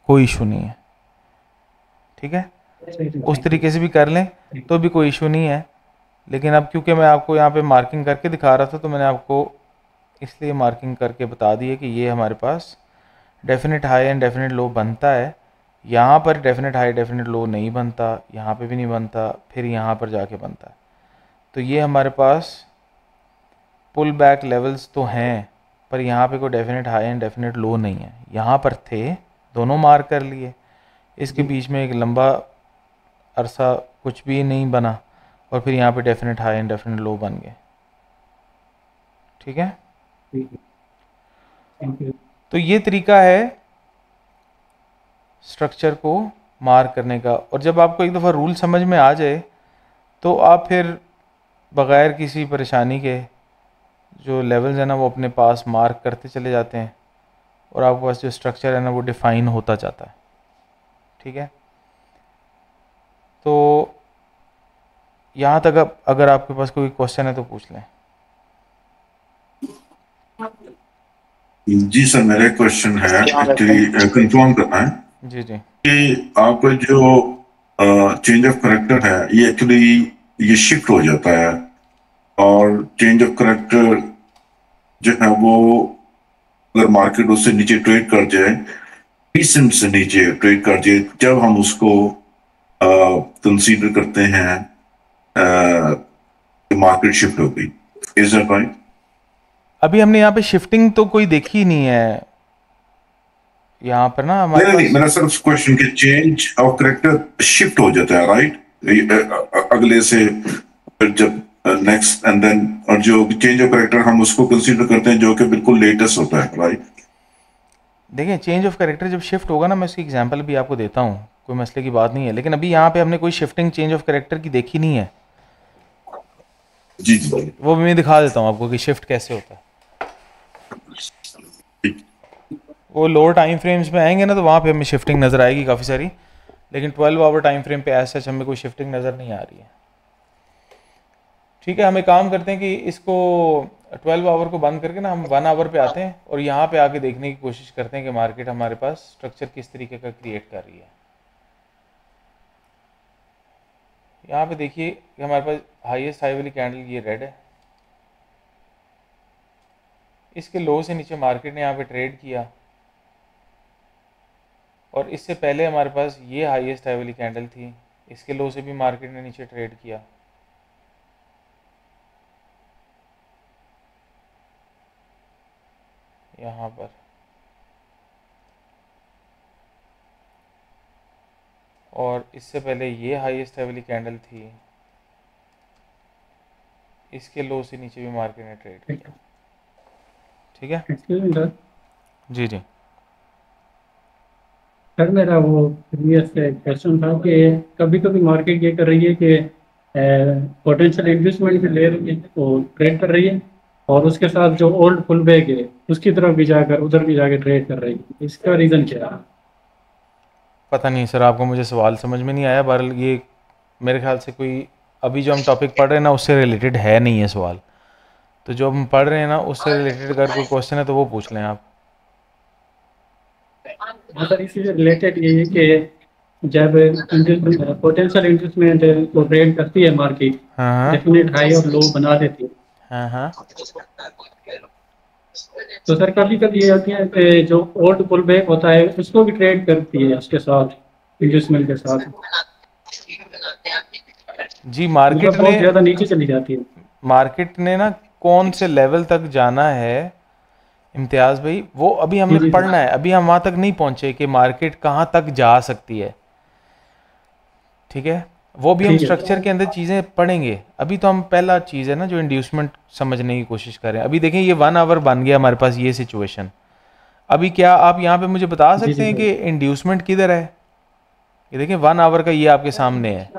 कोई इशू नहीं है, ठीक है? उस तरीके से भी कर लें तो भी कोई इशू नहीं है, लेकिन अब क्योंकि मैं आपको यहाँ पे मार्किंग करके दिखा रहा था तो मैंने आपको इसलिए मार्किंग करके बता दी है कि ये हमारे पास डेफिनेट हाई एंड डेफिनेट लो बनता है। यहाँ पर डेफिनेट हाई डेफिनेट लो नहीं बनता, यहाँ पे भी नहीं बनता, फिर यहाँ पर जाके बनता है। तो ये हमारे पास पुल बैक लेवल्स तो हैं, पर यहाँ पे कोई डेफिनेट हाई एंड डेफिनेट लो नहीं है। यहाँ पर थे, दोनों मार्क कर लिए, इसके बीच में एक लंबा अरसा कुछ भी नहीं बना, और फिर यहाँ पे डेफिनेट हाई एंड डेफिनेट लो बन गए, ठीक है? Thank you. तो ये तरीका है स्ट्रक्चर को मार्क करने का, और जब आपको एक दफ़ा रूल समझ में आ जाए तो आप फिर बग़ैर किसी परेशानी के जो लेवल्स हैं ना वो अपने पास मार्क करते चले जाते हैं, और आपके पास जो स्ट्रक्चर है ना वो डिफ़ाइन होता जाता है, ठीक है? तो यहाँ तक अगर आपके पास कोई क्वेश्चन है तो पूछ लें। जी सर, मेरा एक क्वेश्चन है, एक्चुअली कंफर्म करना है जी जी कि आपका जो चेंज ऑफ करेक्टर है ये एक्चुअली ये शिफ्ट हो जाता है, और चेंज ऑफ करेक्टर जो है वो अगर मार्केट उससे नीचे ट्रेड कर जाए, रीसेंट से नीचे ट्रेड कर जाए, जब हम उसको कंसीडर करते हैं मार्केट शिफ्ट हो गई। Is that right? अभी हमने यहाँ पे शिफ्टिंग तो कोई देखी नहीं है यहाँ पर ना हमारे नहीं, मेरा सिर्फ क्वेश्चन कि चेंज ऑफ करेक्टर शिफ्ट हो जाता है, राइट? अगले से फिर जब नेक्स्ट एंड देन, और जो चेंज ऑफ करेक्टर हम उसको कंसीडर करते हैं जो कि बिल्कुल लेटेस्ट होता है, राइट? देखें, चेंज ऑफ कैरेक्टर जब शिफ्ट होगा ना, मैं उसकी एग्जांपल भी आपको देता हूँ, कोई मसले की बात नहीं है, लेकिन अभी यहाँ पे हमने कोई शिफ्टिंग चेंज ऑफ कैरेक्टर की देखी नहीं है। जी जी, वो भी मैं दिखा देता हूँ आपको कि शिफ्ट कैसे होता है। वो लोअर टाइम फ्रेम्स में आएंगे ना तो वहाँ पे हमें शिफ्टिंग नज़र आएगी काफ़ी सारी, लेकिन 12 आवर टाइम फ्रेम पे ऐसा हमें कोई शिफ्टिंग नज़र नहीं आ रही है, ठीक है? हम एक काम करते हैं कि इसको 12 आवर को बंद करके ना हम 1 आवर पे आते हैं और यहाँ पे आके देखने की कोशिश करते हैं कि मार्केट हमारे पास स्ट्रक्चर किस तरीके का क्रिएट कर रही है। यहाँ पे देखिए कि हमारे पास हाईएस्ट हाई वाली कैंडल ये रेड है, इसके लो से नीचे मार्केट ने यहाँ पे ट्रेड किया, और इससे पहले हमारे पास ये हाईएस्ट हाई वाली कैंडल थी, इसके लो से भी मार्केट ने नीचे ट्रेड किया। यहाँ पर और इससे पहले ये हाईएस्ट हाई वाली कैंडल थी, इसके लो से नीचे भी मार्केट ने ट्रेड किया, ठीक है? जी जी सर, मेरा वो प्रीवियस क्वेश्चन था कि कभी कभी मार्केट ये कर रही है कि पोटेंशियल इन्वेस्टमेंट ले रही है, वो ट्रेड कर रही है, और उसके साथ जो ओल्ड पुल बैक है उसकी तरफ भी जाकर उधर भी जाकर ट्रेड कर रही है, इसका रीज़न क्या है? पता नहीं सर, आपको मुझे सवाल समझ में नहीं आया। बहरहाल ये मेरे ख्याल से कोई अभी जो हम टॉपिक पढ़ रहे हैं ना उससे रिलेटेड है नहीं है सवाल। तो जो हम पढ़ रहे हैं ना उससे रिलेटेड अगर कोई क्वेश्चन है तो वो पूछ लें आप। हाँ सर, इसी से रिलेटेड ये है कि जब पोटेंशियल इन्वेस्टमेंट को ट्रेड करती है मार्केट, हाँ हाँ डेफिनेट हाई और लो बना देती है। हाँ हाँ तो सर कभी कभी ये होती है कि जो ओल्ड पुल बैक होता है उसको भी ट्रेड करती है उसके साथ, इन्वेस्टमेंट के साथ, जी। मार्केट मतलब बहुत ने ज़्यादा नीचे चली जाती है। मार्केट ने ना कौन से लेवल तक जाना है इम्तियाज़ भाई, वो अभी हमने जी, जी। पढ़ना है। अभी हम वहाँ तक नहीं पहुँचे कि मार्केट कहाँ तक जा सकती है, ठीक है। वो भी हम ठीक है। स्ट्रक्चर के अंदर चीज़ें पढ़ेंगे। अभी तो हम पहला चीज़ है ना जो इंड्यूसमेंट समझने की कोशिश कर रहे हैं। अभी देखें ये 1 आवर बन गया हमारे पास ये सिचुएशन। अभी क्या आप यहाँ पे मुझे बता जी, सकते जी, हैं जी। कि इंड्यूसमेंट किधर है? ये देखें 1 आवर का ये आपके सामने है।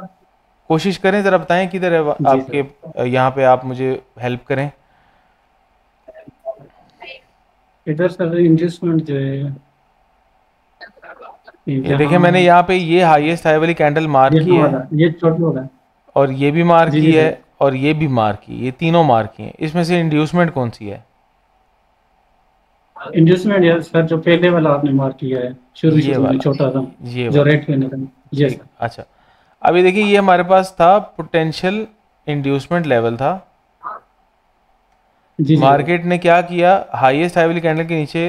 कोशिश करें ज़रा बताएं किधर है जी आपके यहाँ पे, आप मुझे हेल्प करें। इधर सर इन्वेस्टमेंट जो है ये देखें मैंने यहाँ पे ये हाईएस्ट हाई वाली कैंडल मार्क की है, ये छोटा वाला, और ये भी मार्क जी, की जी, है, सर। और ये भी मार्क की, ये तीनों मार्क की हैं। इसमें से इंड्यूसमेंट कौन सी है? इन्वेस्टमेंट यार सर जो पहले वाला आपने मार्क किया है, शुरू ये शुरू में वाला, छोटा था ये जो वाला। रेड पेन था। जी ठीक, सर। अच्छा। अभी देखिए ये हमारे पास था पोटेंशियल इंड्यूसमेंट लेवल था। जी, जी। मार्केट ने क्या किया, हाईएस्ट हाई वाली कैंडल के नीचे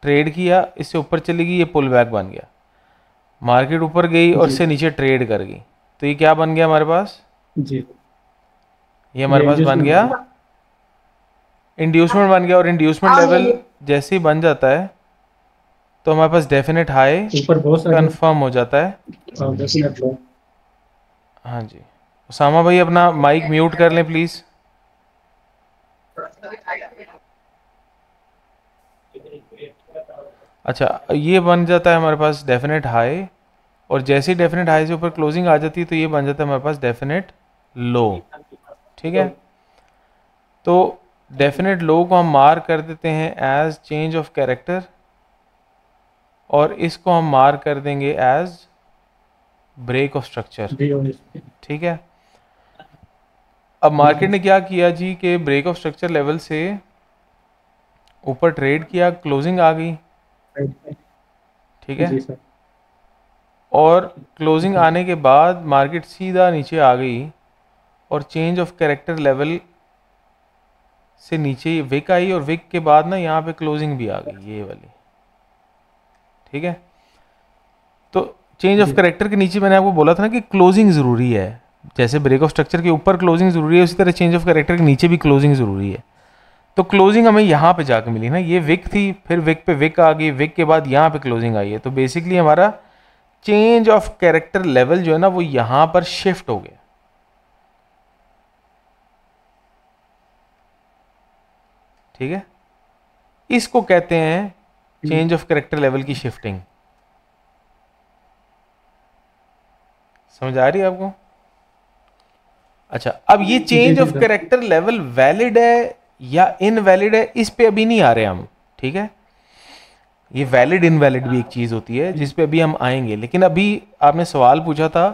ट्रेड किया, इससे ऊपर चली गई, ये पुल बैक बन गया। मार्केट ऊपर गई और जी। इससे नीचे ट्रेड कर गई, तो ये क्या बन गया हमारे पास? जी, ये हमारे ये पास बन inducement गया है। इंड्यूसमेंट बन गया। और इंड्यूसमेंट लेवल जैसे ही बन जाता है तो हमारे पास डेफिनेट हाई ऊपर बहुत सारे कंफर्म हो जाता है। definite low। हाँ जी, उसामा भाई अपना माइक म्यूट कर लें प्लीज़। अच्छा, ये बन जाता है हमारे पास डेफिनेट हाई, और जैसे ही डेफिनेट हाई से ऊपर क्लोजिंग आ जाती है तो ये बन जाता है हमारे पास डेफिनेट लो, ठीक है। तो डेफिनेट लो को हम मार्क कर देते हैं एज चेंज ऑफ कैरेक्टर, और इसको हम मार्क कर देंगे एज ब्रेक ऑफ स्ट्रक्चर, जी, और ठीक है। अब मार्केट ने क्या किया जी कि ब्रेक ऑफ स्ट्रक्चर लेवल से ऊपर ट्रेड किया, क्लोजिंग आ गई, ठीक है। जी सर। और क्लोजिंग आने के बाद मार्केट सीधा नीचे आ गई, और चेंज ऑफ कैरेक्टर लेवल से नीचे विक आई, और विक के बाद ना यहाँ पे क्लोजिंग भी आ गई, ये वाली, ठीक है। तो चेंज ऑफ कैरेक्टर के नीचे मैंने आपको बोला था ना कि क्लोजिंग ज़रूरी है। जैसे ब्रेक ऑफ स्ट्रक्चर के ऊपर क्लोजिंग ज़रूरी है, उसी तरह चेंज ऑफ कैरेक्टर के नीचे भी क्लोजिंग ज़रूरी है। तो क्लोजिंग हमें यहाँ पे जाके मिली ना, ये विक थी, फिर विक पे विक आ गई, विक के बाद यहाँ पे क्लोजिंग आई है। तो बेसिकली हमारा चेंज ऑफ कैरेक्टर लेवल जो है ना वो यहाँ पर शिफ्ट हो गया, ठीक है। इसको कहते हैं चेंज ऑफ कैरेक्टर लेवल की शिफ्टिंग। समझ आ रही है आपको? अच्छा, अब ये change of character level valid है या इनवैलिड है, इस पे अभी नहीं आ रहे हम, ठीक है। ये वैलिड इनवैलिड भी एक चीज़ होती है जिस पे अभी हम आएंगे। लेकिन अभी आपने सवाल पूछा था,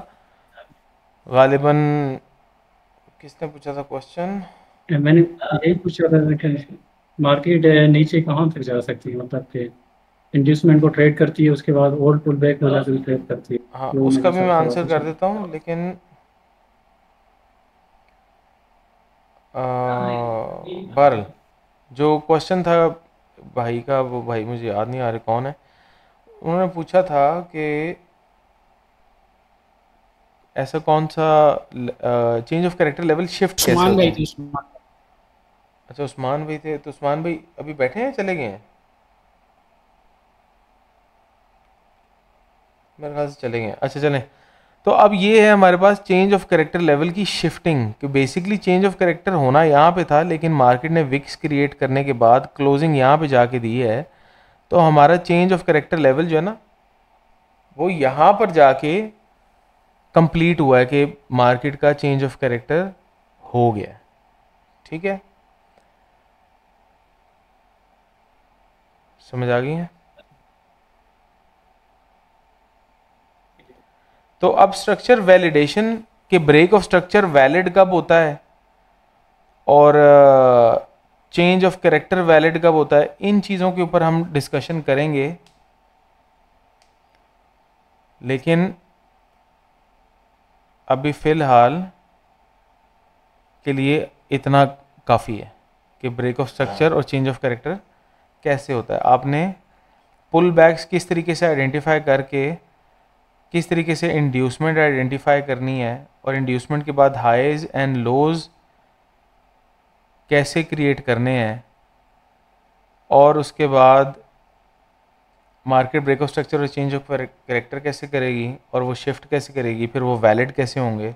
गालिबन किसने पूछा था क्वेश्चन? मैंने यही पूछा था कि मार्केट नीचे कहाँ तक जा सकती है, मतलब कि इंड्यूसमेंट को ट्रेड करती है उसके बाद ओल्ड पुल बैक वाला भी ट्रेड करती है। हाँ, वो उसका मेरे भी मैं हिसाब से आंसर वापस कर देता हूँ, लेकिन बहरहाल जो क्वेश्चन था भाई का, वो भाई मुझे याद नहीं आ रहा कौन है, उन्होंने पूछा था कि ऐसा कौन सा change of character level shift कैसे होता है। अच्छा, उस्मान भाई थे। तो उस्मान भाई अभी बैठे हैं, चले गए हैं? मेरे ख्याल से चले गए हैं। अच्छा चलें, तो अब ये है हमारे पास चेंज ऑफ कैरेक्टर लेवल की शिफ्टिंग, कि बेसिकली चेंज ऑफ कैरेक्टर होना यहाँ पे था, लेकिन मार्केट ने विक्स क्रिएट करने के बाद क्लोजिंग यहाँ पे जाके दी है, तो हमारा चेंज ऑफ कैरेक्टर लेवल जो है ना वो यहाँ पर जाके कंप्लीट हुआ है कि मार्केट का चेंज ऑफ कैरेक्टर हो गया, ठीक है। समझ आ गई है? तो अब स्ट्रक्चर वैलिडेशन के ब्रेक ऑफ स्ट्रक्चर वैलिड कब होता है और चेंज ऑफ कैरेक्टर वैलिड कब होता है, इन चीज़ों के ऊपर हम डिस्कशन करेंगे, लेकिन अभी फ़िलहाल के लिए इतना काफ़ी है कि ब्रेक ऑफ स्ट्रक्चर और चेंज ऑफ कैरेक्टर कैसे होता है। आपने पुल बैक्स किस तरीके से आइडेंटिफाई करके किस तरीके से इंड्यूसमेंट आइडेंटिफाई करनी है और इंड्यूसमेंट के बाद हाइज एंड लोज कैसे क्रिएट करने हैं और उसके बाद मार्केट ब्रेक ऑफ स्ट्रक्चर और चेंज ऑफ कैरेक्टर कैसे करेगी और वो शिफ्ट कैसे करेगी, फिर वो वैलिड कैसे होंगे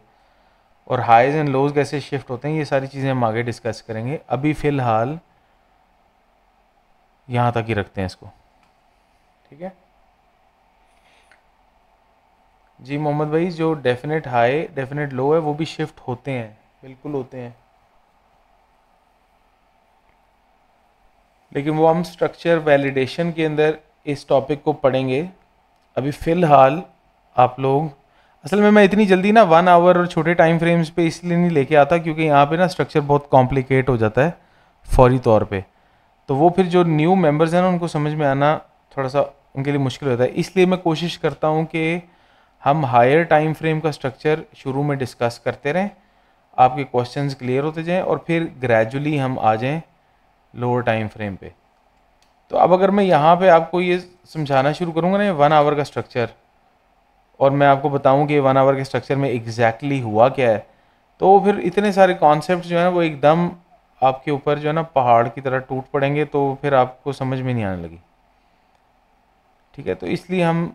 और हाइज एंड लोज कैसे शिफ्ट होते हैं, ये सारी चीज़ें हम आगे डिस्कस करेंगे। अभी फ़िलहाल यहाँ तक ही रखते हैं इसको, ठीक है जी। मोहम्मद भाई, जो डेफिनेट हाई डेफिनेट लो है वो भी शिफ्ट होते हैं, बिल्कुल होते हैं, लेकिन वो हम स्ट्रक्चर वैलिडेशन के अंदर इस टॉपिक को पढ़ेंगे। अभी फ़िलहाल आप लोग, असल में मैं इतनी जल्दी ना 1 आवर और छोटे टाइम फ्रेम्स पे इसलिए नहीं लेके आता क्योंकि यहाँ पे ना स्ट्रक्चर बहुत कॉम्प्लिकेट हो जाता है फौरी तौर पे, तो वो फिर जो न्यू मेंबर्स हैं ना उनको समझ में आना थोड़ा सा उनके लिए मुश्किल होता है। इसलिए मैं कोशिश करता हूँ कि हम हायर टाइम फ्रेम का स्ट्रक्चर शुरू में डिस्कस करते रहें, आपके क्वेश्चंस क्लियर होते जाएं और फिर ग्रेजुअली हम आ जाएं लोअर टाइम फ्रेम पे। तो अब अगर मैं यहाँ पे आपको ये समझाना शुरू करूँगा ना 1 आवर का स्ट्रक्चर, और मैं आपको बताऊँ कि 1 आवर के स्ट्रक्चर में एग्जैक्टली हुआ क्या है, तो फिर इतने सारे कॉन्सेप्ट जो है ना वो एकदम आपके ऊपर जो है ना पहाड़ की तरह टूट पड़ेंगे, तो फिर आपको समझ में नहीं आने लगी, ठीक है। तो इसलिए हम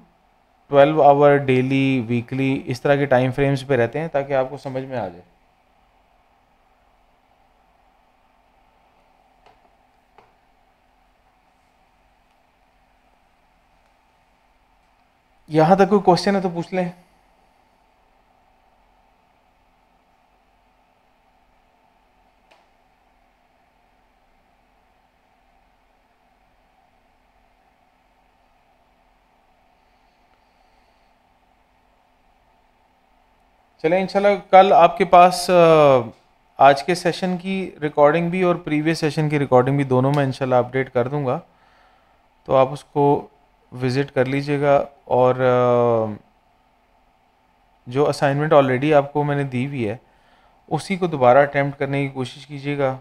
12 आवर डेली वीकली इस तरह के टाइम फ्रेम्स पे रहते हैं ताकि आपको समझ में आ जाए। यहाँ तक कोई क्वेश्चन है तो पूछ लें। चलें, इंशाल्लाह कल आपके पास आज के सेशन की रिकॉर्डिंग भी और प्रीवियस सेशन की रिकॉर्डिंग भी दोनों में इंशाल्लाह अपडेट कर दूंगा, तो आप उसको विज़िट कर लीजिएगा। और जो असाइनमेंट ऑलरेडी आपको मैंने दी हुई है उसी को दोबारा अटैम्प्ट करने की कोशिश कीजिएगा।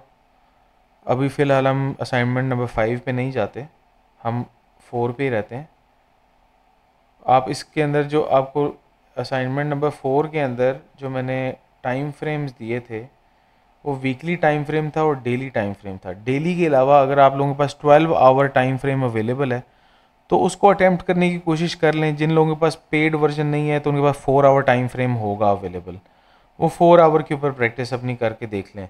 अभी फ़िलहाल हम असाइनमेंट नंबर 5 पे नहीं जाते, हम 4 पे ही रहते हैं। आप इसके अंदर जो आपको असाइनमेंट नंबर 4 के अंदर जो मैंने टाइम फ्रेम्स दिए थे वो वीकली टाइम फ्रेम था और डेली टाइम फ्रेम था। डेली के अलावा अगर आप लोगों के पास 12 आवर टाइम फ्रेम अवेलेबल है तो उसको अटैम्प्ट करने की कोशिश कर लें। जिन लोगों के पास पेड वर्जन नहीं है तो उनके पास 4 आवर टाइम फ्रेम होगा अवेलेबल, वो 4 आवर के ऊपर प्रैक्टिस अपनी करके देख लें।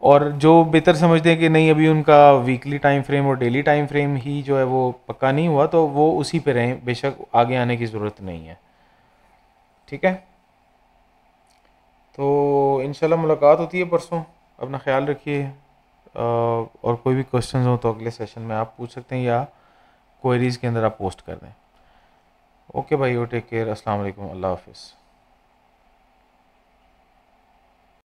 और जो बेहतर समझते हैं कि नहीं अभी उनका वीकली टाइम फ्रेम और डेली टाइम फ्रेम ही जो है वो पक्का नहीं हुआ, तो वो उसी पे रहें, बेशक आगे आने की ज़रूरत नहीं है, ठीक है। तो इंशाल्लाह मुलाकात होती है परसों, अपना ख्याल रखिए। और कोई भी क्वेश्चंस हो तो अगले सेशन में आप पूछ सकते हैं या क्वेरीज़ के अंदर आप पोस्ट कर दें। ओके भाई, टेक केयर, अस्सलाम वालेकुम, अल्लाह हाफिज़।